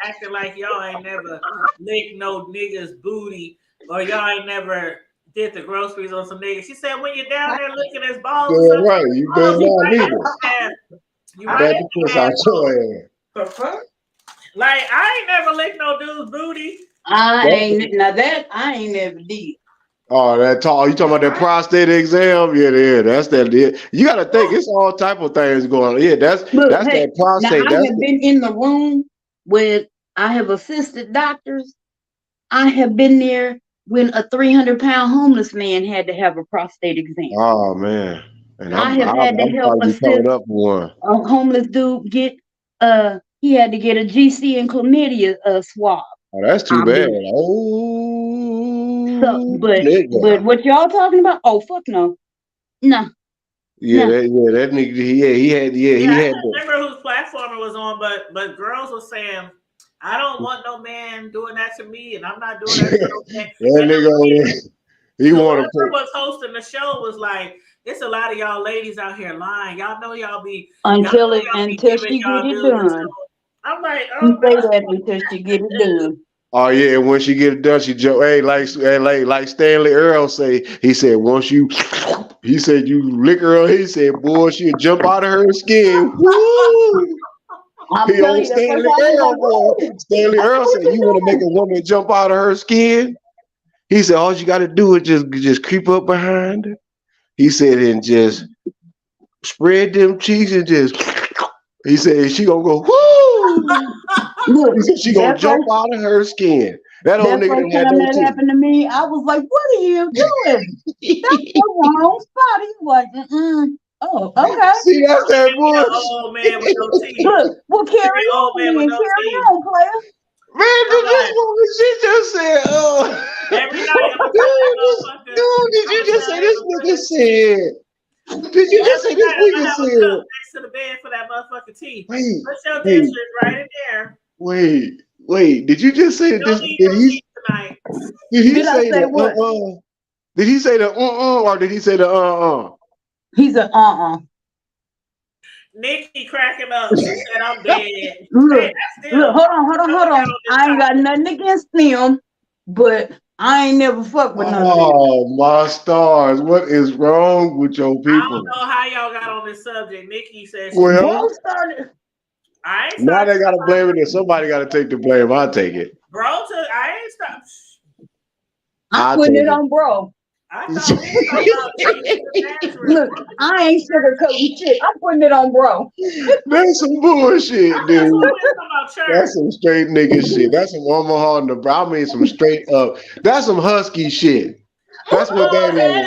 acting like y'all ain't never licked no nigga's booty or y'all ain't never did the groceries on some niggas. She said, when you're down there looking at his balls, right? You better not either. You right? Like I ain't never licked no dude's booty. I ain't never did. Oh, that tall. You talking about that prostate exam? Yeah, that's that. You got to think it's all type of things going on. Yeah, that's that prostate. Now, I have been in the room when I have assisted doctors. I have been there when a 300-pound homeless man had to have a prostate exam. Oh man, and I have had to help assist a homeless dude get. He had to get a GC and chlamydia swab. Oh, that's too bad. But what y'all talking about? Oh, fuck no. No. Yeah, that nigga, he had. I don't remember whose platform it was on, but girls were saying, I don't want no man doing that to me, and I'm not doing that to no man. That nigga over there, he wanted whoever was hosting the show was like, it's a lot of y'all ladies out here lying. Y'all know y'all be until she get it done. I'm like, you say that until she get it done. Oh yeah, when she get it done, she jump. Hey, like Stanley Earl say, he said once you lick her, he said, boy, she'll jump out of her skin. Woo! Stanley Earl, boy. Stanley Earl said, you want to make a woman jump out of her skin? He said, all you got to do is just creep up behind her. He said, and just spread them cheeks and just. He said she gonna go. Woo! He said she gonna jump out of her skin. That old nigga didn't have no teeth. That happened to me. I was like, "What are you doing? That's the wrong spot." He was like, "Oh, okay." See, that's that bullshit. Old man with no teeth. Look, we'll carry on, player. Man, this woman, she just said, every night did you just say this nigga said? Did you just say this nigga said? Next to the bed for that motherfucking teeth. Put your dishes right in there. Wait. Did you just say this? Did he say that? Did he say the or did he say the He's a Nikki cracking up. She said, "I'm dead." Look, hold on. I ain't got nothing against them, but I ain't never fucked with none of them. Oh my stars! What is wrong with your I don't people? know how y'all got on this subject. Nikki says, Well, started. I ain't now started. they gotta blame it. And somebody gotta take the blame. I take it. Bro, I ain't stopped. I'm putting it on bro. I thought we were talking about Jesus of Nazareth. Look, I ain't sugarcoating shit. I'm putting it on bro. That's some bullshit, dude. About church. That's some straight nigga shit. That's some Omaha in the. I mean, some straight up. That's some husky shit. That's what that is.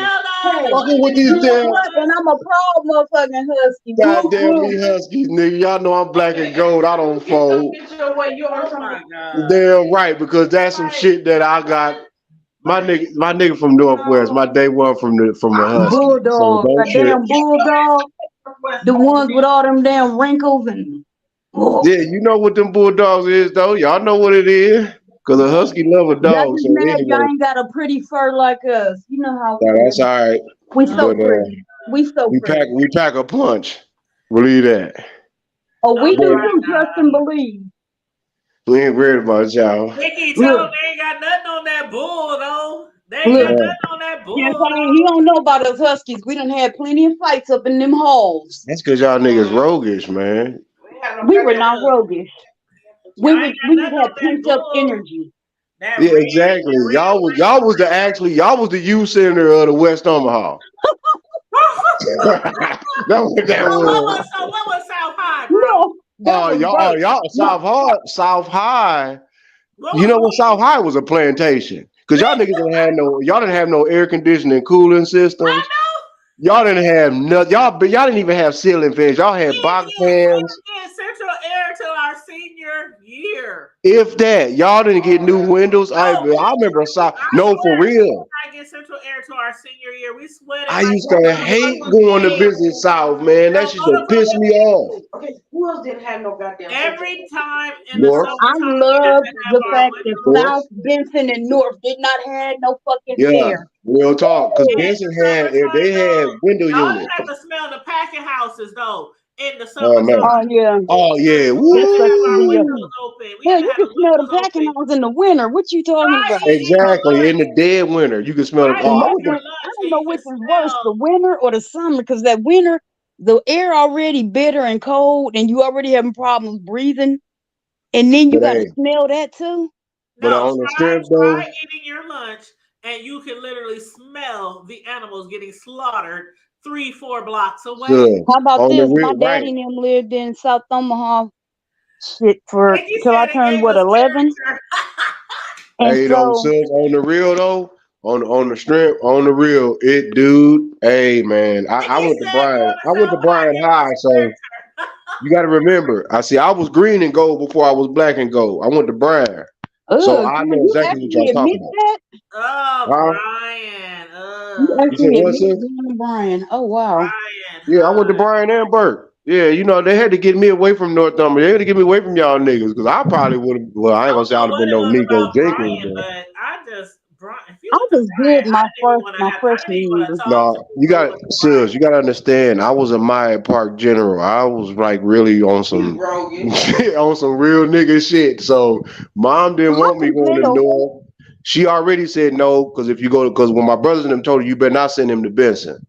Fucking with these damn. And I'm a proud motherfucking husky. Goddamn me huskies, nigga. Y'all know I'm black and gold. I don't fold. Damn right, because that's some shit that I got. My nigga from Northwest. My day one from the husky. Bulldog, a damn bulldog. The ones with all them damn wrinkles and. Oh. Yeah, you know what them bulldogs is though. Y'all know what it is. Cause a husky love a dog. Y'all just So mad anyway. y'all ain't got a pretty fur like us. You know how we That's all right. We so pretty. We so pretty. We pack a punch. Believe that. Oh, we do too. Trust and believe. We ain't worried about y'all. Nikki, tell them they ain't got nothing on that bull though. They ain't got nothing on that bull. He don't know about us huskies. We done had plenty of fights up in them halls. That's cause y'all niggas roguish, man. We were not roguish. We just had pent up energy. Yeah, exactly. Y'all was the youth center of the West Omaha. That's what that was. So what was South High, bro? South High. You know what South High was a plantation. Cause y'all niggas didn't have no air conditioning cooling systems. Y'all didn't have nothing. Y'all didn't even have ceiling fans. Y'all had box fans. Central air till our senior year. If that, y'all didn't get new windows. I remember for real. I get central air to our senior year. We sweated. I used to hate going to visit South, man. That shit just piss me off. Okay, who else didn't have no goddamn? Every time in North. I love the fact that South Benson and North did not have no fucking air. Real talk. Because Benson had window Y'all units. have to smell the packing houses though in the Oh summer. man. Oh yeah. Yeah, you can smell the packing house in the winter. What you talking about? Exactly. In the dead winter, you can smell it. I don't know which is worse, the winter or the summer, because that winter, the air already bitter and cold, and you already having problems breathing, and then you got to smell that too. But on the strip though, try eating your lunch, and you can literally smell the animals getting slaughtered 3-4 blocks away. Good. How about this? My daddy and them lived in South Omaha shit till I turned 11. Hey, those subs on the real though, on the strip, on the real, hey man, I went to Bryan High, so you got to remember. I was green and gold before I was black and gold. I went to Bryan, so I know exactly what y'all talking about. Brian. You said what, sis? Brian. Oh wow. Yeah, I went to Bryan and Burke. Yeah, they had to get me away from North Omaha. They had to get me away from y'all niggas because I probably would have. Well, I ain't gonna say I'd have been no Nikko Jenkins. But I was good my freshman year. No, you got to understand. I was a Maya Park general. I was like really on some on some real nigga shit. So mom didn't want me going to North. She already said no because because when my brothers and them told her you better not send him to Benson.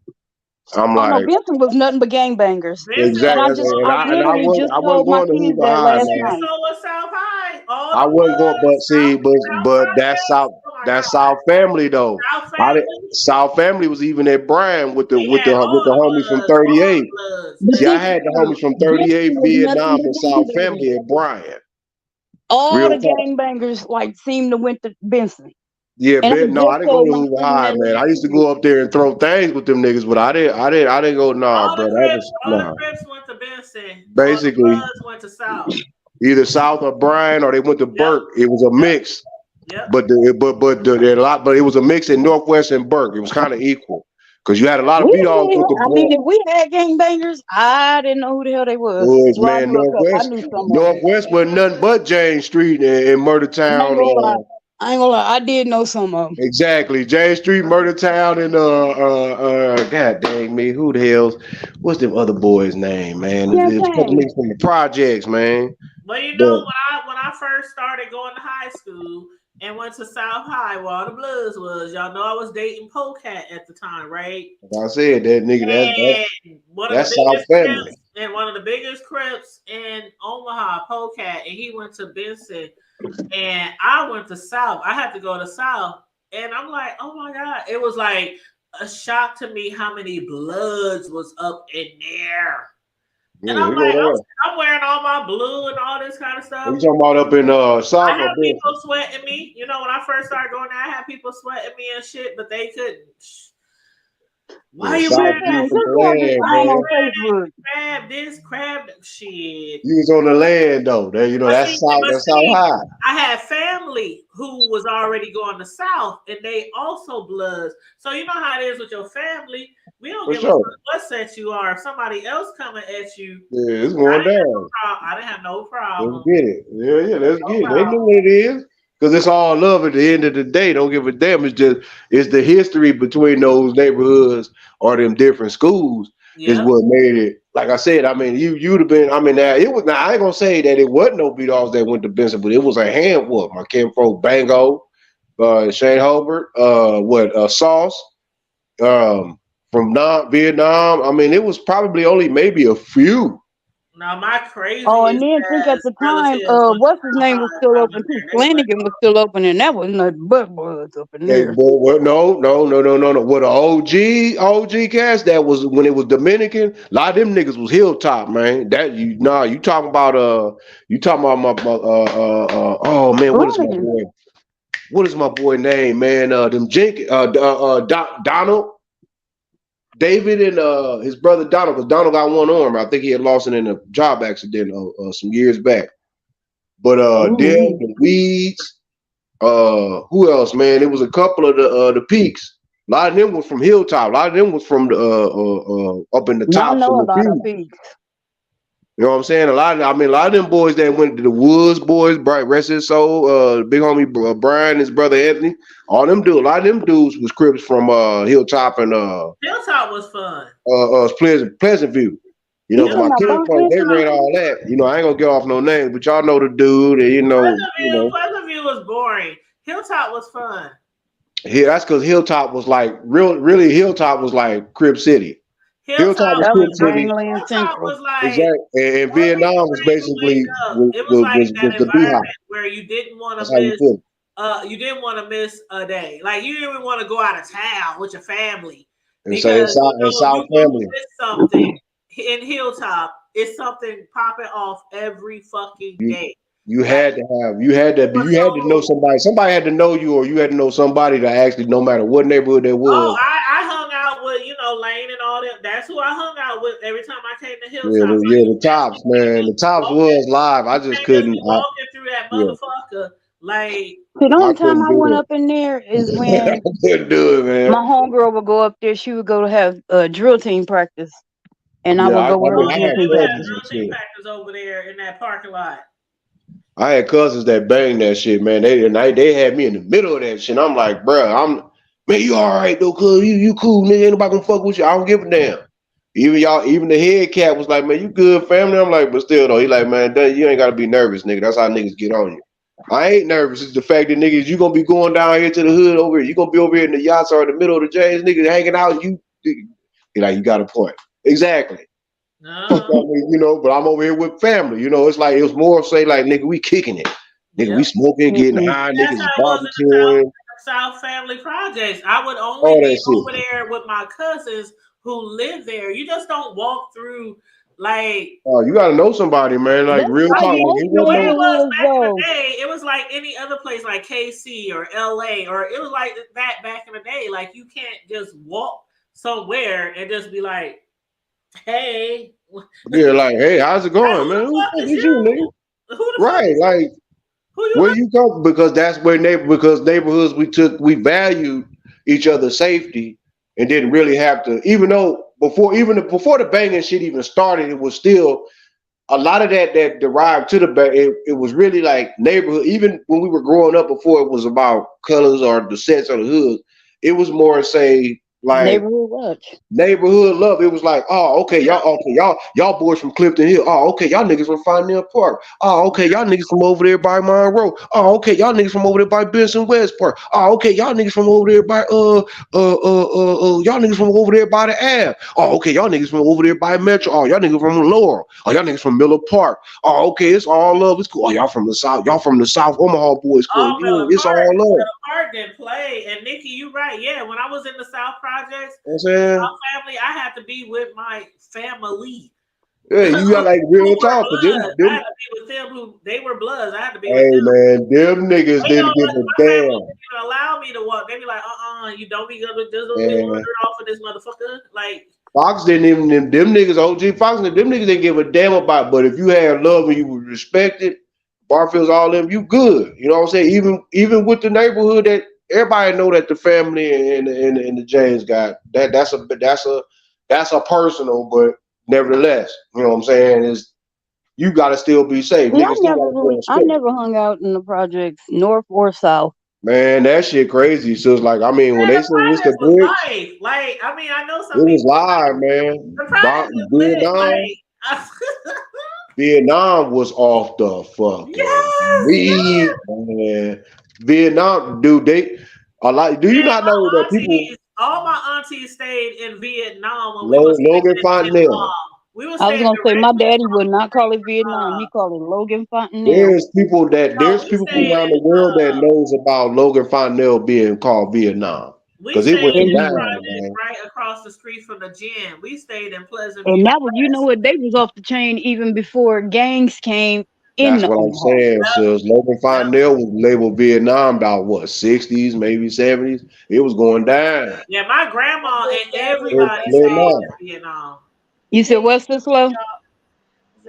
I'm like, no, Benson was nothing but gangbangers. Exactly. I literally just told my kids that last night. I wasn't going, but that's South family though. South family was even at Bryan with the homies from 38. See, I had the homies from 38, Vietnam, and South family at Bryan. All the gangbangers seemed to went to Benson. Yeah, I didn't go to Hoover High, man. I used to go up there and throw things with them niggas, but I didn't go. Nah, bro. The Crips went to Benson. Basically, all the Bloods went to South. Either South or Bryan, or they went to Burke. It was a mix. Yep. But it was a mix in Northwest and Burke. It was kind of equal because you had a lot of beat-offs with the. I mean, if we had gangbangers, I didn't know who the hell they was. Man, Northwest wasn't nothing but James Street and Murder Town. I ain't gonna lie, I did know some of them. Exactly. James Street, Murder Town, and God dang me, who the hell's what's them other boys' name, man? It's a couple Campaign. niggas from the projects, man. Well, you know, But when I first started going to high school and went to South High, where all the Bloods was, y'all know I was dating Polecat at the time, right? like I said, that nigga, And that's South family. one of the biggest Crips in Omaha, Polecat, and he went to Benson, and I went to South. I had to go to South, and I'm like, oh my God, it was like a shock to me how many Bloods was up in there. Yeah, And I'm you like, know I'm wearing all my blue and all this kind of stuff. you talking about up in South I or had Benson? people sweating me. You know, when I first started going there, I had people sweating me and shit, but they couldn't. Why you South wearing Beach that? from the land, Why you man. wearing that crab? This crab shit. You was on the land though. That you know But that's South see, High. I had family who was already going to South, and they also Bloods. So you know how it is with your family. We don't For give a sure. fuck what set you are. If somebody else coming at you, Yeah, it's going down. I didn't have no Let's problem. get it. Yeah, let's get it. They know what it is. Because it's all love at the end of the day. Don't give a damn. It's the history between those neighborhoods or them different schools is what made it. Like I said, I mean, you'd have been. I mean, now it was. Now I ain't gonna say that it wasn't no beat offs that went to Benson, but it was a hand whoop. My Kim Folk Bango, Shane Hobart, Sauce, from Vietnam. I mean, it was probably only maybe a few. Now my crazy And then think at the time, what's his name was still open too. Flanagan was still open, and that was nothing but Bloods up in Hey, there. boy, what? No. What the OG cast that was when it was Dominican. A lot of them niggas was Hilltop, man. You talking about my oh man, what is my Flanagan. boy? What is my boy name, man? Them Jenkins, Donald, David, and his brother Donald. Because Donald got one arm. I think he had lost it in a job accident some years back. But them, the Weeds. Who else, man? It was a couple of the peaks. A lot of them was from Hilltop. A lot of them was from the up in the I tops of know a the lot of peaks. peaks. You know what I'm saying? A lot of them boys that went to the Woods boys, bright rest his soul, big homie Brian, his brother Anthony, all them dudes. A lot of them dudes was Crips from Hilltop and Hilltop was fun. Pleasant View. You know, my kinfolk, they ran all that. You know, I ain't gonna get off no names, but y'all know the dude, and you know. Pleasant View was boring. Hilltop was fun. Yeah, that's because Hilltop was like really Hilltop was like Crib City. Hilltop was Crib City. Hilltop was like Exactly. And Vietnam was basically it was like that the beehive. environment where you didn't want That's to how you miss feel. you didn't want to miss a day. Like you didn't even want to go out of town with your family And so because South you family. miss something in Hilltop. It's something popping off every fucking day. You had to know somebody. Somebody had to know you, or you had to know somebody to actually, no matter what neighborhood there was. Oh, I hung out with Lane and all that. That's who I hung out with every time I came to Hilltop. The Tops, man. The Tops was live. I just couldn't. Walking through that motherfucker, like The only time I went up in there is when couldn't do it, man. my homegirl would go up there. She would go to have drill team practice, and I would go with her drill team practice. practice over there in that parking lot. I had cousins that banged that shit, man. They had me in the middle of that shit. I'm like, bro, man, you all right though, cuz you cool, nigga. Ain't nobody gonna fuck with you. I don't give a damn. Even the head cat was like, man, you good, family. I'm like, but still though, he like, man, you ain't gotta be nervous, nigga. That's how niggas get on you. I ain't nervous. It's the fact that niggas, you gonna be going down here to the hood over here. You gonna be over here in the yachts or in the middle of the James, niggas hanging out. You got a point. Exactly. You know, but I'm over here with family. You know, it's like it was more say like, nigga, we kicking it, nigga, we smoking, getting high, niggas barbecuing. South Family Projects. I would only be over there with my cousins who live there. You just don't walk through like. Oh, you gotta know somebody, man. Like real talk. It was back in the day. It was like any other place, like KC or LA, or it was like that back in the day. Like you can't just walk somewhere and just be like, hey. Yeah, like, hey, how's it going, man? Who the fuck is you, nigga? Right, like, where you come? Because that's where neighborhoods we valued each other's safety and didn't really have to. Even though before the banging shit even started, it was still a lot of that derived to the back. It was really like neighborhood. Even when we were growing up, before it was about colors or the sets of the hood, it was more say like Neighborhood watch. neighborhood love. It was like, oh, okay, y'all boys from Clifton Hill. Oh, okay, y'all niggas from Findale Park. Oh, okay, y'all niggas from over there by Monroe. Oh, okay, y'all niggas from over there by Benson West Park. Oh, okay, y'all niggas from over there by y'all niggas from over there by the Ave. Oh, okay, y'all niggas from over there by Metro. Oh, y'all niggas from Laurel. Oh, y'all niggas from Miller Park. Oh, okay, it's all love. It's cool. Oh, y'all from the South. Y'all from the South Omaha Boys Club. Oh, Yeah, it's all love. Miller Park didn't play. And Nikki, you right. Yeah, when I was in the South Projects, South family, I had to be with my family. Yeah, you got like real talk. I had to be with them who they were bloods. I had to be with Hey them. man, them niggas didn't give a damn. They didn't even allow me to walk. They be like, you don't be gonna just don't be ordered off of this motherfucker. Like Fox didn't even them niggas, OG Fox, them niggas didn't give a damn about. But if you had love and you were respected, Barfield's all them, you good. You know what I'm saying? Even with the neighborhood that everybody know that the family and the James got that's a personal, but nevertheless, you know what I'm saying, is you gotta still be safe. Yeah, Niggas I never hung out in the projects, north or south. Man, that shit crazy. So it's like, I mean, when they say it's the was bricks, live. Like, I mean, I know some it was people live, man. the project was lit. Like, Vietnam was off the fucking lead, man. Vietnam, dude, they a lot. Do you not know that people? All my aunties stayed in Vietnam when we was Logan Fontenelle. We was I was staying gonna say my daddy would not call it Vietnam. He called it Logan Fontenelle. There's people from around the world that knows about Logan Fontenelle being called Vietnam because it went down, man. Right across the street from the gym. We stayed in Pleasant And View. that was, you know what, they was off the chain even before gangs came in. That's what I'm saying. So Logan Fontenelle was labeled Vietnam about what 60s, maybe 70s. It was going down. Yeah, my grandma and everybody stayed in Vietnam. You said what's this love?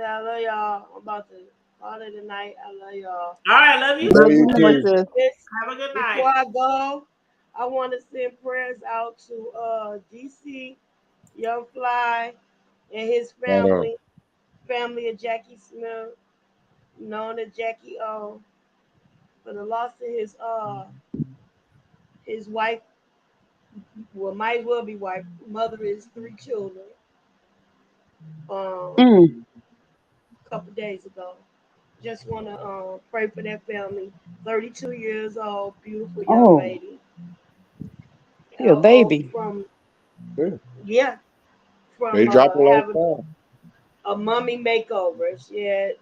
I love y'all. I'm about to call it tonight. I love y'all. All right, love you. Love you too. Have a good night. Before I go, I want to send prayers out to DC, Young Fly, and his family of Jackie Smith, known as Jackie O, for the loss of his wife. Well, might as well be wife. Mother is 3 children. A couple days ago. Just want to pray for that family. 32 years old, beautiful young lady. You're a baby. From they drop a lot a mummy makeover. She had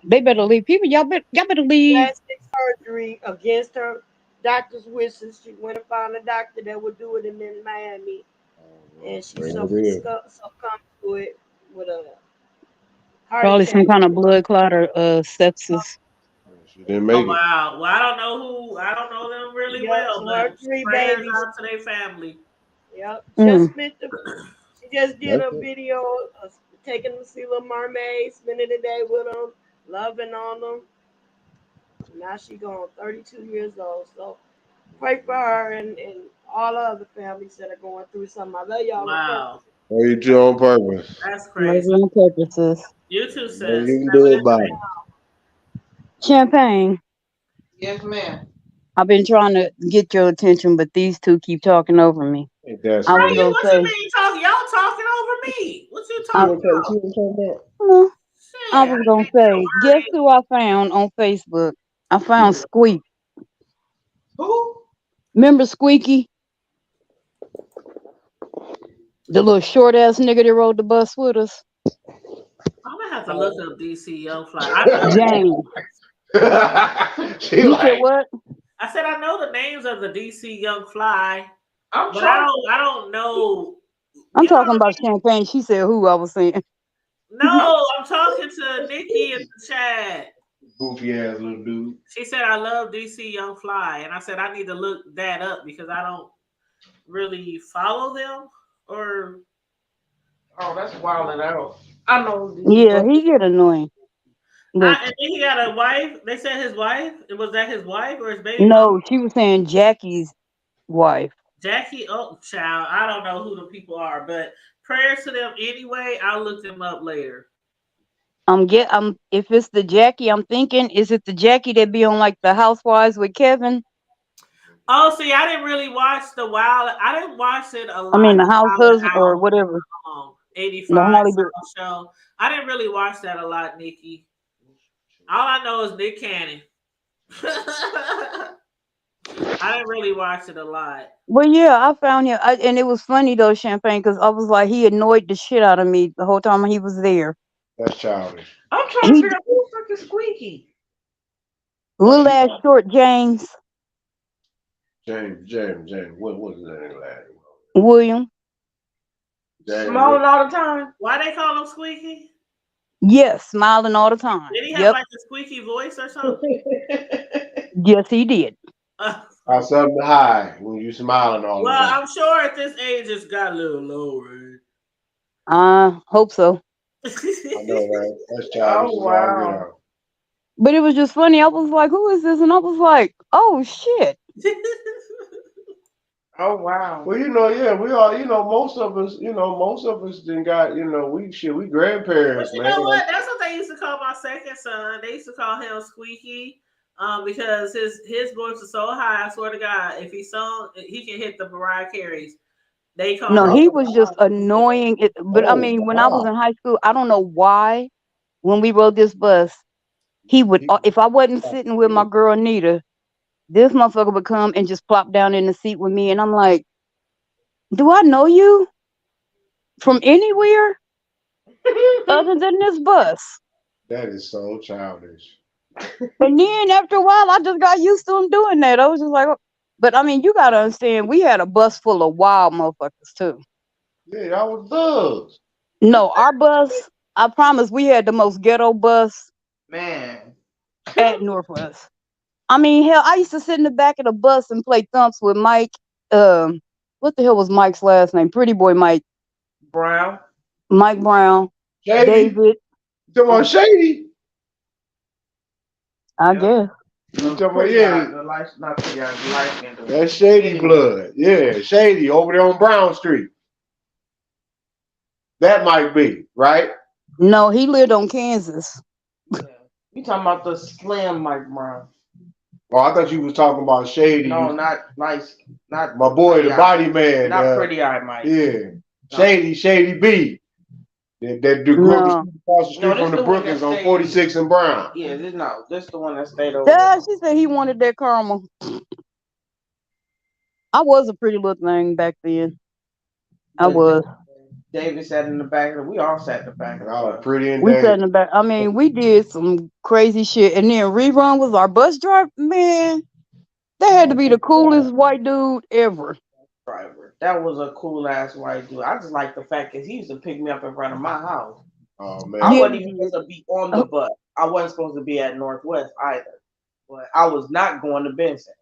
they better leave. People, y'all better leave. Plastic surgery against her doctor's wishes. She went and found a doctor that would do it in Miami, and she succumbed to it with a heart Probably attack. some kind of blood clot or sepsis. She didn't make it. Wow. Well, I don't know them really well, but 3 prayers babies out to their family. Yep. She just did a video of taking them to see Little Mermaid, spending the day with them, loving on them. Now she gone, 32 years old. So pray for her and all the other families that are going through something. I love y'all. Wow. Oh, you do on purpose. That's crazy. On purpose, sis. You too, sis. You can do about it. Champagne. Yes, ma'am. I've been trying to get your attention, but these two keep talking over me. What you mean talking? Y'all talking over me? What you talking about? I was gonna say, guess who I found on Facebook? I found Squeak. Who? Remember Squeaky? The little short ass nigga that rode the bus with us. I'm gonna have to look up DC Young Fly. James. You said what? I said I know the names of the DC Young Fly, but I don't know. I'm talking about Champagne. She said who I was saying. No, I'm talking to Nikki in the chat. Goofy ass little dude. She said I love DC Young Fly, and I said I need to look that up because I don't really follow them or. Oh, that's wilding out. I know. Yeah, he get annoying. And then he got a wife. They said his wife. Was that his wife or his baby? No, she was saying Jackie's wife. Jackie, child. I don't know who the people are, but prayers to them anyway. I'll look them up later. If it's the Jackie, I'm thinking, is it the Jackie that be on like the Housewives with Kevin? Oh, see, I didn't really watch I didn't watch it a I lot. mean, the The house Wild 'N husband or Out, whatever. 85 The Hollywood. show. I didn't really watch that a lot, Nikki. All I know is Nick Cannon. I didn't really watch it a lot. Well, yeah, I found him, and it was funny though, Champagne, because I was like, he annoyed the shit out of me the whole time he was there. That's childish. I'm trying to figure out who the fuck is Squeaky. Little ass short James. James. What is that lad? William. Smiling all the time. Why they call him Squeaky? Yes, smiling all the time. Did he have like a squeaky voice or something? Yes, he did. Got something to hide when you smiling all the Well, time. I'm sure at this age it's got a little low, right? Hope so. I know, right? That's childish. Oh, wow. But it was just funny. I was like, who is this? And I was like, oh shit. Oh wow. Well, yeah, we are, most of us then got, we grandparents, But you man. know what? That's what they used to call my second son. They used to call him Squeaky, because his voice was so high. I swear to God, if he sung, he can hit the Mariah Carey's. They call No, him. he was just annoying. But I mean, when I was in high school, I don't know why. When we rode this bus, he would, if I wasn't sitting with my girl Nita, this motherfucker would come and just plop down in the seat with me, and I'm like, do I know you from anywhere other than this bus? That is so childish. And then after a while, I just got used to him doing that. I was just like, oh. But I mean, you gotta understand, we had a bus full of wild motherfuckers too. Yeah, y'all was thugs. No, our bus, I promise, we had the most ghetto bus, man, at Northwest. I mean, hell, I used to sit in the back of the bus and play thumps with Mike. What the hell was Mike's last name? Pretty Boy Mike. Brown. Mike Brown. Shady. David. You talking about Shady? I guess. You talking about, Not that's Shady blood. Yeah, Shady over there on Brown Street. That might be, right? No, he lived on Kansas. You talking about the slim Mike Brown? Oh, I thought you was talking about Shady. No, not nice. Not my boy, the body man. Not pretty eye Mike. Yeah, no. Shady B. That grew up across the street from the Brookings on 46 and Brown. Yeah, this the one that stayed over. Yeah, she said he wanted that caramel. I was a pretty little thing back then. I was. David sat in the back. We all sat in the back. I was pretty in We sat in the back. I mean, we did some crazy shit. And then Rerun was our bus driver. Man, that had to be the coolest white dude ever. Driver. That was a cool ass white dude. I just like the fact that he used to pick me up in front of my house. Oh man. I wasn't even supposed to be on the bus. I wasn't supposed to be at Northwest either. But I was not going to Benson.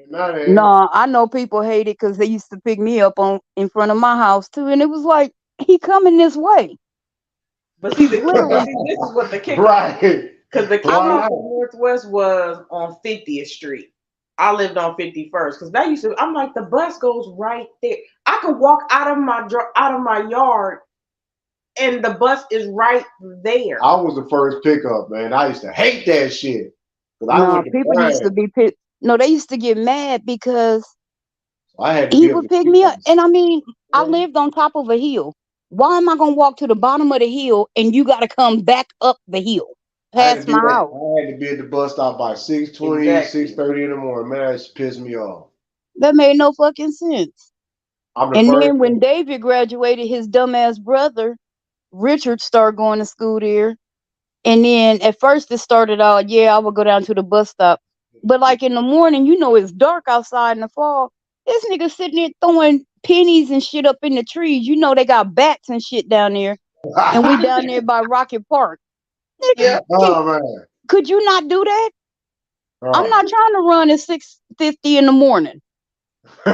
No, I know people hate it because they used to pick me up in front of my house too, and it was like he coming this way. But see, this is what the kicker, right? Because the kicker for Northwest was on 50th Street. I lived on 51st because that used to. I'm like, the bus goes right there. I could walk out of my yard, and the bus is right there. I was the first pickup, man. I used to hate that shit. No, people used to be pissed. No, they used to get mad because he would pick me up. And I mean, I lived on top of a hill. Why am I going to walk to the bottom of the hill and you got to come back up the hill past my house? I had to be at the bus stop by 6:20, 6:30 in the morning. Man, that just pissed me off. That made no fucking sense. And then when David graduated, his dumbass brother, Richard, started going to school there. And then at first it started out, I would go down to the bus stop. But like in the morning, it's dark outside in the fall. This nigga sitting there throwing pennies and shit up in the trees. They got bats and shit down there. And we down there by Rocket Park. Nigga, could you not do that? Oh. I'm not trying to run at 6:50 in the morning. They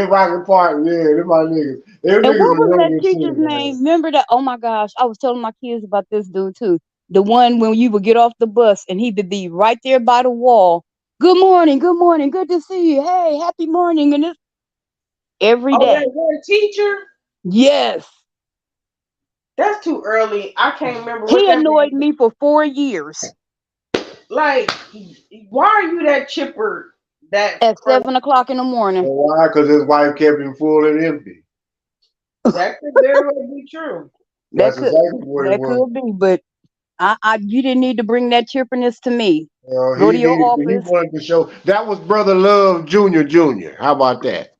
Rocket Park. Yeah, they my niggas. And what was that teacher's name? Remember that? Oh my gosh. I was telling my kids about this dude too. The one when you would get off the bus and he would be right there by the wall. Good morning, good to see you. Hey, happy morning. And every day. That one teacher? Yes. that's too early. I can't remember what He that annoyed man. me for 4 years. Like, why are you that chipper? That At 7 o'clock in the morning. Why? Because his wife kept him full and empty. That could very well be true. That's exactly what it That was. could be, but you didn't need to bring that chipperness to me. Go to your He office. wanted to show that was Brother Love Jr. How about that?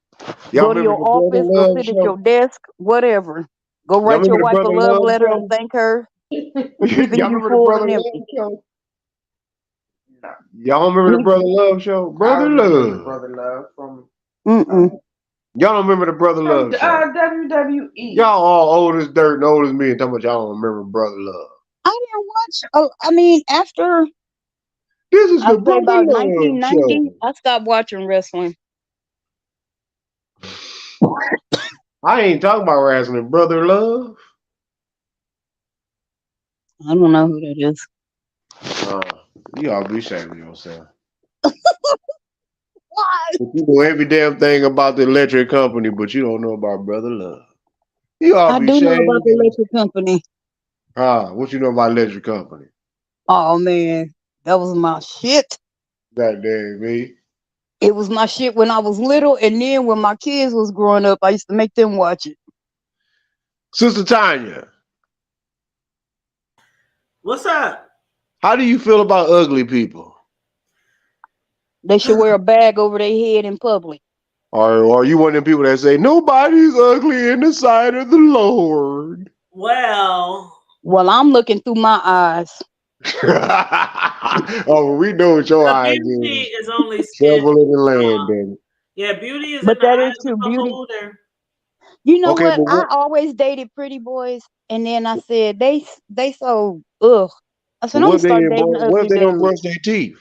Y'all Go to remember your the Brother office. Go Love sit at your show? desk. Whatever. Go Y'all write your remember the wife a Brother love Love letter and show? thank her for keeping Y'all you remember the full Brother and Love empty. show? Y'all remember the Brother Love show? I Brother remember Love. Brother Love from Y'all don't remember the Brother Love show? WWE. Y'all all old as dirt and old as me and talking about y'all don't remember Brother Love. I didn't watch. Oh, I mean, after This is I'd the say Brother about Love 1990, show. I stopped watching wrestling. I ain't talking about wrestling, Brother Love. I don't know who that is. You ought to be ashamed of yourself. Why? You know every damn thing about the electric company, but you don't know about Brother Love. You ought I to be do know about ashamed. the electric company. What you know about electric company? Oh man, that was my shit. God damn me. It was my shit when I was little, and then when my kids was growing up, I used to make them watch it. Sister Tanya, What's up? how do you feel about ugly people? They should wear a bag over their head in public. Or are you one of them people that say nobody's ugly in the sight of the Lord? Well, I'm looking through my eyes. Oh, we know what your the eyes beauty is. is only skin. Shovel in the land, then. Yeah, beauty is in But the that eye is of the true. Beauty. beholder. You know Okay, what? but I what? always dated pretty boys, and then I said they so ugh. I said I'm What gonna if they start didn't dating what if ugly they don't dudes. brush their teeth?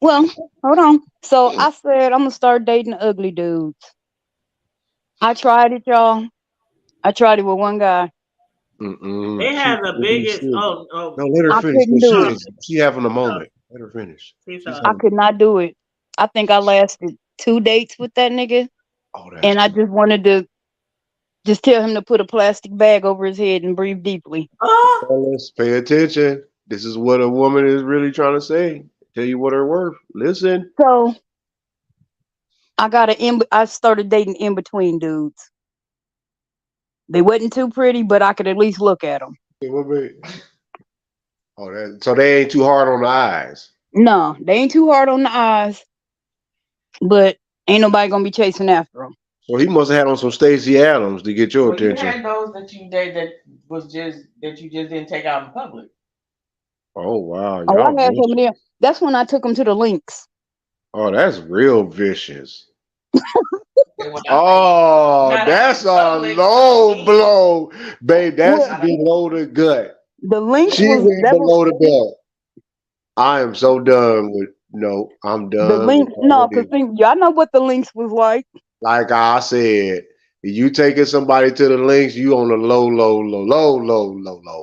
Well, hold on. So I said I'm gonna start dating ugly dudes. I tried it, y'all. I tried it with one guy. They have the biggest. No, Oh, let her I finish. couldn't do it. She having a moment. Let her finish. I could not do it. I think I lasted 2 dates with that nigga, and I just wanted to just tell him to put a plastic bag over his head and breathe deeply. Fellas, pay attention. This is what a woman is really trying to say. Tell you what her worth. Listen. So I started dating in between dudes. They wasn't too pretty, but I could at least look at them. So they ain't too hard on the eyes. No, they ain't too hard on the eyes, but ain't nobody gonna be chasing after them. So he must have had on some Stacey Adams to get your Well, you attention. had those that you did that you just didn't take out in public. Oh wow, Oh, y'all I had some of vicious. them. That's when I took them to the links. Oh, that's real vicious. Oh, that's a low blow, babe. That's below the gut. The links She was went that was below the belt. I am so done with. No, I'm the done with links. all No, of cause this. y'all know what the links was like. Like I said, you taking somebody to the links, you on the low.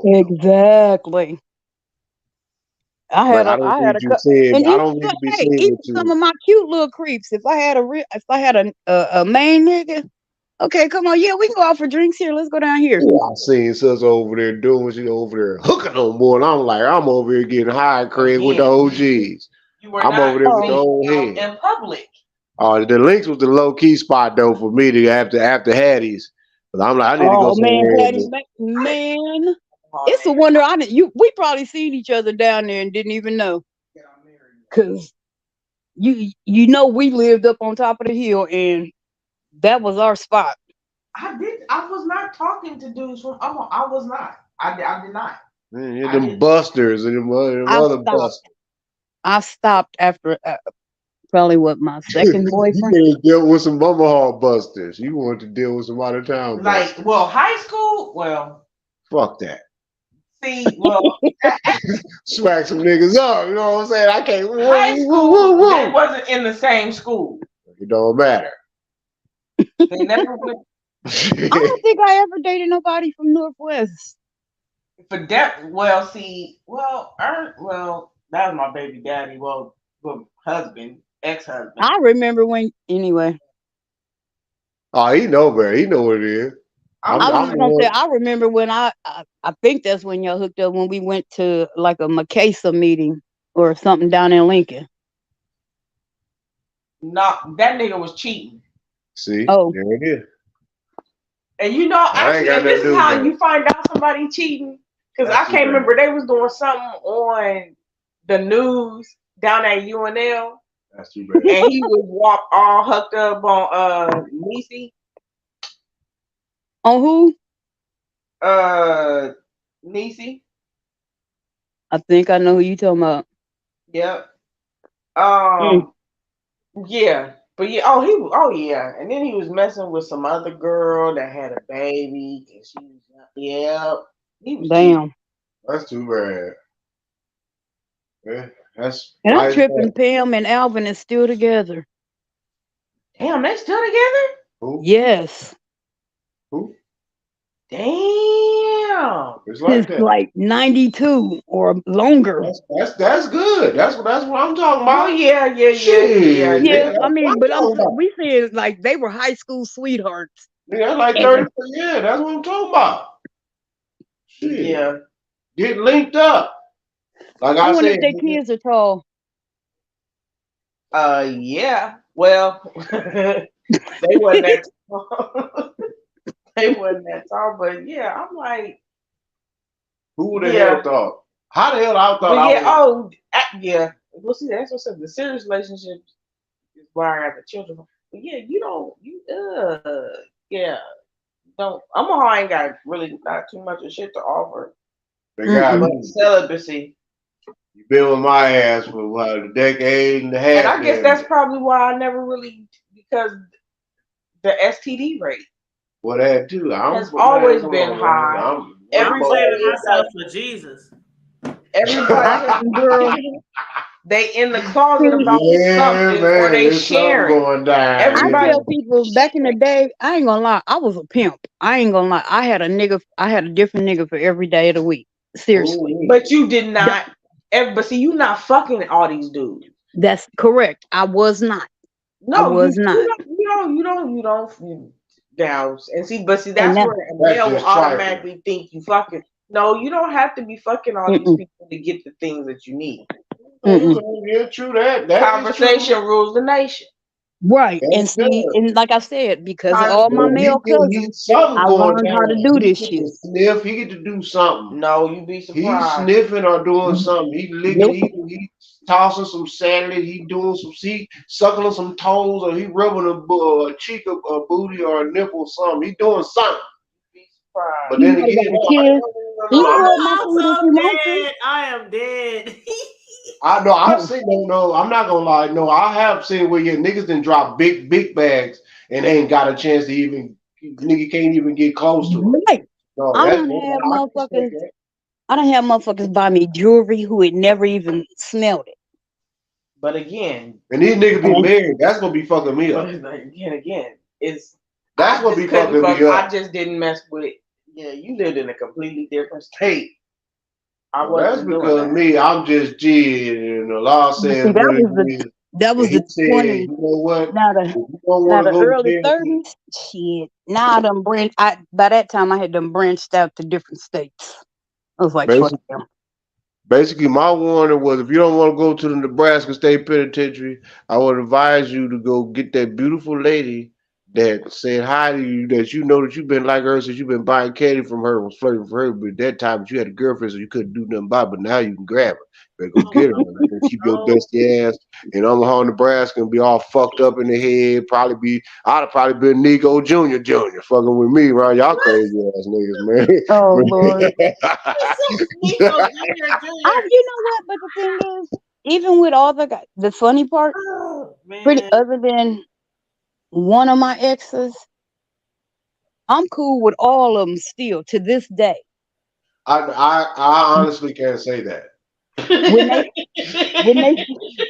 Exactly. Like I don't I had need a you cut, saying. and I even don't need to be hey, saying even it some to. of my cute little creeps. If I had a main nigga, okay, come on, yeah, we can go out for drinks here. Let's go down here. Yeah, I seen sis over there doing. She over there hooking on boy, and I'm like, I'm over here getting high, Craig, with the OGs. I'm over there with the old head. In public. The links was the low key spot though for me to after Hatties. But I'm like, I need to go Oh man, somewhere. Hattie, man, it's a wonder I didn't. We probably seen each other down there and didn't even know. Cause you know we lived up on top of the hill and that was our spot. I was not talking to dudes from. I was not. I did not. Man, them busters and them other busters. I stopped after probably my second You boyfriend. could have dealt with some Omaha busters. You wanted to deal with some out of town busters. Like, well, high school. Well, fuck that. See, well, swag some niggas up. You know what I'm saying? I can't. High school. They wasn't in the same school. It don't matter. They never went. I don't think I ever dated nobody from Northwest. For that, well, see, well, that was my baby daddy. Well, husband, ex-husband. I remember when. Anyway. Oh, he know better. He know what it is. I was gonna say, I remember when I think that's when y'all hooked up when we went to like a Macasa meeting or something down in Lincoln. No, that nigga was cheating. See, oh, there it is. And you know, I ain't actually, got and this nothing to do is with how that. you find out somebody cheating. Because I That's too can't bad. remember, they was doing something on the news down at UNL. That's too bad. And he was all hooked up on Niecy. On who? Niecy. I think I know who you talking about. Yep. Mm. Yeah. But yeah, yeah. And then he was messing with some other girl that had a baby. And she was, yeah. He was Damn. cheating. That's too bad. Yeah, that's And I'm nice. tripping. Pam and Alvin is still together. Damn, they still together? Who? Yes. Who? Damn. It's like Since that. like 92 or longer. That's good. That's what I'm talking about. Oh yeah. Shit, Yes, nigga, I mean, but that's what I'm talking about. we said like they were high school sweethearts. Nigga, that's like 30. Yeah, that's what I'm talking about. Shit. Yeah. Get linked up. Like I I wonder said. if their kids are tall. Yeah. Well, they wasn't that tall. They wasn't that tall, but yeah, I'm like, Who the hell thought? How the hell I thought but I yeah, was? yeah. Well, see, that's what I said. The serious relationships is why I got the children. But yeah, don't. I ain't got really not too much of shit to offer. They got but celibacy. You been with my ass for what, a decade and a half. And I guess that's probably why I never really, because the STD rate. Well, that too. Has always been high. I'm Everybody saving is myself like, for Jesus. everybody, they in the closet about something, or they there's something sharing. going down. Everybody, I tell people back in the day, I ain't gonna lie, I was a pimp. I ain't gonna lie, I had a different nigga for every day of the week. Seriously. But you did not. But see, you not fucking all these dudes. That's correct. I was not. No, I was not. You don't down and see. But see, And that's where a male will automatically think you fucking. No, you don't have to be fucking all these people to get the things that you need. Yeah, true that. Conversation rules the nation. Right. And see, and like I said, because of all my male cousins, I going learned down. how to do He this get shit. to sniff. He get to do something. No, you be surprised. He's sniffing or doing something. He licking. He tossing some salad. He doing some. He suckling some toes, or he rubbing a cheek, a booty, or a nipple, or something. He doing something. But then again, I am dead. I know. I've seen. No, I'm not gonna lie. No, I have seen where your niggas done drop big bags and ain't got a chance to even. Nigga can't even get close to it. Right. No, I don't have motherfuckers buy me jewelry who had never even smelled it. But again, and these niggas be married. That's gonna be fucking me up. Again, that's what be fucking me up. I just didn't mess with it. Yeah, you lived in a completely different state. That's because me. I'm just G, and the law says See, that was the 20s. You know what? Now the early 30s, shit. Now by that time I had them branched out to different states. I was like, fuck them. Basically, my warning was if you don't want to go to the Nebraska State Penitentiary, I would advise you to go get that beautiful lady that said hi to you, that you know that you've been like her since you've been buying candy from her, was flirting for her, but at that time you had a girlfriend, so you couldn't do nothing about it, but now you can grab her. Better go get her. And keep your dusty ass in Omaha, Nebraska, and be all fucked up in the head. I'd have probably been Nikko Jr. fucking with me, right? Y'all crazy ass niggas, man. Oh Lord. You know what? But the thing is, even with all the funny part, other than one of my exes, I'm cool with all of them still to this day. I honestly can't say that. When they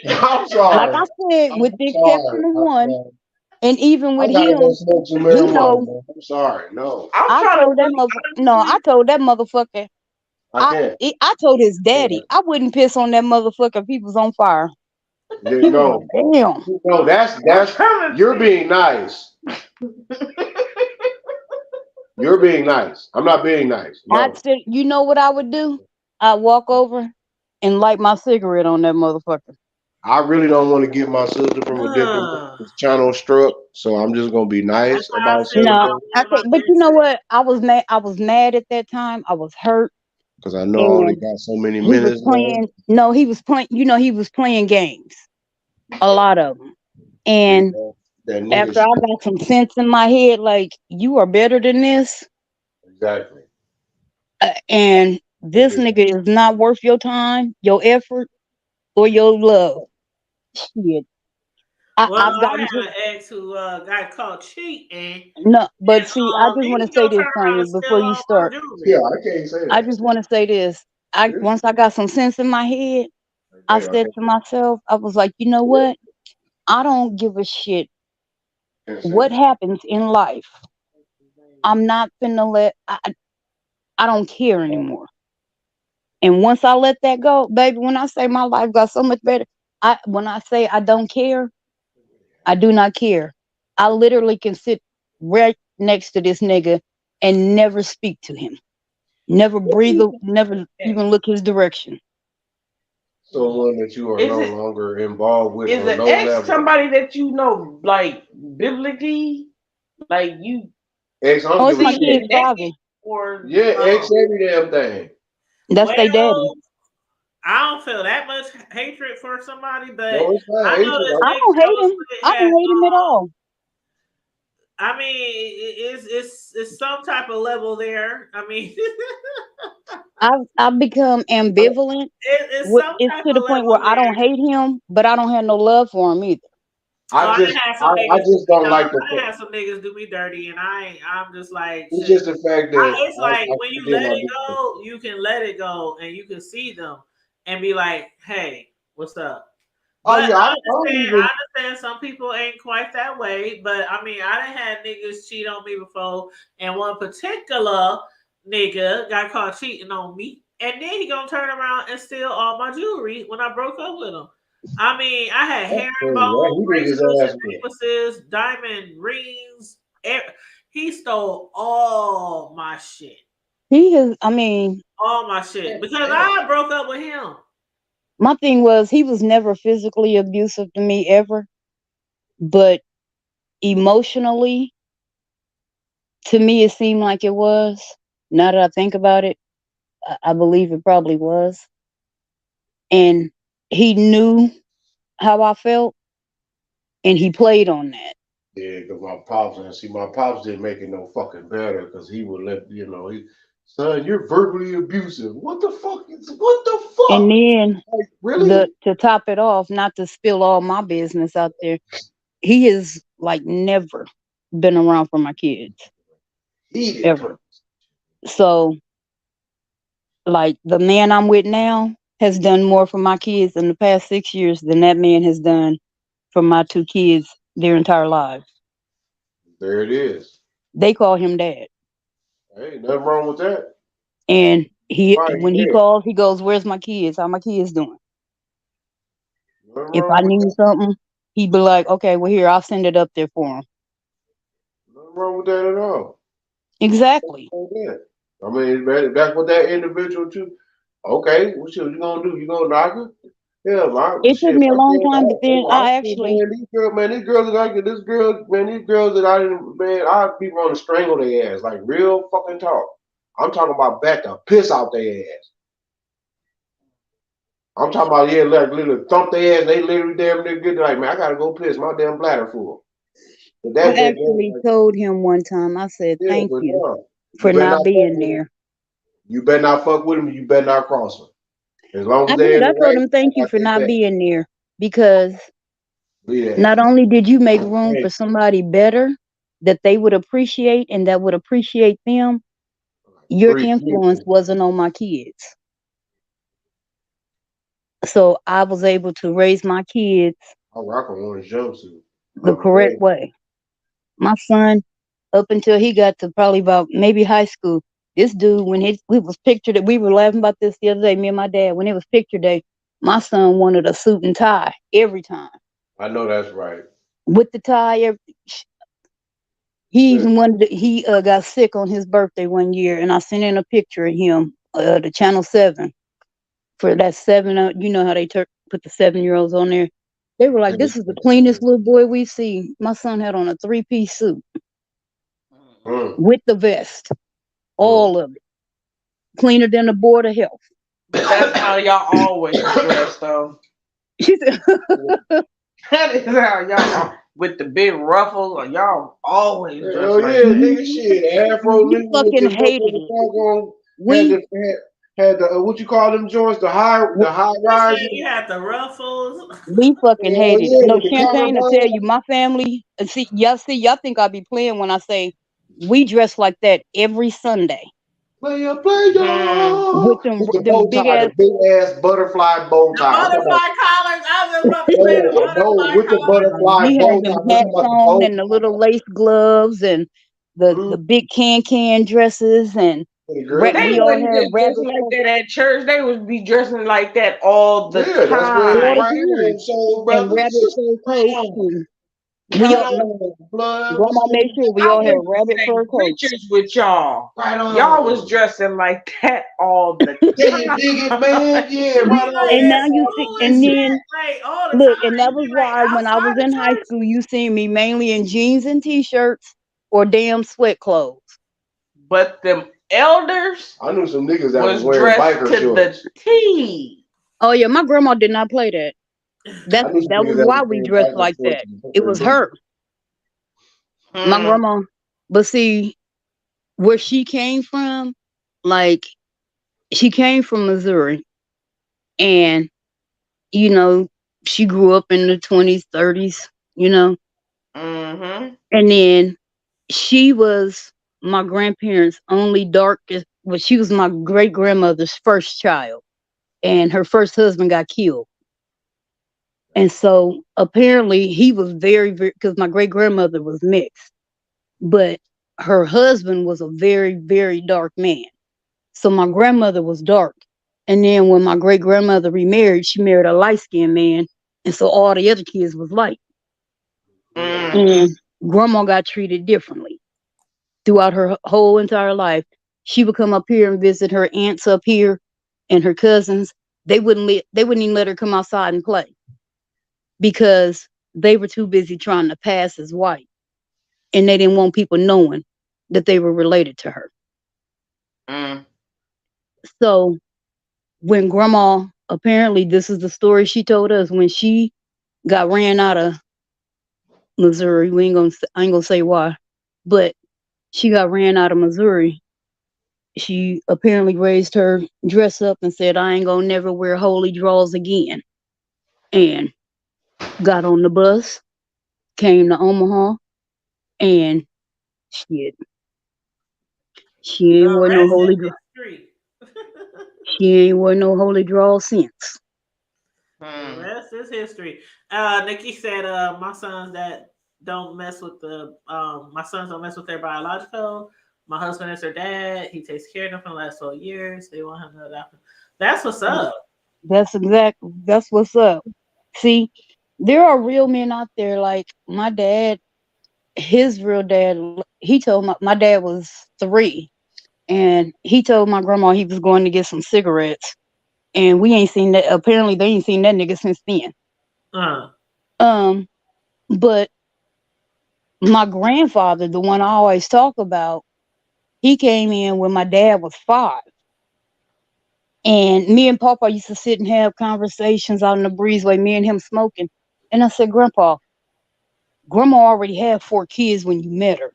I'm sorry. Like I said, with the exception of one, and even with him, you know, I'm sorry. No, I told that motherfucker. I told his daddy I wouldn't piss on that motherfucker if he was on fire. No, damn. No, that's you're being nice. You're being nice. I'm not being nice. I'd No. say, you know what I would do? I'd walk over and light my cigarette on that motherfucker. I really don't want to get my sister from a different channel struck, so I'm just gonna be nice about certain No, things I think, but you know what? I was mad. I was mad at that time. I was hurt, because I know I only and got so many he was minutes left. playing. No, he was playing. You know, he was playing games, a lot of them. And That nigga after I shit. got some sense in my head, like you are better than this, Exactly. and this nigga is not worth your time, your effort, or your love. Shit, Well, I've I gotten had to an ex who got caught cheating, no, but and see, I just want he to say gonna this, turn around Sonya, and steal before you all my start. jewelry. Yeah, I can't say I that. just want to say this. Once I got some sense in my head, I said to myself, I was like, you know what? I don't give a shit what happens in life. I'm not finna let. I don't care anymore. And once I let that go, baby, when I say my life got so much better, when I say I don't care, I do not care. I literally can sit right next to this nigga and never speak to him. Never breathe, never even look his direction. Someone that you are Is no it- longer involved with Is on an no ex level. somebody that you know, like biblically, like you? Ex, I don't Oh, give it's a my shit. kid's father. Or Yeah, ex every damn thing. That's their daddy. Well, I don't feel that much hatred for somebody, but No, it's not I know hatred. this I nigga don't that hate was him. with I don't had hate him at all. I mean, it's some type of level there. I mean, I've become ambivalent. it's some It's type to the of point where level I there. don't hate him, but I don't have no love for him either. I done had some I niggas. just don't like I done the. had some niggas do me dirty, and I'm just like, It's shit. just the fact that It's like I when you did let my it business. go, you can let it go, and you can see them and be like, "Hey, what's up?" Oh But yeah, I I don't even. understand some people ain't quite that way. But I mean, I done had niggas cheat on me before, and one particular nigga got caught cheating on me, and then he gonna turn around and steal all my jewelry when I broke up with him. I mean, I had That's crazy. herringbone He did his bracelets ass and with. necklaces, diamond rings. He stole all my shit. He has, I mean, All my shit. Because I broke up with him. my thing was he was never physically abusive to me ever, but emotionally, to me, it seemed like it was. Now that I think about it, I believe it probably was. And he knew how I felt, and he played on that. Yeah, because my pops and see my pops didn't make it no fucking better because he would let son, you're verbally abusive. What the fuck? And then Like, really? to top it off, not to spill all my business out there, he has like never been around for my kids. Ever. So like the man I'm with now has done more for my kids in the past 6 years than that man has done for my two kids their entire lives. There it is. They call him dad. Hey, nothing wrong with that. And Right, when he yeah. calls, he goes, "Where's my kids? How my kids doing?" Nothing If wrong I with need that. something, he'd be like, "Okay, well here, I'll send it up there for him." Nothing wrong with that at all. Exactly. I mean, that's what that individual too. Okay, what you gonna do? You gonna knock her? Yeah, It took shit. me a My long girl, time, but then I I see, actually, man, these girls that I get, these girls that I didn't, man, I'd be want to strangle their ass, like real fucking talk. I'm talking about back to piss out their ass. I'm talking about, yeah, like literally thump their ass. They literally damn near get like, man, I gotta go piss. My damn bladder full. But I that actually like, told him one time. I said, yeah, "Thank but you no, you for better not not fuck being with them. there." You better not fuck with them. You better not cross them. As long I as they're did. in I the told right, him, "Thank I you for take not that. being there," because Yeah. not only did you make room Hey, for somebody better that they would appreciate and that would appreciate them, your appreciate influence you. wasn't on my kids. So I was able to raise my kids I rock on orange jumpsuit. the correct way. My son, up until he got to probably about maybe high school, this dude, when it was picture day, we were laughing about this the other day, me and my dad, when it was picture day, my son wanted a suit and tie every time. I know that's right. With the tie, He even wanted he got sick on his birthday one year, and I sent in a picture of him to Channel 7 for that 7. You know how they put the 7-year-olds on there. They were like, "This is the cleanest little boy we've seen." My son had on a 3-piece suit with the vest, all of it, cleaner than the Board of Health. That's how y'all always dress, though. She said, that is how y'all with the big ruffles. Or y'all always dress Oh like yeah, that. nigga, shit, Afro we nigga with fucking the hated it. on, We had the what you call them joints, the high You said rises. you had the ruffles. We fucking Yeah, hated it. yeah, No, with the Champagne to tell collarbone. you, my family, and y'all think I be playing when I say we dress like that every Sunday Player, with with the them bow big tie, ass. the big ass butterfly bow The tie. I'm talking about, butterfly collars. I was about to say the butterfly with the collars. butterfly We bow had tie. them I'm talking hats about the on bow and the little lace gloves and the big can dresses and girl. They we all wouldn't had just dress rabbit like that at church. They would be dressing like that all the Yeah, that's where all the time. time Abraham soul and brothers and rabbit sisters. fur coats and we Right all on, blood. grandma What's made sure we I all had went to rabbit fur take coats. pictures with y'all. right on? Y'all was dressing like that all the Can you dig it, man? Yeah, You right be like And on. at now you see, school and and shit, then like all the look, time. and that You was be like why when I was outside the in high church. school, you see me mainly in jeans and t-shirts or damn sweat clothes. But them elders I knew some niggas that was was wearing dressed biker to the shorts. T. Oh yeah, my grandma did not play that. I knew some That niggas was that why was we wearing dressed biker like shorts that. and It was her, my Hmm. grandma. But see, where she came from, like she came from Missouri, and you know, she grew up in the 20s, 30s, you know, Mm-hmm. and then she was my grandparents' only darkest. Well, she was my great grandmother's first child, and her first husband got killed. And so apparently he was very, very, because my great grandmother was mixed, but her husband was a very, very dark man. So my grandmother was dark. And then when my great grandmother remarried, she married a light skinned man. And so all the other kids was light. Mm. And grandma got treated differently throughout her whole entire life. She would come up here and visit her aunts up here and her cousins. They wouldn't even let her come outside and play because they were too busy trying to pass as white. And they didn't want people knowing that they were related to her. Mm. So when grandma, apparently this is the story she told us, when she got ran out of Missouri, I ain't gonna say why, but she got ran out of Missouri. She apparently raised her dress up and said, I ain't gonna never wear holy drawers again. And got on the bus, came to Omaha, and shit, she ain't The wear no rest holy is draw. history. She ain't wear no holy draw since. The Mm. rest is history. Nikki said, my sons that don't mess with my sons don't mess with their biological. My husband is their dad. He takes care of them for the last 12 years. They want him to adopt them. That's what's up. That's what's up. See, there are real men out there like my dad. His real dad, he told my dad was 3, and he told my grandma he was going to get some cigarettes, and we ain't seen that. Apparently, they ain't seen that nigga since then. Uh, Um, but my grandfather, the one I always talk about, he came in when my dad was 5. And me and Papa used to sit and have conversations out in the breezeway, me and him smoking. And I said, Grandpa, Grandma already had 4 kids when you met her.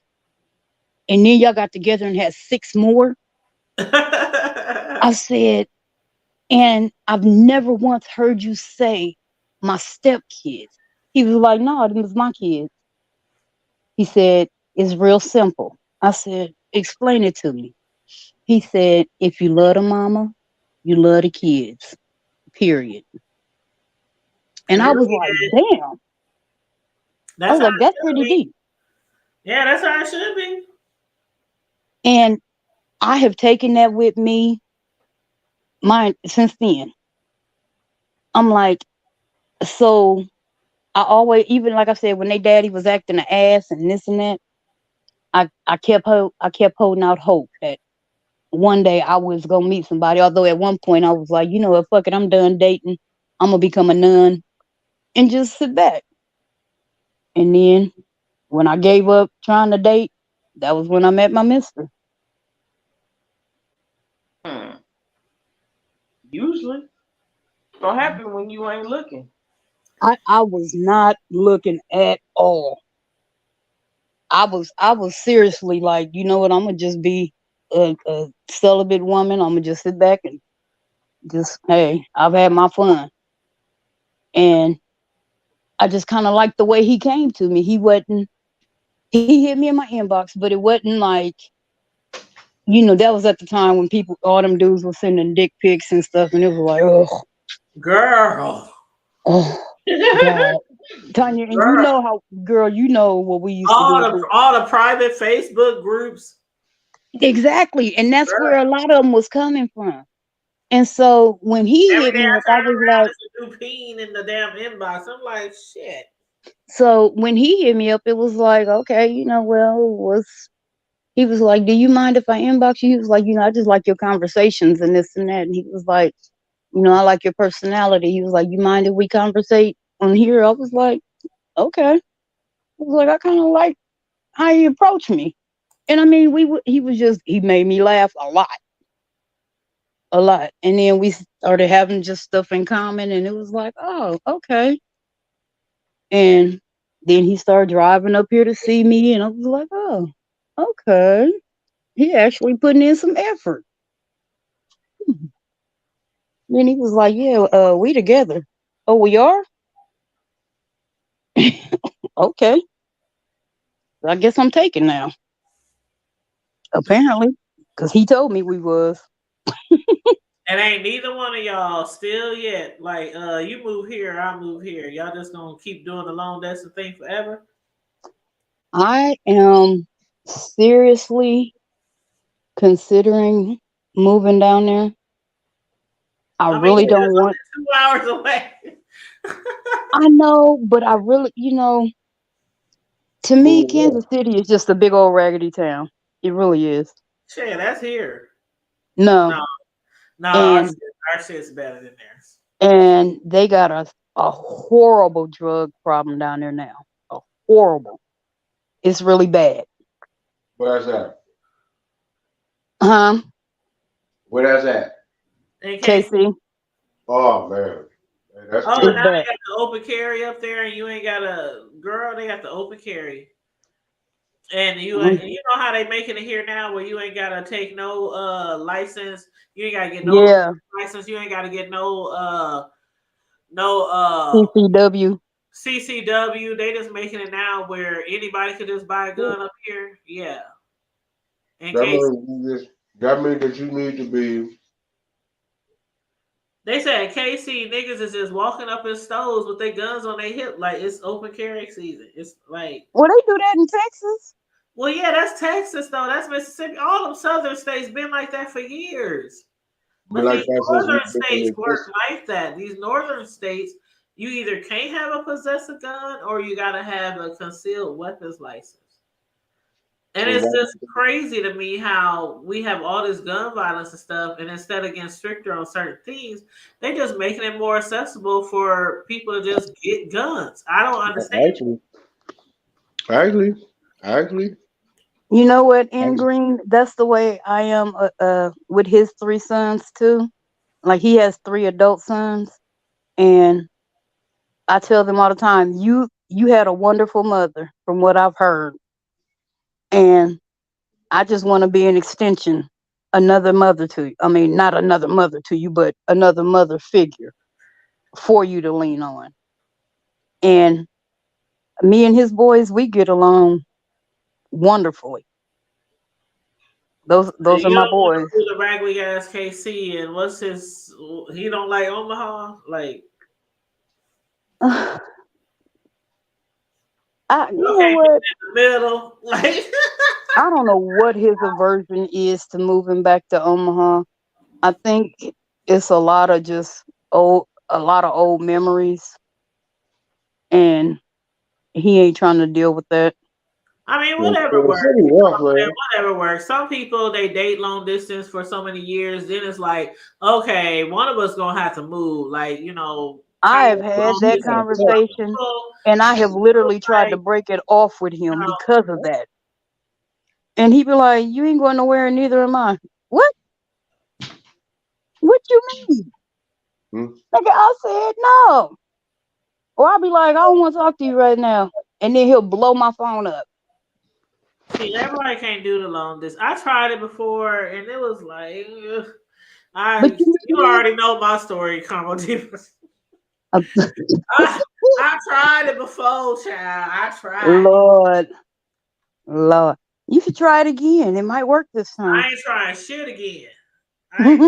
And then y'all got together and had 6 more. I said, and I've never once heard you say my stepkids. He was like, no, them was my kids. He said, it's real simple. I said, explain it to me. He said, if you love the mama, you love the kids, period. And I was like, damn. I that's was how like, it that's should pretty be. deep. Yeah, that's how it should be. And I have taken that with me since then. I'm like, so I always, even like I said, when they daddy was acting an ass and this and that, I kept holding out hope that one day I was gonna meet somebody. Although at one point I was like, you know what, fuck it, I'm done dating. I'm gonna become a nun and just sit back. And then when I gave up trying to date, that was when I met my mister. Usually, don't happen when you ain't looking. I was not looking at all. I was seriously like, you know what, I'm gonna just be a celibate woman. I'm gonna just sit back and just, hey, I've had my fun. And I just kind of liked the way he came to me. He hit me in my inbox, but it wasn't like, you know, that was at the time when all them dudes were sending dick pics and stuff, and it was like, oh, Girl. oh, God. Tanya, and you know how, girl, you know what we used to do. All the private Facebook groups. Exactly, and that's where a lot of them was coming from. And so when he hit me up, I was like, "There's a new peen in the damn inbox." I'm like, shit. So when he hit me up, it was like, okay, you know, he was like, do you mind if I inbox you? He was like, you know, I just like your conversations and this and that. And he was like, you know, I like your personality. He was like, you mind if we conversate on here? I was like, okay. I was like, I kind of like how he approached me. And I mean, he made me laugh a lot. And then we started having just stuff in common, and it was like, oh, okay. And then he started driving up here to see me, and I was like, oh, okay. He actually putting in some effort. Then he was like, yeah, we together. Oh, we are? Okay. I guess I'm taken now. Apparently, because he told me we was. And ain't neither one of y'all still yet. Like, you move here, I move here. Y'all just gonna keep doing the long distance thing forever? I am seriously considering moving down there. I really don't want. 2 hours away. I know, but I really, you know, to me, Kansas City is just a big old raggedy town. It really is. Shit, that's here. No. Our shit's better than theirs. And they got a horrible drug problem down there now. A horrible. It's really bad. Where's that? Huh? Where that's at? KC. Oh man. That's now good. they got the open carry up there, and you ain't got a girl. They got the open carry, and you know how they making it here now, where you ain't gotta take no license. You ain't gotta get no license. You ain't gotta get no CCW. CCW. They just making it now where anybody could just buy a gun up here. Yeah. That means that you need to be. They said KC niggas is just walking up in stores with their guns on their hip like it's open carry season. It's like, well, they do that in Texas. Well, yeah, that's Texas though. That's Mississippi. All them southern states been like that for years. But these northern states work like that. These northern states, you either can't have a possessive gun or you gotta have a concealed weapons license. And it's just crazy to me how we have all this gun violence and stuff, and instead of getting stricter on certain things, they just making it more accessible for people to just get guns. I don't understand. Actually. You know what, in Green, that's the way I am with his 3 sons too. Like he has 3 adult sons, and I tell them all the time, you had a wonderful mother from what I've heard. And I just want to be an extension, another mother to you. I mean, not another mother to you, but another mother figure for you to lean on. And me and his boys, we get along wonderfully. Those are my boys. The raggedy ass KC, and what's his? He don't like Omaha, like. You know what? In the middle, like. I don't know what his aversion is to moving back to Omaha. I think it's a lot of old memories, and he ain't trying to deal with that. I mean, Yeah, whatever the works. city You know rough, what I'm man. saying? Whatever works. Some people they date long distance for so many years. Then it's like, okay, one of us gonna have to move. Like, you know, I trying have to had long that distance. Some conversation, people, and I have literally tried to like, break it off with you him know, because of that. And he be like, "You ain't going nowhere, and neither am I." What? What you mean? Nigga, I said no. Or I'll be like, "I don't want to talk to you right now," and then he'll blow my phone up. see, everybody can't do the long distance. I tried it before, and it was like, But you already know my story, Carmo Divas. I tried it before, child. I tried. Lord, you should try it again. It might work this time. I ain't trying shit again. I ain't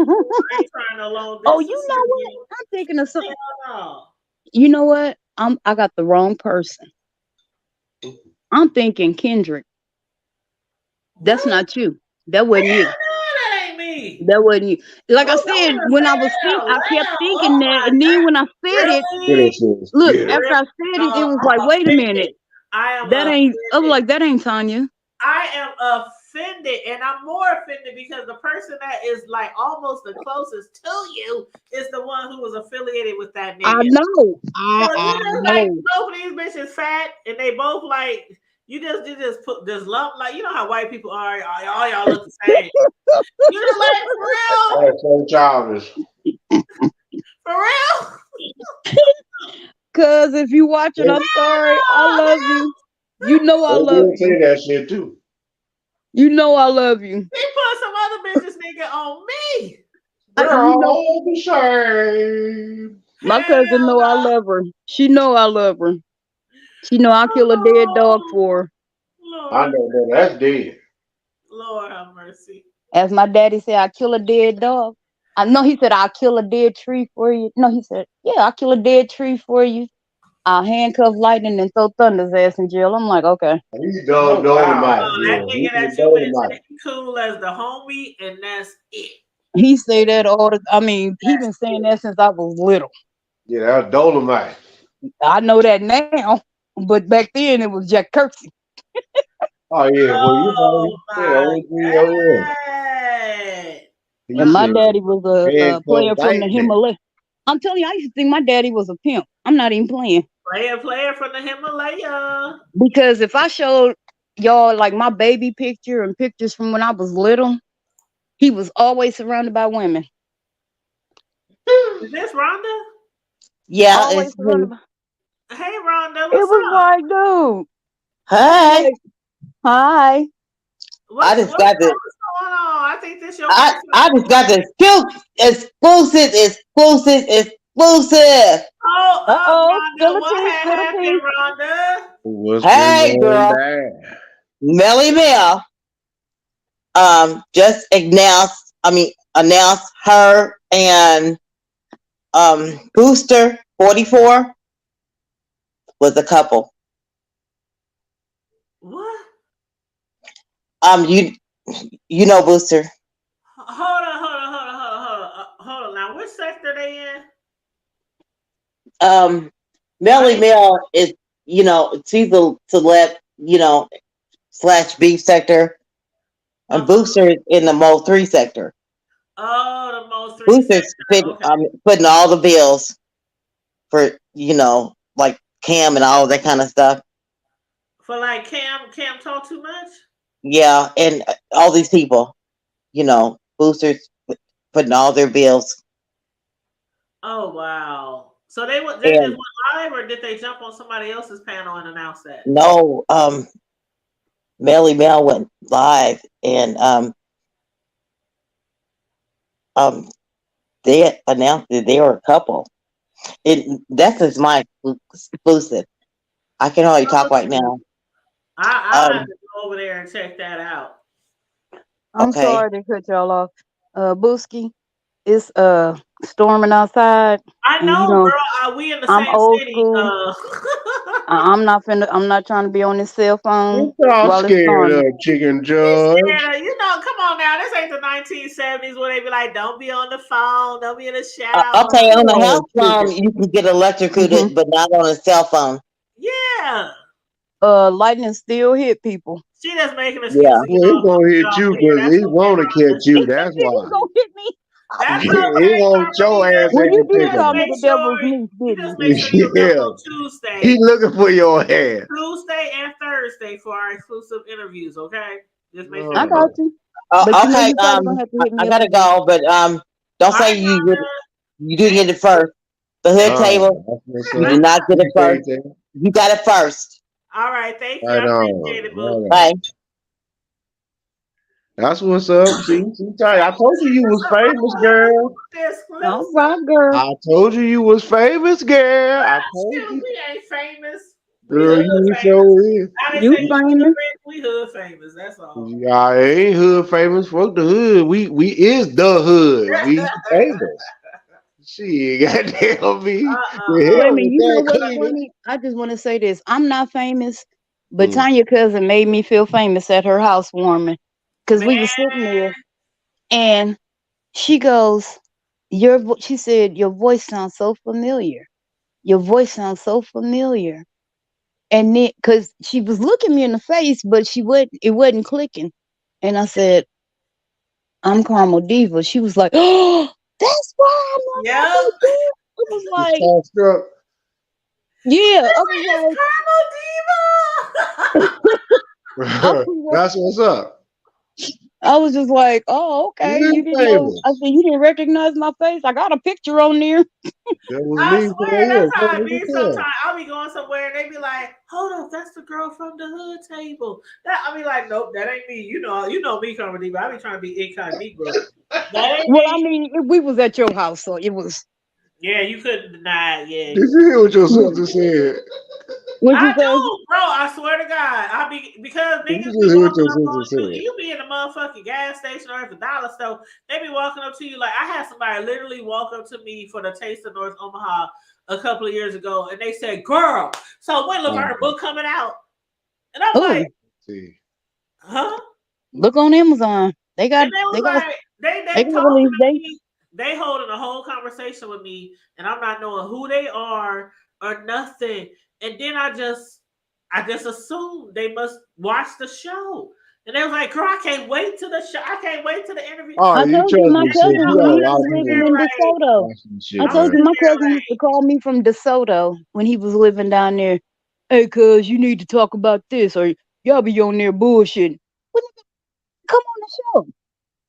trying no long Oh, distance. you know what? I'm thinking of something. No. You know what? I got the wrong person. I'm thinking Kendrick. That's not you. That wasn't you. That ain't me. That wasn't you. Like I Oh, said, don't when I say was that thinking, out I kept loud. thinking Oh that, my and then God. when I said it, Really? look, Yeah. after I said it, it was I'm like, wait a offended. minute. I am That ain't. I was offended. like, that ain't Tanya. I am offended, and I'm more offended because the person that is like almost the closest to you is the one who was affiliated with that nigga. I know. So I you just like both of these bitches fat, and they both like you just put this lump like you know how white people are. All y'all look the same. You just like for real, That's so childish. for real. Cause if you watching, I'm sorry. I love you. You know I They love will say you. that shit too. You know I love you. He put some other bitches nigga on me. We're You know, all the same. my cousin know I love her. She know I love her. She know I'll kill a dead dog for her. I know that. That's dead. Lord have mercy. As my daddy said, I kill a dead dog. I know he said I'll kill a dead tree for you. No, he said, yeah, I'll kill a dead tree for you. I'll handcuff lightning and throw Thunder's ass in jail. I'm like, okay. He's done Dolomite. That Yeah, nigga that he's you mentioned, Dolomite. he cool as the homie, and that's it. He say that all the. I mean, he been saying that since I was little. Yeah, that's Dolomite. I know that now, but back then it was Jack Kirksey. Oh yeah, well you know, And my daddy was a player from the lightning. Himalaya. I'm telling you, I used to think my daddy was a pimp. I'm not even playing. Player from the Himalaya. Because if I showed y'all like my baby picture and pictures from when I was little, he was always surrounded by women. Is this Rhonda? Yeah, Always it's surrounded me. by. Hey Rhonda, It what's was up? like, dude. Hi. Like, hi. I just got this. What's going on? I think this your I just got this exclusive. Oh, Spill Rhonda, the what tea, had spill the happened, tea. Rhonda? What's Hey, been girl. on there? Melly Mel just announced her and Booster 44 was a couple. What? You know Booster. Hold on. Now, which sector they in? Melly Mel is, she's a celeb, / beef sector. And Booster is in the Mo 3 sector. Oh, the Mo 3 Booster's sector. Okay. putting all the bills for, like Cam and all that kind of stuff. For like Cam talk too much? Yeah, and all these people, Booster's putting all their bills. Oh wow! So they just went live, or did they jump on somebody else's panel and announce that? No, Melly Mel went live, and they announced that they were a couple. That's just my exclusive. I can only talk right now. I'll have to go over there and check that out. I'm sorry to cut y'all off. Booski, it's storming outside. I know, girl. We in the I'm same old city. school. I'm not trying to be on this cell phone What y'all while it's scared storming. of, Chicken Judge? Come on now. This ain't the 1970s where they be like, "Don't be on the phone. Don't be in the shower." Okay, on the house phone you can get electrocuted, but not on a cell phone. Yeah. lightning still hit people. She just making an excuse Yeah. to get Well, he off gonna hit off you of here. because That's he okay, want to catch Rhonda. you. That's He why. gonna hit me. That's He okay, want your Carmelita. ass Well, in you did Just call me particular. make the devil's sure niece, you didn't just you? make sure you available Yeah, on he Tuesday, looking for your ass. Tuesday and Thursday for our exclusive interviews. Okay, just make sure I you got Oh, available. you. But you know Okay. you probably gonna have to hit I me up gotta again. go, but don't Bye, say Rhonda. you didn't Thank get it first. The hood thank you. table, that's what's you up. did not get it first. Appreciate that. You got it first. All right, thank you. Right I appreciate on, it, boo. right Bye. on. That's what's up. See, I told you you was famous, girl. All Exclusive. right, girl. I told you was famous, girl. I told Shoot, you, we ain't famous. We girl. hood You famous. so is. Now they You say you hood famous. rich, we hood famous. That's all. I ain't hood famous. Fuck the hood. We is the hood. We famous. She goddamn me. The Wait a hell minute, with you know that what's cleaner. funny? I just want to say this. I'm not famous, but Mm. Tanya cousin made me feel famous at her housewarming. Cause Man, we were sitting there and she goes, she said, your voice sounds so familiar. Your voice sounds so familiar. And then cause she was looking me in the face, but it wasn't clicking. And I said, I'm Carmel Diva. She was like, oh, that's why I'm not yep. talking to you. It was The like, tall struck. yeah. I This is was Carmel Diva. like, That's what's up. I was just like, oh, You okay. You is didn't know. I famous. said, you didn't recognize my face. I got a picture on there. That was I me for swear that's real. how it Famous be as hell. sometimes. I'll be going somewhere and they be like, hold up, that's the girl from the hood table. That I be like, nope, that ain't me. You know me, Carmel Diva. I be trying to be incognito. That ain't Well, I me. mean, we was at your house, so it was. Yeah, you couldn't deny it. Yeah. Did you hear what your Yeah. sister said? What'd I you say? do, bro. I swear to God. I be because Did you niggas be just hear what walking your up sister on you. said? You be in the motherfucking gas station or at the dollar store. They be walking up to you like I had somebody literally walk up to me for the Taste of North Omaha a couple of years ago, and they said, "Girl, so when Laverne book coming out?" And I'm Oh, like, See. "Huh?" look on Amazon. They got And they they was got like, they they got talking release to date. me. They holding a whole conversation with me, and I'm not knowing who they are or nothing. And then I just assumed they must watch the show. And they was like, "Girl, I can't wait to the show. I can't wait to the interview." Oh, I you told you trust my me, sis. cousin You when got a he lot was of living people in Right. DeSoto. watching I shit, I'm told man. you sitting my there cousin used to call me from DeSoto when he was living down there. Hey, cuz you need to talk about this, or y'all be on there bullshitting. Well, come on the show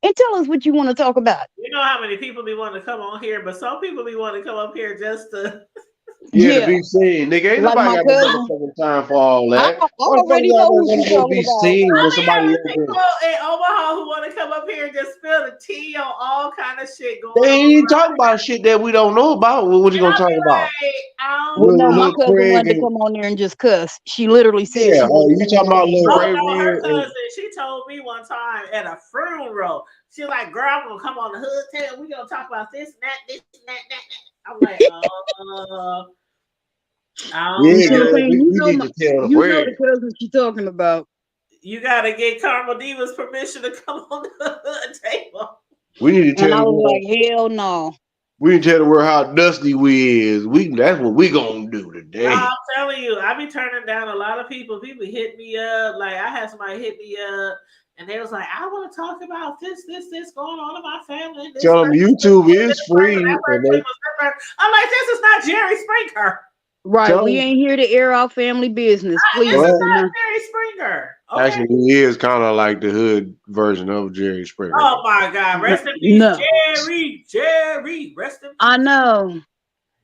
and tell us what you want to talk about. you know how many people be wanting to come on here, but some people be wanting to come up here just to. Yeah, to Yeah, be seen. Nigga, ain't like nobody my got no cousin. motherfucking time for all I, that. I Motherfuckers already out know there who want she to go talking be about. seen I with be somebody having else people doing. in Omaha who want to come up here and just spill the tea on all kind of shit going They on ain't around. talking about shit that we don't know about. What you And gonna I talk be about? like, Well, no, my Little cousin Craig wanted to and come on there and just cuss. She literally said yeah, she oh, wanted to you come on talking there about and little oh cuss. Ray no, her Red and cousin, she told me one time at a funeral, she was like, girl, I'm gonna come on the hood table. We gonna talk about this and that, this and that. I'm like, I You don't yeah, see what I'm know. girl, saying? we need to tell the You know word. the cousin she talking about. You gotta get Carmel Diva's permission to come on the hood table. We need to And tell I the was world. like, hell no. We need to tell the world how dusty we is. That's what we gonna do I'm today. telling you, I be turning down a lot of people. People hit me up. Like I had somebody hit me up, and they was like, "I want to talk about this going on in my family." This Tell them person, YouTube is this person, free, that and person was that person. I'm like, this is not Jerry Springer. Right, tell we them ain't here to air our family business. This Please, is well, Mister. not Jerry Springer. Okay. actually, he is kind of like the hood version of Jerry Springer, Oh though. my God. Rest in peace, No, Jerry. Rest in I peace. know,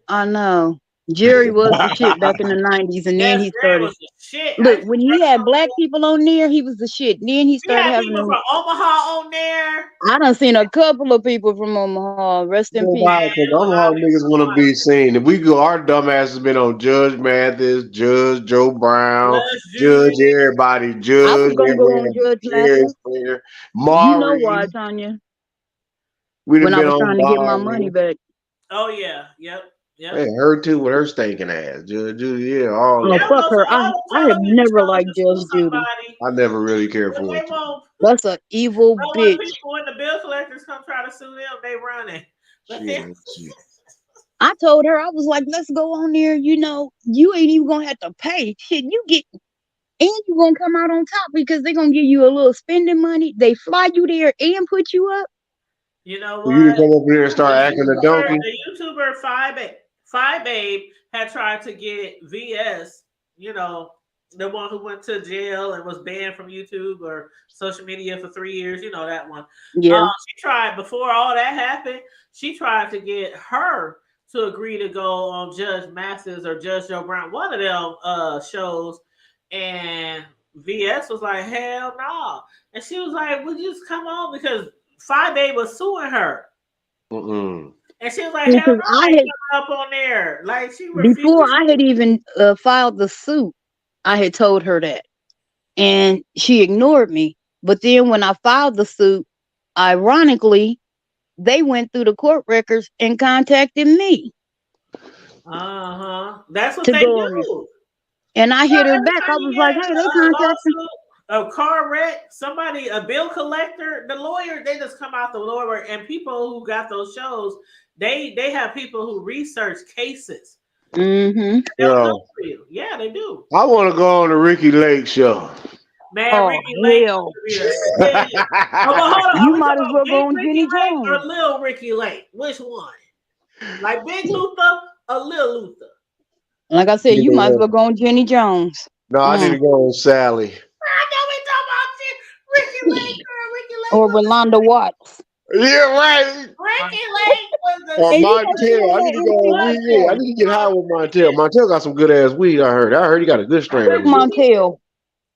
I know. Jerry was the shit back in the '90s, and then Yes, he Jerry started. was the shit. I Look, used to when he crush had on black him. people on there, he was the shit. Then he We started had having people them. from Omaha on there. I done seen a couple of people from Omaha. Rest in So peace. why? Because It was a lot Omaha of niggas want to be seen. If we go, our dumb ass has been on Judge Mathis, Judge Joe Brown, Judge Judge Judy. everybody, I was Judge gonna go on everywhere, Judge Jerry Mathis. Springer, You know why, Maury. Tanya? We done When I been was on trying to get my money Maury. back. Oh yeah. Yep. Hey, Yep. her too with her stinking ass. Judge Judy, yeah, all Oh of Yeah, them. fuck but her! some I other I have television never shows liked to Judge sue Judy. somebody. I never really cared But for they it. won't. That's a evil But when bitch. people, when the bill collectors come try to sue them, they running. But then Shit. I told her I was like, let's go on there. You know, you ain't even gonna have to pay. Shit, you get and you're gonna come out on top because they're gonna give you a little spending money. They fly you there and put you up. You know For you to what? come up here and start acting a donkey. The YouTuber Five Babe had tried to get VS, you know, the one who went to jail and was banned from YouTube or social media for 3 years. You know that one. Yeah. She tried before all that happened. She tried to get her to agree to go on Judge Mathis or Judge Joe Brown, one of them shows, and VS was like, hell no. And she was like, well, just come on, because Five Babe was suing her. Mm-mm. And she was like, hell no, I ain't coming up on there. Like, she refused. Before I had even filed the suit, I had told her that. And she ignored me. But then when I filed the suit, ironically, they went through the court records and contacted me. That's what to they go on it. do. And I hit her back. I Anytime you was like, get hey, they a contacted. lawsuit, a car wreck, somebody, a bill collector, the lawyer, they just come out the lawyer, and people who got those shows, they have people who research cases. Mm-hmm. They'll Yeah. come for you. Yeah, they do. I want to go on the Ricky Lake show. Man, Ricky Lake. Hell. Hold on. You might as well go on Jenny Ricky Lake Jones. or Lil Ricky Lake? Which one? Like Big Luther or Lil Luther? Like I said, you might as well go on Jenny Jones. No, I need to go on Sally. I know we talking about Ricky Lake Or Rolanda Watts. Yeah, right. Ricky Lake was the Or shit. Montel. I need to go on weed. Yeah, I need to get high with Montel. Montel got some good ass weed. I heard he got a good strain. Rick Montel.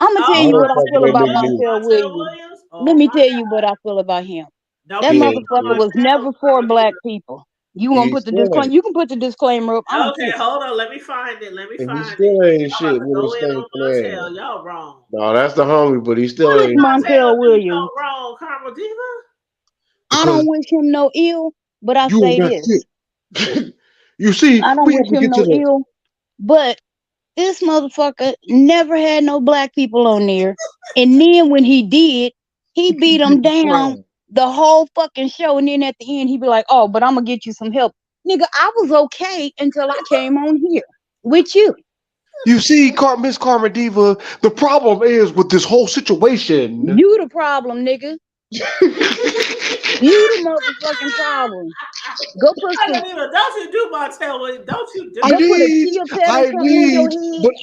I'm gonna tell you what I feel about Montel Williams. Let me tell you what I feel about him. That motherfucker was never for black people. You want to put the disclaimer? You can put the disclaimer up. Okay, hold on. Let me find it. He still ain't shit with Go his in on thing. Montel. Y'all wrong. No, that's the homie, but he still Rick ain't. Montel Williams. Wrong, Karma Diva. I don't wish him no ill, but I say this. You see, I don't wish him no ill, but this motherfucker never had no black people on there. And then when he did, he beat them down the whole fucking show. And then at the end, he'd be like, oh, but I'm going to get you some help. Nigga, I was okay until I came on here with you. You see, Miss Karma Diva, the problem is with this whole situation. You the problem, nigga. You the motherfucking problem. Go put some. Don't you do Montel? Don't you do?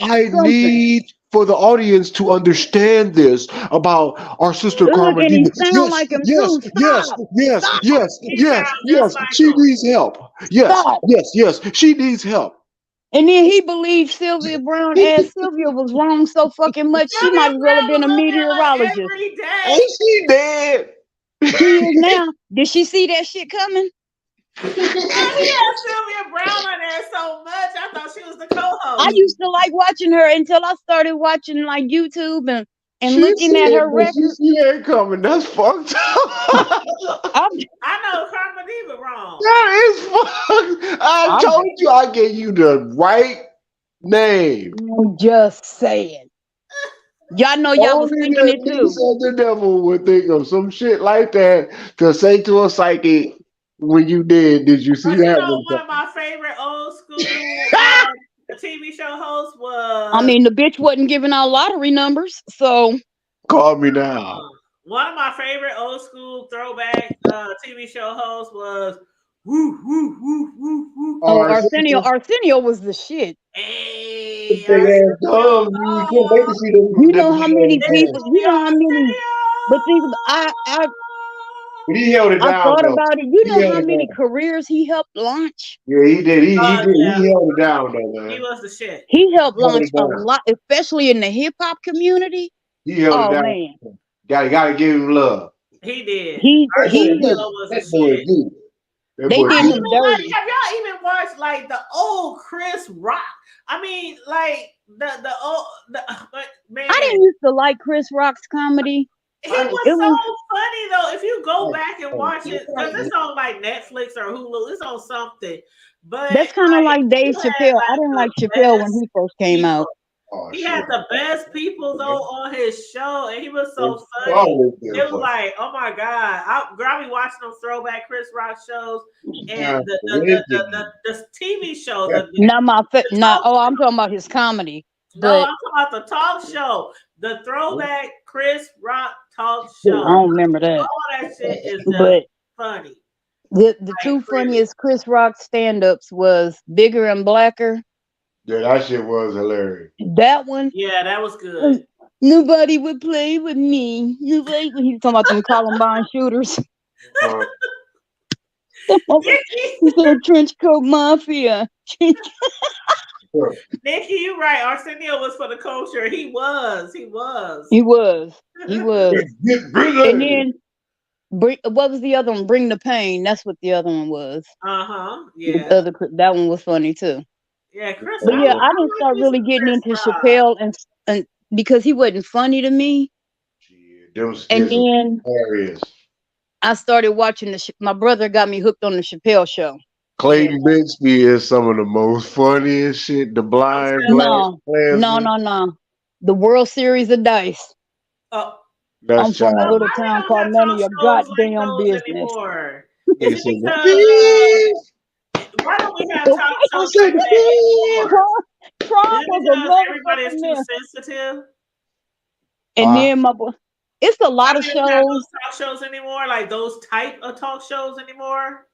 I need for the audience to understand this about our sister Karma and Diva. he sound like him too. Yes. She needs help. Yes. She needs help. And then he believed Sylvia Brown as Sylvia was wrong so fucking much. She might as well have been a meteorologist. Ain't she dead? She is now. Did she see that shit coming? He had Sylvia Brown on there so much. I thought she was the co-host. I used to like watching her until I started watching like YouTube and looking at her records. She ain't coming. That's fucked up. I know Karma Diva wrong. That is fucked. I told you I gave you the right name. I'm just saying. Y'all know y'all was thinking it too. The devil would think of some shit like that to say to a psychic when you did. Did you see that? You know, one of my favorite old school TV show hosts was. I mean, the bitch wasn't giving out lottery numbers, so. Call me now. One of my favorite old school throwback TV show hosts was. Woo. Oh, Arsenio was the shit. Hey, you know how many people? You know how many? But he held it down. I thought about it. You know how many careers he helped launch? Yeah, he did. He did. He held it down, though, man. He was the shit. He helped launch a lot, especially in the hip hop community. He held it down. Man. Gotta give him love. He did. He was the shit. They did him dirty. Have y'all even watched like the old Chris Rock? I mean, like the old man. I didn't used to like Chris Rock's comedy. He was so funny though. If you go back and watch it, because it's on like Netflix or Hulu, it's on something. But that's kind of like Dave Chappelle. I didn't like Chappelle when he first came out. He had the best people though on his show, and he was so funny. It was like, oh my god, I'll be watching those throwback Chris Rock shows and the TV shows. I'm talking about his comedy. No, But I'm talking about the talk show. The throwback Chris Rock talk I show. don't remember that. All that shit is just But funny. the two funniest Chris Rock stand-ups was Bigger and Blacker. Yeah, that shit was hilarious. That one. Yeah, that was good. Nobody would play with me. Nobody. He was talking about them Columbine shooters. He said trench coat mafia. Nikki, you right. Arsenio was for the culture. He was. He was. And then what was the other one? Bring the Pain. That's what the other one was. Yeah. That one was funny too. Yeah, Chris. But yeah, I didn't like start me really some getting Chris into Rock. Chappelle and because he wasn't funny to me. Them And skits was then hilarious. I started watching my brother got me hooked on the Chappelle show. Clayton Bigsby is some of the most funniest shit. The blind black No. Klansman. The World Series of Dice. Oh, I'm That's from a child. little town called None of Your Goddamn Business. Anymore. Nigga Is said, it because why don't we have talk shows like that anymore? Trump Is it was because a everybody is motherfucking too mess. sensitive? And then my boy, it's a lot of We don't have shows. those talk shows anymore, like those type of talk shows anymore.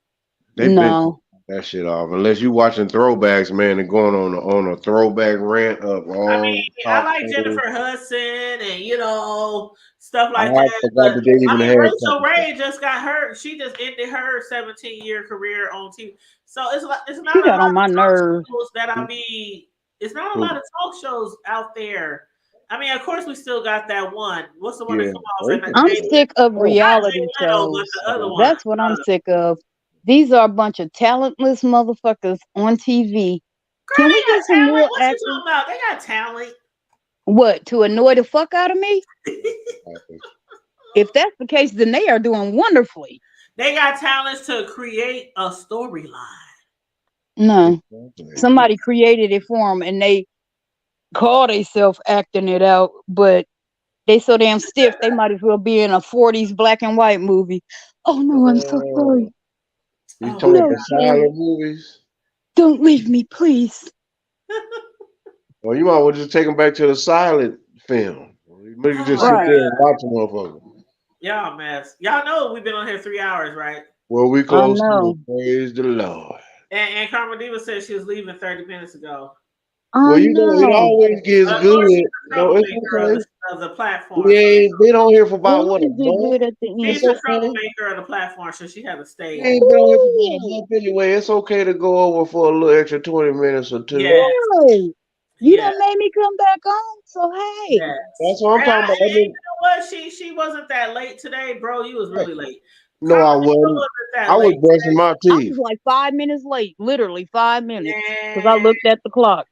They've been that shit off. Unless you watching throwbacks, man, and going on a throwback rant of all I talk like shows. Jennifer Hudson and stuff I like that. forgot that they even had Rachel talk Ray just got hurt. She just ended her 17-year career on TV. So it's not She a got lot on my of talk nerves. shows that it's not a lot of talk shows out there. I mean, of course, we still got that one. What's the one that come off at the I'm table? sick of Not reality Jay Leno, but shows. the other one. That's what I'm sick of. These are a bunch of talentless motherfuckers on TV. Can we get some real What you actors? talking about? They got talent. What, to annoy the fuck out of me? If that's the case, then they are doing wonderfully. They got talents to create a storyline. No. Somebody created it for them and they call themselves acting it out, but they so damn stiff they might as well be in a 40s black and white movie. Oh no, I'm so sorry. You talking about silent movies? Don't leave me, please. Well, you might well just take them back to the silent film. You can just sit there and watch a motherfucker. Y'all mess. Y'all know we've been on here 3 hours, right? Well, we close. Praise the Lord. And Carmen Diva said she was leaving 30 minutes ago. Well, it always gets good. No, it's okay. Of the platform. We ain't been on here for about what, a month? She's a troublemaker of the platform, so she had to stay. We ain't been on here for about a month anyway. It's okay to go over for a little extra 20 minutes or two. You done made me come back on, so hey. That's what I'm talking about. And you know what? She wasn't that late today, bro. You was really late. No, I wasn't. I was brushing my I teeth. was like 5 minutes late, literally 5 minutes, because I looked at the clock.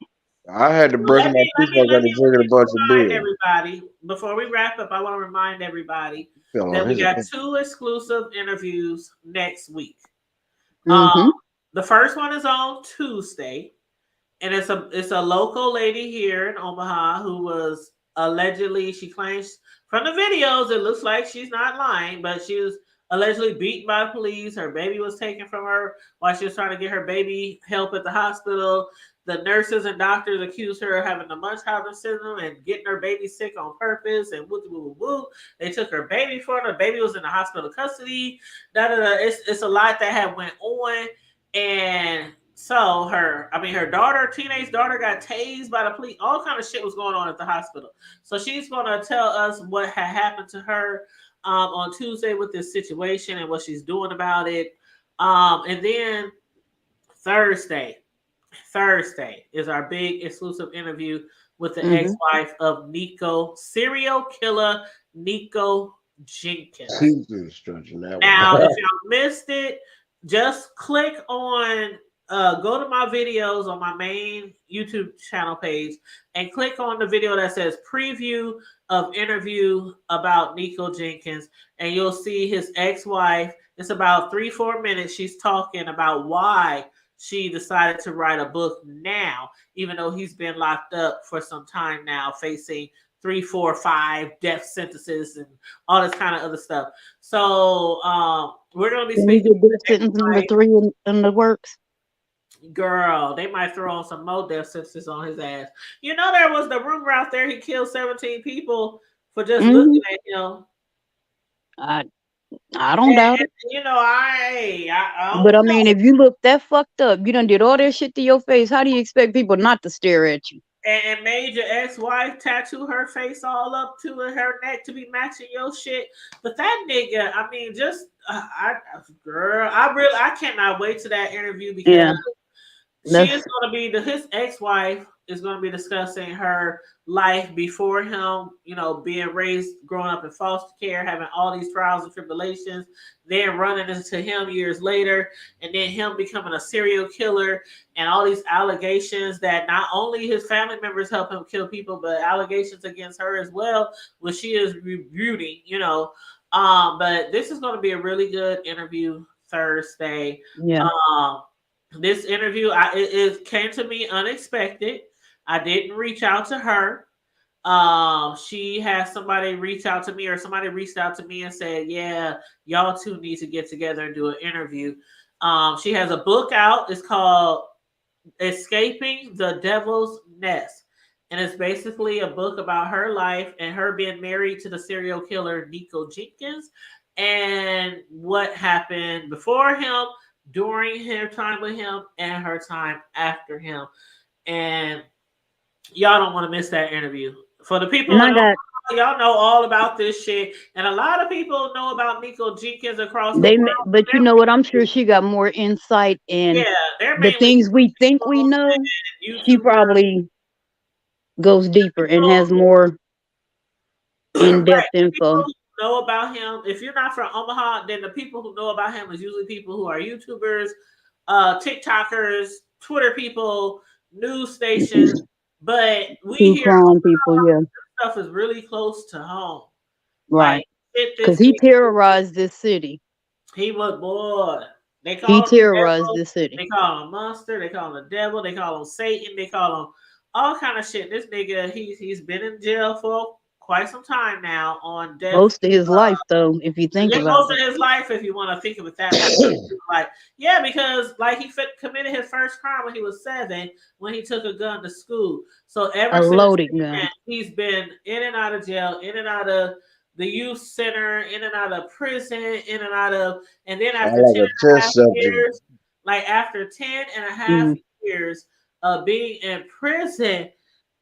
I had to brush my teeth. I got to drink a bunch of beer. Everybody, before we wrap up, I want to remind everybody that we got 2 exclusive interviews next week. The first one is on Tuesday, and it's a local lady here in Omaha who was allegedly, she claims from the videos, it looks like she's not lying, but she was allegedly beaten by the police. Her baby was taken from her while she was trying to get her baby help at the hospital. The nurses and doctors accused her of having the Munchausen syndrome and getting her baby sick on purpose. And woo. They took her baby from her. The baby was in the hospital custody. It's a lot that had went on. And so her teenage daughter got tased by the police. All kind of shit was going on at the hospital. So she's going to tell us what had happened to her on Tuesday with this situation and what she's doing about it. And then Thursday is our big exclusive interview with the ex-wife of serial killer Nikko Jenkins. Now, if y'all missed it, just click on, go to my videos on my main YouTube channel page and click on the video that says preview of interview about Nikko Jenkins, and you'll see his ex-wife. It's about 3-4 minutes. She's talking about why she decided to write a book now, even though he's been locked up for some time now, facing 3, 4, 5 death sentences and all this kind of other stuff. So we're going to be speaking. Sentence number 3 in the works. Girl, they might throw on some more death sentences on his ass. You know, there was the rumor out there he killed 17 people for just looking at him. I don't doubt it. You know, I But I don't mean, know. if you look that fucked up, you done did all that shit to your face. How do you expect people not to stare at you? And made your ex-wife tattoo her face all up to her neck to be matching your shit. But that nigga, I mean, just girl, I cannot wait to that interview because Yeah. she is going to be his ex-wife is going to be discussing her life before him, you know, being raised, growing up in foster care, having all these trials and tribulations, then running into him years later, and then him becoming a serial killer and all these allegations that not only his family members help him kill people, but allegations against her as well, which she is rebuting, you know. But this is going to be a really good interview Thursday. Yeah. This interview, it came to me unexpected. I didn't reach out to her. She has somebody reach out to me, or somebody reached out to me and said, "Yeah, y'all two need to get together and do an interview." She has a book out. It's called "Escaping the Devil's Nest," and it's basically a book about her life and her being married to the serial killer Nikko Jenkins, and what happened before him, during her time with him, and her time after him. And y'all don't want to miss that interview. For the people in Omaha, y'all know all about this shit, and a lot of people know about Nikko Jenkins across the world. But you know what? I'm sure she got more insight in they're the mainly things we think we know. She probably goes deeper and has more in-depth info. People who know about him. If you're not from Omaha, then the people who know about him is usually people who are YouTubers, TikTokers, Twitter people, news stations. But we True hear crime people, yeah. this stuff is really close to home. Right. Like, Because he terrorized this city. he was boy. They He call him the terrorized devil. this city. They call him a monster. They call him the devil. They call him Satan. They call him all kind of shit. This nigga, he's been in jail for quite some time now on death. Most of his life, though, if you think about Most it. of his life, if you want to think of it that way. Like, yeah, because like he committed his first crime when he was 7, when he took a gun to school. So ever A since loaded then, gun. he's been in and out of jail, in and out of the youth center, in and out of prison, in and out of, and then after Sound 10 like and a a test half subject. years, like after 10 and a half years of being in prison,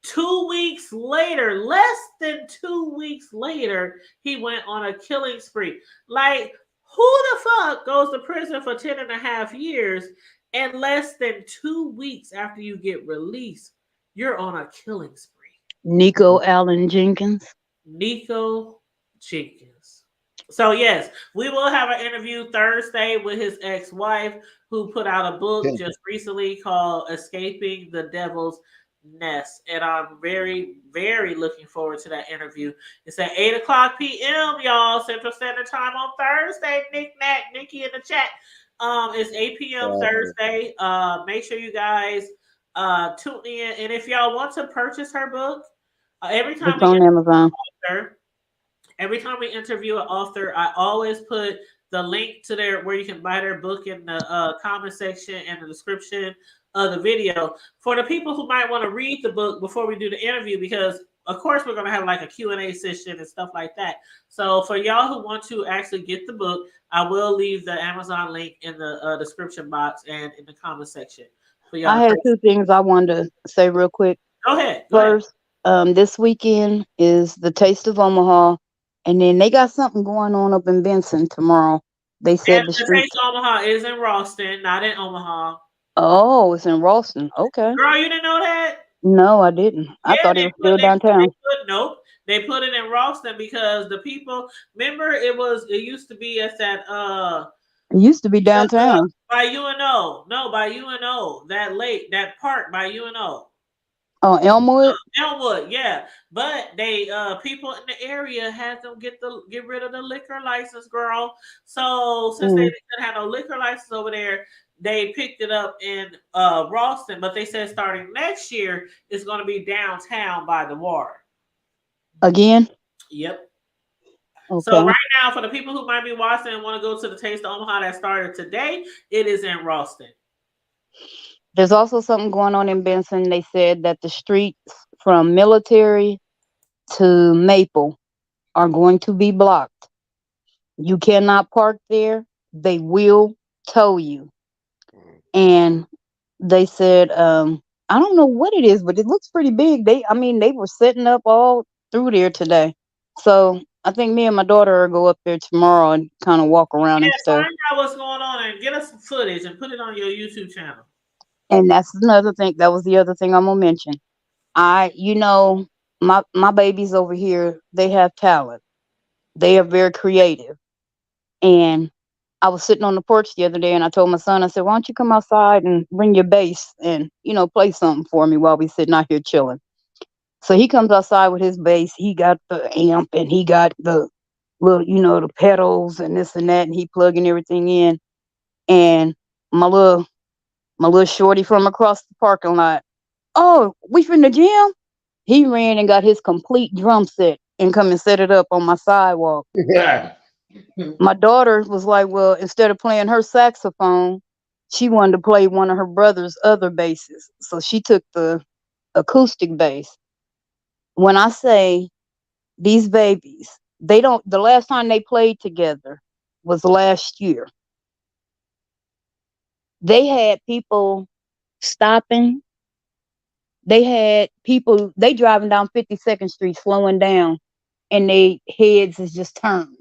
2 weeks later, less than 2 weeks later, he went on a killing spree. Like, who the fuck goes to prison for 10 and a half years and less than 2 weeks after you get released, you're on a killing spree? Nikko Allen Jenkins. Nikko Jenkins. So yes, we will have an interview Thursday with his ex-wife, who put out a book just recently called "Escaping the Devil's Nest," and I'm very, very looking forward to that interview. It's at 8:00 p.m. y'all, Central Standard Time on Thursday. Nikki in the chat. It's 8 p.m. Thursday. Make sure you guys tune in, and if y'all want to purchase her book, every time It's on Amazon. Every time we interview an author, I always put the link to where you can buy their book in the comment section and the description of the video for the people who might want to read the book before we do the interview, because of course we're going to have like a Q&A session and stuff like that. So for y'all who want to actually get the book, I will leave the Amazon link in the description box and in the comment section for y'all. I had 2 things I wanted to say real quick. Go ahead. First, this weekend is the Taste of Omaha, and then they got something going on up in Benson tomorrow. They said the Taste streets. of Omaha is in Ralston, not in Omaha. Oh, it's in Ralston. Okay. Girl, you didn't know that? No, I didn't. I thought it was still downtown. Nope. They put it in Ralston because the people, remember it used to be at that It used to be downtown. by UNO. No, by UNO. That lake, that park by UNO. Oh, Elmwood? Elmwood, yeah. But they people in the area had them get rid of the liquor license, girl. So since they didn't have no liquor license over there, they picked it up in Ralston. But they said starting next year it's going to be downtown by the water. Again? Yep. Okay. So right now, for the people who might be watching and want to go to the Taste of Omaha that started today, it is in Ralston. There's also something going on in Benson. They said that the streets from Military to Maple are going to be blocked. You cannot park there. They will tow you. And they said, I don't know what it is, but it looks pretty big. They were setting up all through there today. So I think me and my daughter will go up there tomorrow and kind of walk around and stuff. Find out what's going on and get us some footage and put it on your YouTube channel. And that's another thing. That was the other thing I'm gonna mention. My babies over here, they have talent. They are very creative. And I was sitting on the porch the other day and I told my son, I said, why don't you come outside and bring your bass and, play something for me while we sitting out here chilling. So he comes outside with his bass. He got the amp and he got the little, the pedals and this and that, and he plugging everything in. And my little shorty from across the parking lot, oh, we from the gym? He ran and got his complete drum set and come and set it up on my sidewalk. Yeah. My daughter was like, well, instead of playing her saxophone, she wanted to play one of her brother's other basses. So she took the acoustic bass. When I say these babies, the last time they played together was last year. They had people stopping. They had people, they driving down 52nd Street, slowing down, and they heads is just turned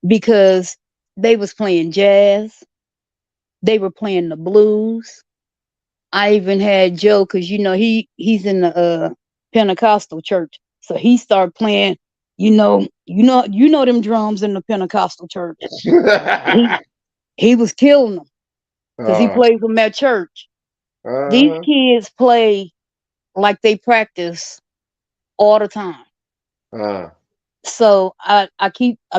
because they was playing jazz. They were playing the blues. I even had Joe, because he's in the Pentecostal church, so he started playing. You know them drums in the Pentecostal church. He was killing them because he plays them at church. These kids play like they practice all the time. So I've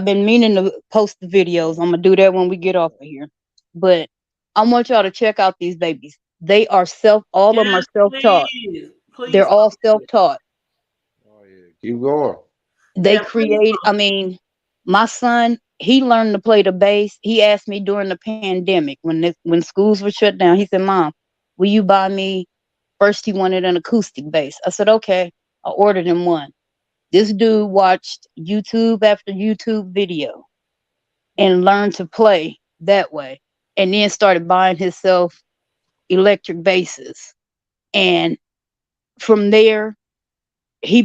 been meaning to post the videos. I'm gonna do that when we get off of here. But I want y'all to check out these babies. They are all of them are self-taught. They're all self-taught. Keep going. They create, my son, he learned to play the bass. He asked me during the pandemic when schools were shut down. He said, Mom, will you buy me? First, he wanted an acoustic bass. I said, okay. I ordered him one. This dude watched YouTube after YouTube video and learned to play that way. And then started buying himself electric basses. And from there, he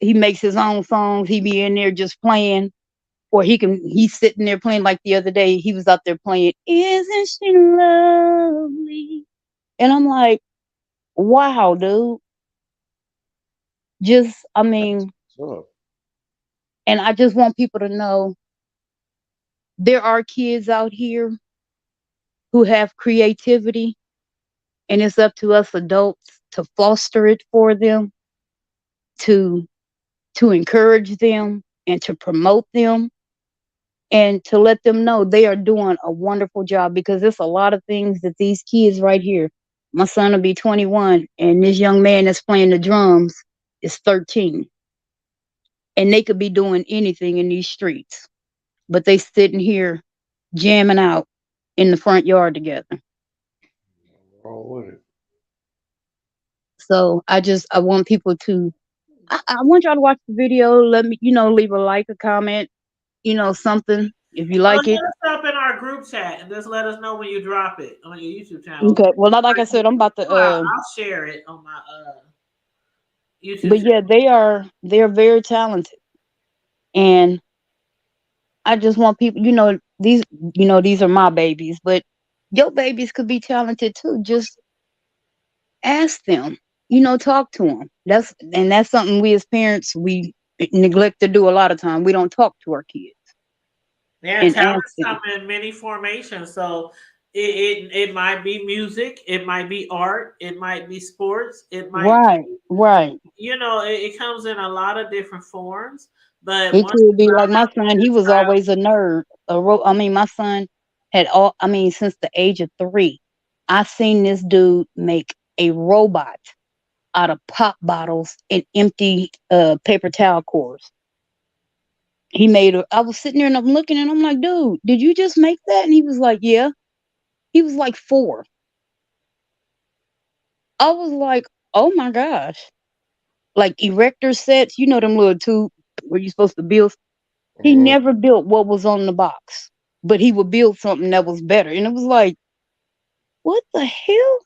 makes his own songs. He be in there just playing. Or he's sitting there playing, like the other day, he was out there playing, Isn't She Lovely? And I'm like, wow, dude. And I just want people to know there are kids out here who have creativity, and it's up to us adults to foster it for them, to encourage them and to promote them and to let them know they are doing a wonderful job, because there's a lot of things that these kids right here, my son will be 21 and this young man that's playing the drums is 13, and they could be doing anything in these streets, but they sitting here jamming out in the front yard together. So I want people to, I want y'all to watch the video. Let me, leave a like, a comment, something if you like it. Hit us up in our group chat and just let us know when you drop it on your YouTube channel. Okay. Well, like I said, I'm about to. I'll share it on my YouTube. But yeah, they're very talented, and I just want people, these are my babies, but your babies could be talented too. Just ask them, talk to them. That's something we as parents, we neglect to do a lot of time. We don't talk to our kids. Yeah, talents come in many formations. So it might be music, it might be art, it might be sports, it might right. It comes in a lot of different forms. But it could be like my son. He was always a nerd. My son had since the age of 3, I seen this dude make a robot out of pop bottles and empty paper towel cores. I was sitting there and I'm looking and I'm like, dude, did you just make that? And he was like, yeah. He was like 4. I was like, oh my gosh. Like erector sets, them little tube where you're supposed to build. He never built what was on the box, but he would build something that was better. And it was like, what the hell?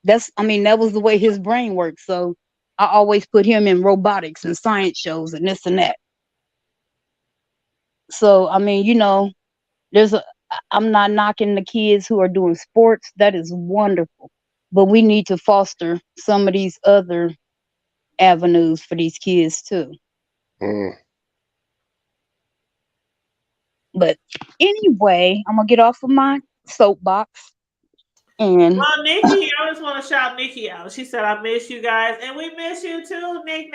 That was the way his brain worked. So I always put him in robotics and science shows and this and that. So, I'm not knocking the kids who are doing sports. That is wonderful. But we need to foster some of these other avenues for these kids too. But anyway, I'm gonna get off of my soapbox. And well, Nikki, I just want to shout Nikki out. She said, "I miss you guys, and we miss you too, Nick."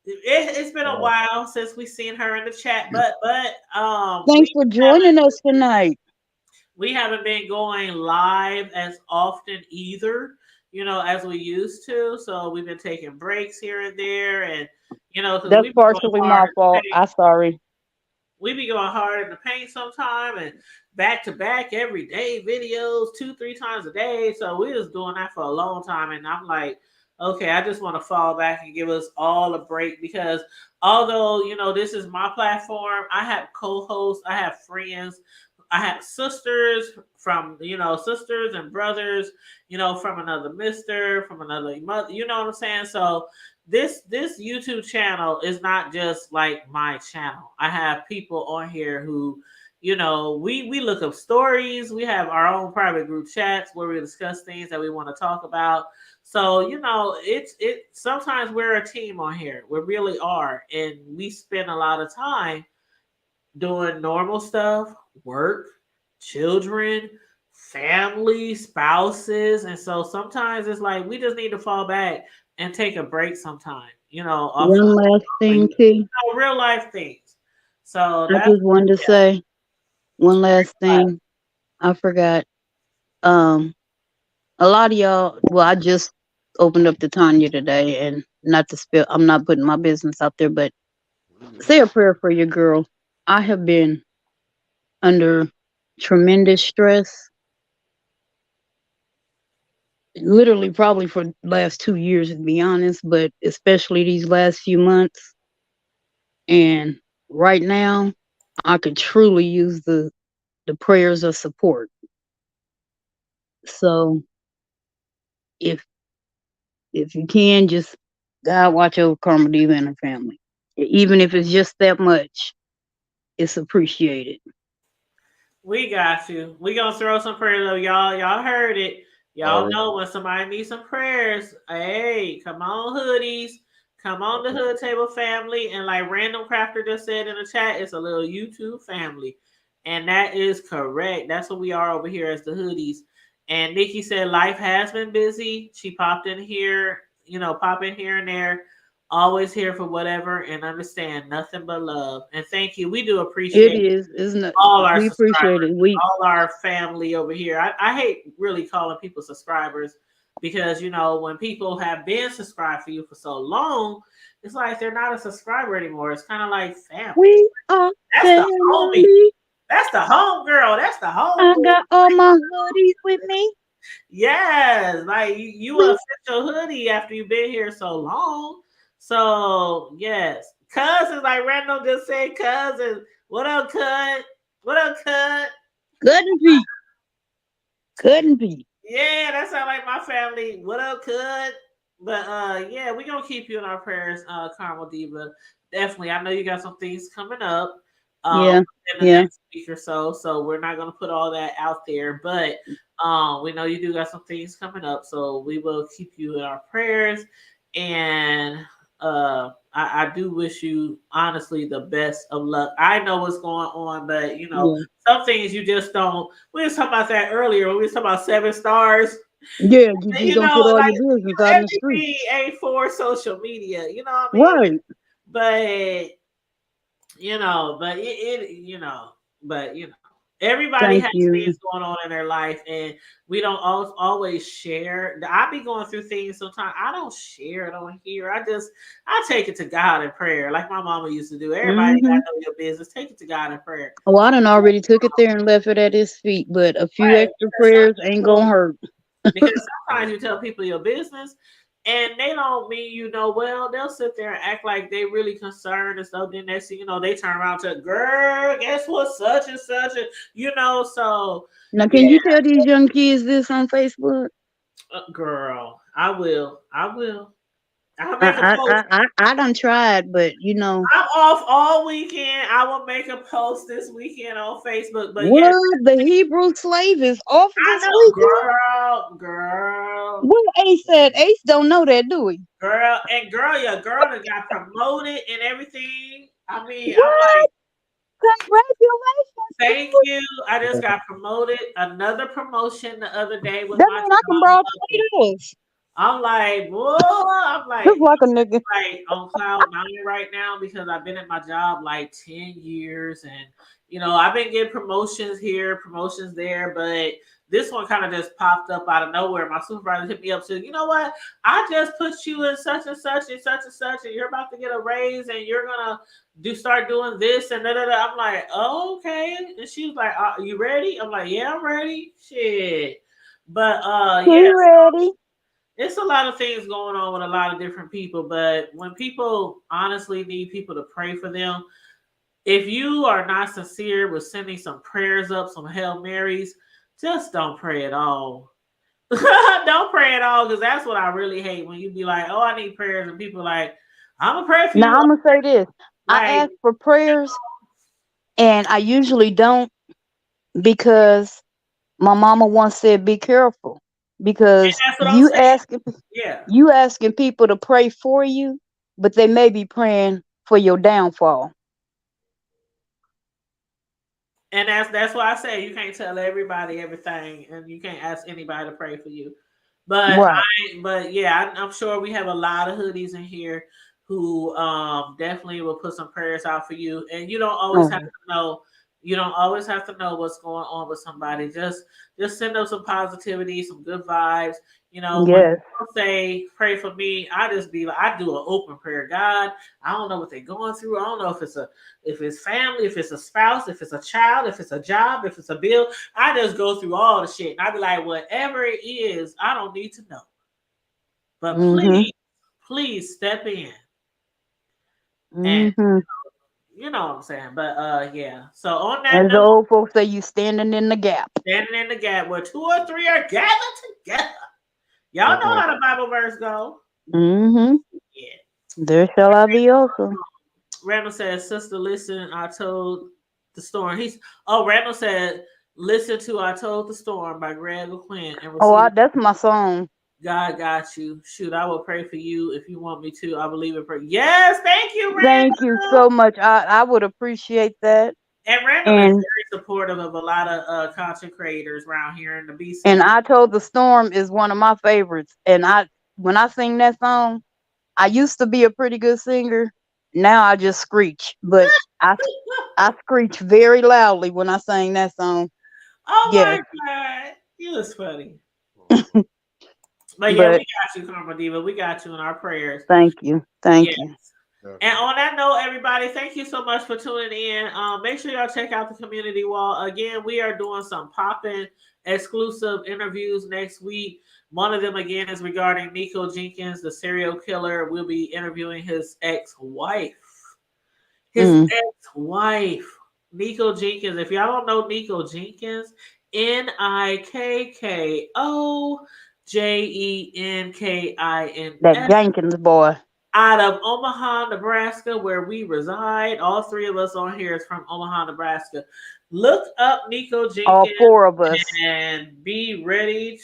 It's been a while since we seen her in the chat, but thanks for joining us tonight. We haven't been going live as often either, as we used to. So we've been taking breaks here and there, and that's partially my fault. I'm sorry. We be going hard in the paint sometime and back to back every day videos 2-3 times a day. So we was doing that for a long time. And I'm like, okay, I just want to fall back and give us all a break because although, this is my platform, I have co-hosts, I have friends, I have sisters from, sisters and brothers, from another mister, from another mother, you know what I'm saying? So this YouTube channel is not just like my channel. I have people on here who, we look up stories. We have our own private group chats where we discuss things that we want to talk about. So, sometimes we're a team on here. We really are. And we spend a lot of time doing normal stuff, work, children, family, spouses. And so sometimes it's like we just need to fall back and take a break sometime, one last thing, T. Real life things. So I just wanted to say one last thing. I forgot. A lot of y'all, well, I just opened up to Tanya today, and not to spill, I'm not putting my business out there, but say a prayer for your girl. I have been under tremendous stress. Literally probably for the last 2 years, to be honest, but especially these last few months. And right now, I could truly use the prayers of support. So if you can, just God watch over Karma Diva and her family. Even if it's just that much, it's appreciated. We got you. We gonna throw some prayers up, y'all. Y'all heard it. Y'all know when somebody needs some prayers. Hey, come on, hoodies. Come on, the Hood Table family. And like Random Crafter just said in the chat, it's a little YouTube family. And that is correct. That's what we are over here as the hoodies. And Nikki said life has been busy. She popped in here, pop in here and there. Always here for whatever and understand nothing but love. And thank you. We do appreciate it. Isn't it? All our we appreciate it. All our family over here. I hate really calling people subscribers because, when people have been subscribed for you for so long, it's like they're not a subscriber anymore. It's kind of like family. We are That's family. the homie. That's the home girl. That's the home. I got all my hoodies with me. Yes. Like you a official hoodie after you've been here so long. So, yes. Cousins, like Randall just said, cousins. What up, Cut? What up, Cut? Couldn't be. Couldn't be. Yeah, that sounds like my family. What up, Cut? But, yeah, we're going to keep you in our prayers, Karma Diva. Definitely. I know you got some things coming up in the next week or so. So, we're not going to put all that out there. But we know you do got some things coming up. So, we will keep you in our prayers. And I do wish you honestly the best of luck. I know what's going on, but some things you just don't. We were talking about that earlier when we were talking about 7 stars. Yeah, you just don't put all your business out in the street. Ain't for social media, you know what I mean? Right. But everybody has things going on in their life, and we don't always share. I be going through things sometimes. I don't share it on here. I take it to God in prayer, like my mama used to do. Everybody got to know your business. Take it to God in prayer. Oh, I done already took it there and left it at his feet, but a few extra prayers ain't gonna hurt. Because sometimes you tell people your business and they don't mean you know well. They'll sit there and act like they really concerned and stuff. Then next thing you know, they turn around to girl, guess what? Such and such, and so Now, can yeah, you tell these young kids this on Facebook? girl, I will. I'll make a I post. I I, I done tried, but I'm off all weekend. I will make a post this weekend on Facebook. But yeah, what, the Hebrew slave is off I this weekend? know, girl. What Ace said? Ace don't know that, do we? Girl, your girl that got promoted and everything. I mean, I'm What? like, Congratulations, thank dude. you. I just got promoted. Another promotion the other day with That my mean I can job. borrow $20. I'm like, whoa. I'm Just like a nigga. like on cloud nine right now because I've been at my job like 10 years and I've been getting promotions here, promotions there, but this one kind of just popped up out of nowhere. My supervisor hit me up, said, you know what? I just put you in such and such and such and such, and you're about to get a raise and you're gonna start doing this and da da da. I'm like, oh, okay. And she was like, are you ready? I'm like, yeah, I'm ready. Shit. But yeah. Ready? It's a lot of things going on with a lot of different people, but when people honestly need people to pray for them, if you are not sincere with sending some prayers up, some Hail Marys, just don't pray at all. Don't pray at all, because that's what I really hate when you be like, oh, I need prayers, and people like, I'm gonna pray for you. Now I'm gonna say this. I ask for prayers, and I usually don't because my mama once said, "Be careful," because you asking people to pray for you, but they may be praying for your downfall. And that's why I say you can't tell everybody everything, and you can't ask anybody to pray for you. But I'm sure we have a lot of hoodies in here who definitely will put some prayers out for you. And you don't always have to know. You don't always have to know what's going on with somebody. Just send them some positivity, some good vibes. When people say pray for me, I just be like, I do an open prayer. God, I don't know what they're going through. I don't know if it's family, if it's a spouse, if it's a child, if it's a job, if it's a bill. I just go through all the shit. And I be like, whatever it is, I don't need to know. But please step in. And you know what I'm saying. But yeah. So on that As note, the old folks say, you standing in the gap. Standing in the gap where 2 or 3 are gathered together. Y'all know how the Bible verse go. Yeah. There shall I be also. Randall said, "Sister, listen. I told the storm." Randall said, "Listen to I Told the Storm" by Greg Quinn. And That's my song. God got you. Shoot, I will pray for you if you want me to. I believe in prayer. Yes, thank you, Randall. Thank you so much. I would appreciate that. And Randall is very supportive of a lot of content creators around here in the BC. And I Told the Storm is one of my favorites. And when I sing that song, I used to be a pretty good singer. Now I just screech, but I screech very loudly when I sing that song. Oh my God, you was funny. But yeah, we got you, Karma Diva. We got you in our prayers. Thank you. Thank you. And on that note, everybody, thank you so much for tuning in. Make sure y'all check out the community wall. Again, we are doing some popping exclusive interviews next week. One of them, again, is regarding Nikko Jenkins, the serial killer. We'll be interviewing his ex-wife. Ex-wife, Nikko Jenkins. If y'all don't know Nikko Jenkins, NIKKOJENKINS. That Jenkins boy. Out of Omaha, Nebraska, where we reside. All 3 of us on here is from Omaha, Nebraska. Look up Nikko Jenkins. All 4 of us. And be ready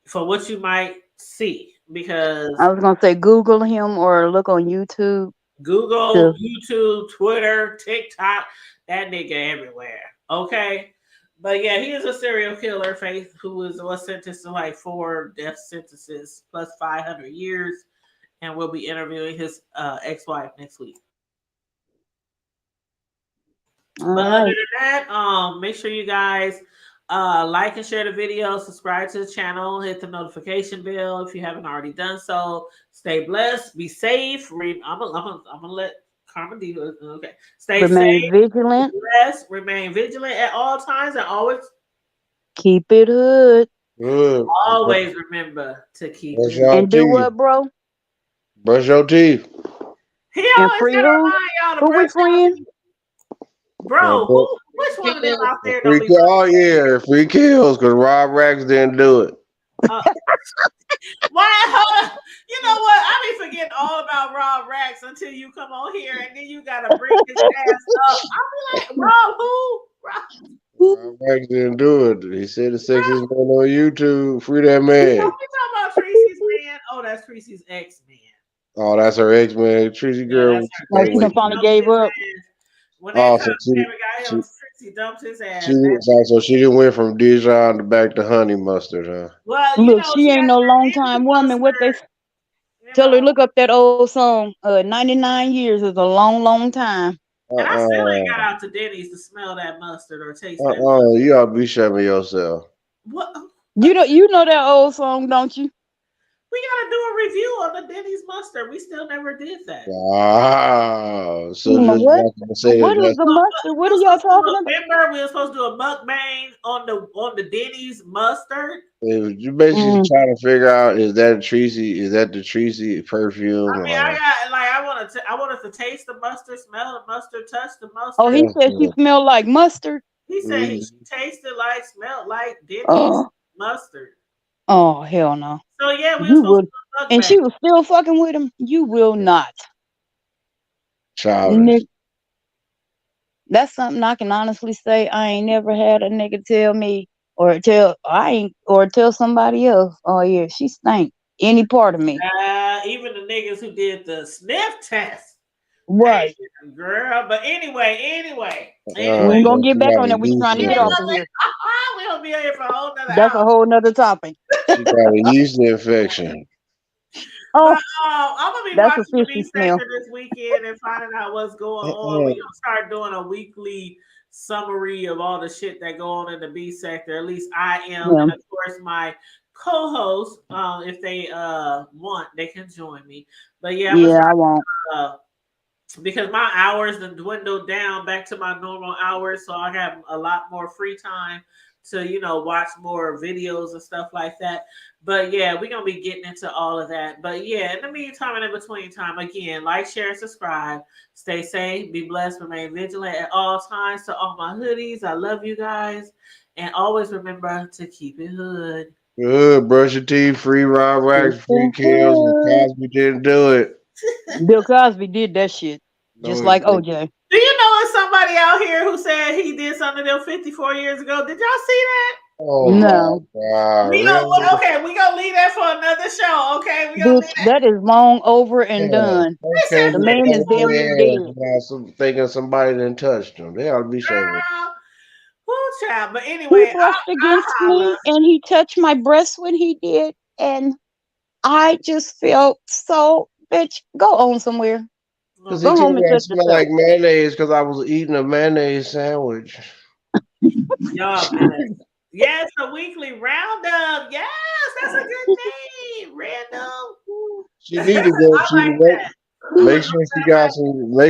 for what you might see. Because I was going to say Google him or look on YouTube. Google, YouTube, Twitter, TikTok. That nigga everywhere. Okay? But yeah, he is a serial killer, Faith, who was sentenced to like 4 death sentences plus 500 years. And we'll be interviewing his ex-wife next week. Other than that, make sure you guys like and share the video, subscribe to the channel, hit the notification bell if you haven't already done so. Stay blessed, be safe. I'm gonna let Karma Diva. Okay, Remain vigilant. Blessed, remain vigilant at all times, and always keep it hood. Good. Always remember to keep Brush it. your And do teeth. what, bro? Brush your teeth. He And always free gotta who? remind y'all to Who we brush y'all friend? teeth. Bro, which one of them out there don't Free be kill. Oh brushing their yeah, free kills because Rob Rax didn't do it. Why? Hold on. You know what? I be forgetting all about Rob Rax until you come on here, and then you gotta bring his ass up. I'll be like, Rob, who? Rob Rax didn't do it. He said the sexiest man on YouTube. Free that No, man. we talking about Tracy's man. Oh, that's Tracy's ex man. Oh, that's her ex man, Tracy Yeah, girl. that's Oh, her. she done finally Dumped gave his up. ass. When that Oh, time so Tammy got him, Tracy dumped his ass. so she didn't went from Dijon to back to honey mustard, huh? Well, Look, she ain't no long time woman. What they tell her? Look up that old song. 99 years is a long, long time. And I still ain't got out to Denny's to smell that mustard or taste that. You ought to be shaming yourself. What? You know that old song, don't you? We gotta do a review on the Denny's mustard. We still never did that. Wow. So just What? like to say What that is the mustard? What are y'all talking about? Remember, we were supposed to do a mukbang on the Denny's mustard. you basically trying to figure out is that Tracy? Is that the Tracy perfume? I mean, I wanted to taste the mustard, smell the mustard, touch the mustard. Oh, he said she smelled like mustard. He said he tasted like, smelled like Denny's Oh. mustard. Oh, hell no. So yeah, we were You supposed would. to do a And she mukbang. was still fucking with him. You will not. Childish. Nick, that's something I can honestly say. I ain't never had a nigga tell me or tell somebody else. Oh yeah, she stank. Any part of me. Even the niggas who did the sniff test. Right. Hey, girl, but anyway. We ain't gonna get back on that. We trying to get off of here. We don't be here for a whole nother That's hour. a whole nother topic. She got a yeast infection. Oh, I'm gonna be that's a watching the fishy B smell. sector this weekend and finding out what's going on. We're gonna start doing a weekly summary of all the shit that go on in the B sector. At least I am, Yeah. and of course my co-host, if they want, they can join me. But yeah, I'm Yeah, I won't. because my hours have dwindled down back to my normal hours, so I have a lot more free time to watch more videos and stuff like that. But yeah, we're gonna be getting into all of that. But yeah, in the meantime and in between time, again, like, share, subscribe, stay safe, be blessed, remain vigilant at all times. To all my hoodies, I love you guys, and always remember to keep it hood. Good. Brush your teeth. Free Rob Rax. Free kills. And Cosby didn't do it. Bill Cosby did that shit. Just like OJ. Do you know there's somebody out here who said he did something to them 54 years ago? Did y'all see that? Oh No. my God. We gonna leave that for another show. Okay, we gonna Bitch, that is long over and done. Okay, The man is damn near dead. Thinking somebody done touched him. They ought to be shaming. Woo, child. But He anyway, brushed against me and he touched my breast when he did. And I just felt so, bitch, go on somewhere. Because he Go told home me and I touch smell yourself. like mayonnaise because I was eating a mayonnaise sandwich. y'all best. Yes, a weekly roundup. Yes, that's a good name. Random. She need to go. Make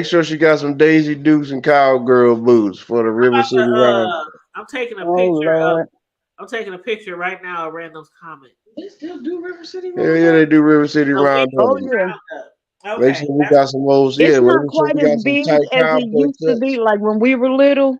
sure she got some Daisy Dukes and cowgirl boots for the River City Round. I'm taking a Oh, picture Lord. I'm taking a picture right now of Random's comment. They still do River City Hell yeah, they do River City A Round. weekly yeah. roundup. Okay. Make sure we got some most. It's Yeah, not make sure quite we as got some big tight as it cowboy used to cuts. be. Like when we were little,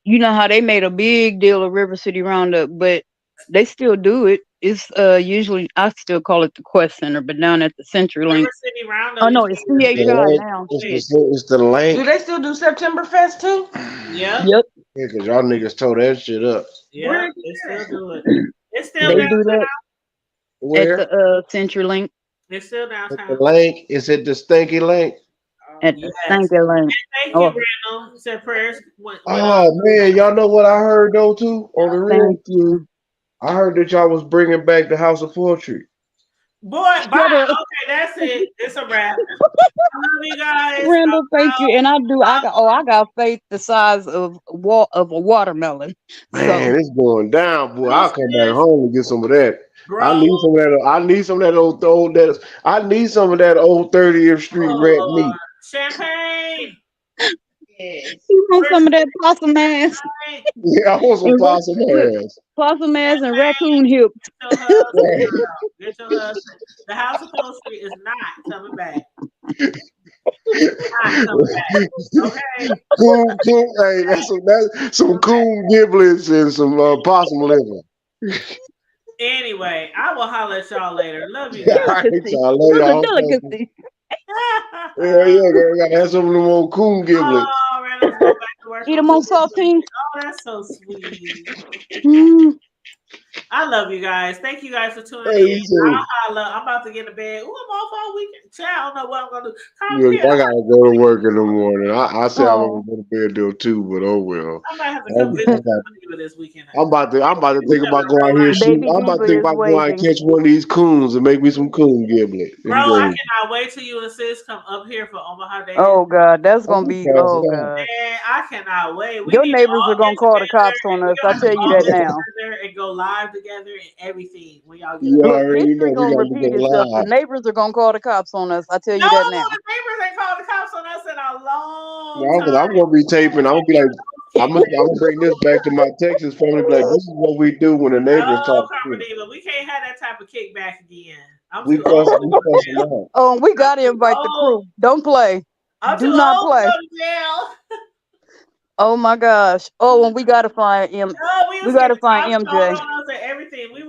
you know how they made a big deal of River City Roundup, but they still do it. It's usually, I still call it the Quest Center, but down at the CenturyLink. River City Roundup. Oh no, it's CHI now. It's the link. Do they still do September Fest too? Yeah. Yep. Yeah, because y'all niggas tore that shit up. Yeah, they still do it. It's still They downtown. do that Where? at the CenturyLink. It's still At downtown. the link? Is it the stinky link? At the CenturyLink. Thank you, Randall. Said prayers. Oh man, y'all know what I heard though too on the real. Thank you. I heard that y'all was bringing back the House of Poetry. Boy, bye. Okay, that's it. It's a wrap. I love you guys. Randall, thank you. And I got faith the size of a watermelon. Man, it's going down, boy. I'll come back home and get some of that. I need some of that. I need some of that old. I need some of that old 30th Street red meat. Champagne. Yes. You want some of that possum ass? Yeah, I want some And possum look, ass. possum ass and raccoon hips. Get your husband, girl. Get your husband. The house upholstery is not coming back. Not coming back. Okay. Coon, hey, that's some coon giblets and some possum liver. Anyway, I will holler at y'all later. Love you All guys. right, Delicacy. y'all. Love It's a y'all. delicacy. Yeah, girl, we gotta have some of them old coon giblets. Oh, Randall's go back to work Eat on them on Tuesday. saltine. Oh, that's so sweet. Mm. I love you guys. Thank you guys for tuning Hey, in. so, I'll holler. I'm about to get in bed. Ooh, I'm off all weekend. Child, I don't know what I'm gonna do. yeah, I gotta go to work in the morning. I said I Oh. was gonna go to bed till 2, but oh well. I might have to come visit Diva this weekend. I'm about to think about going out here shooting. Baby I'm about to Diva think is about going out and waiting. catch one of these coons and make me some coon giblet. Bro, I cannot wait till you and sis come up here for Omaha Day. Oh God, that's gonna I'm be. passing Oh out. God, Man, I cannot wait. We your need to neighbors all are gonna get call the together. cops on We us. I got tell to you all that get now. together and go live together and everything when y'all get You up. Look, already know history we gonna got to repeat go itself. The live. neighbors are gonna call the cops on us. I tell No, you that now. the neighbors ain't called the cops on us in a long No, time. I'm gonna be taping. I'm gonna be like, I'm gonna bring this back to my Texas family. Be like, this is what we do when the neighbors No, talk Carmen shit. Diva, we can't have that type of kickback again. I'm We too old to go to cuss them jail. out. Oh, we gotta invite the Oh, crew. Don't play. I'm too Do not old to play. go to jail. Oh my gosh. Oh, and we gotta find Oh, we We was getting gotta the find cops called MJ. on us and everything. We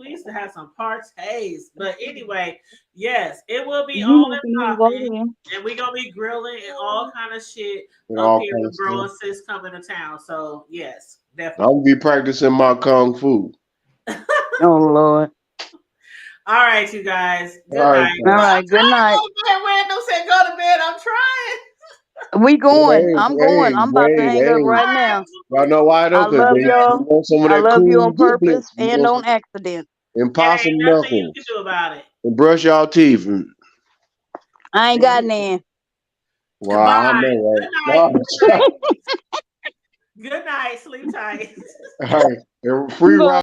used to have some parties. But anyway, yes, it will be You on making and me popping. vote in. And we're gonna be grilling and all kind of shit And up all here kind when of bro stuff. and sis come into town. So yes, I'm definitely. gonna be practicing my kung fu. Oh Lord. All right, you guys. Good All right, night. All Well, I'm right, good trying to night. go to bed. Randall said go to bed. I'm trying. We going. I'm going. I'm about to wait, hang up hey. right now. Y'all know why though? I Because love they y'all. want some of I that love you on coon purpose giblets. You and want on some accident. and There possum ain't nothing you can knuckles. do about it. And brush y'all teeth. And, I ain't got none. well, I Bye. know, Good right? night. Good night. Sleep tight. All right. And free Bye. ride.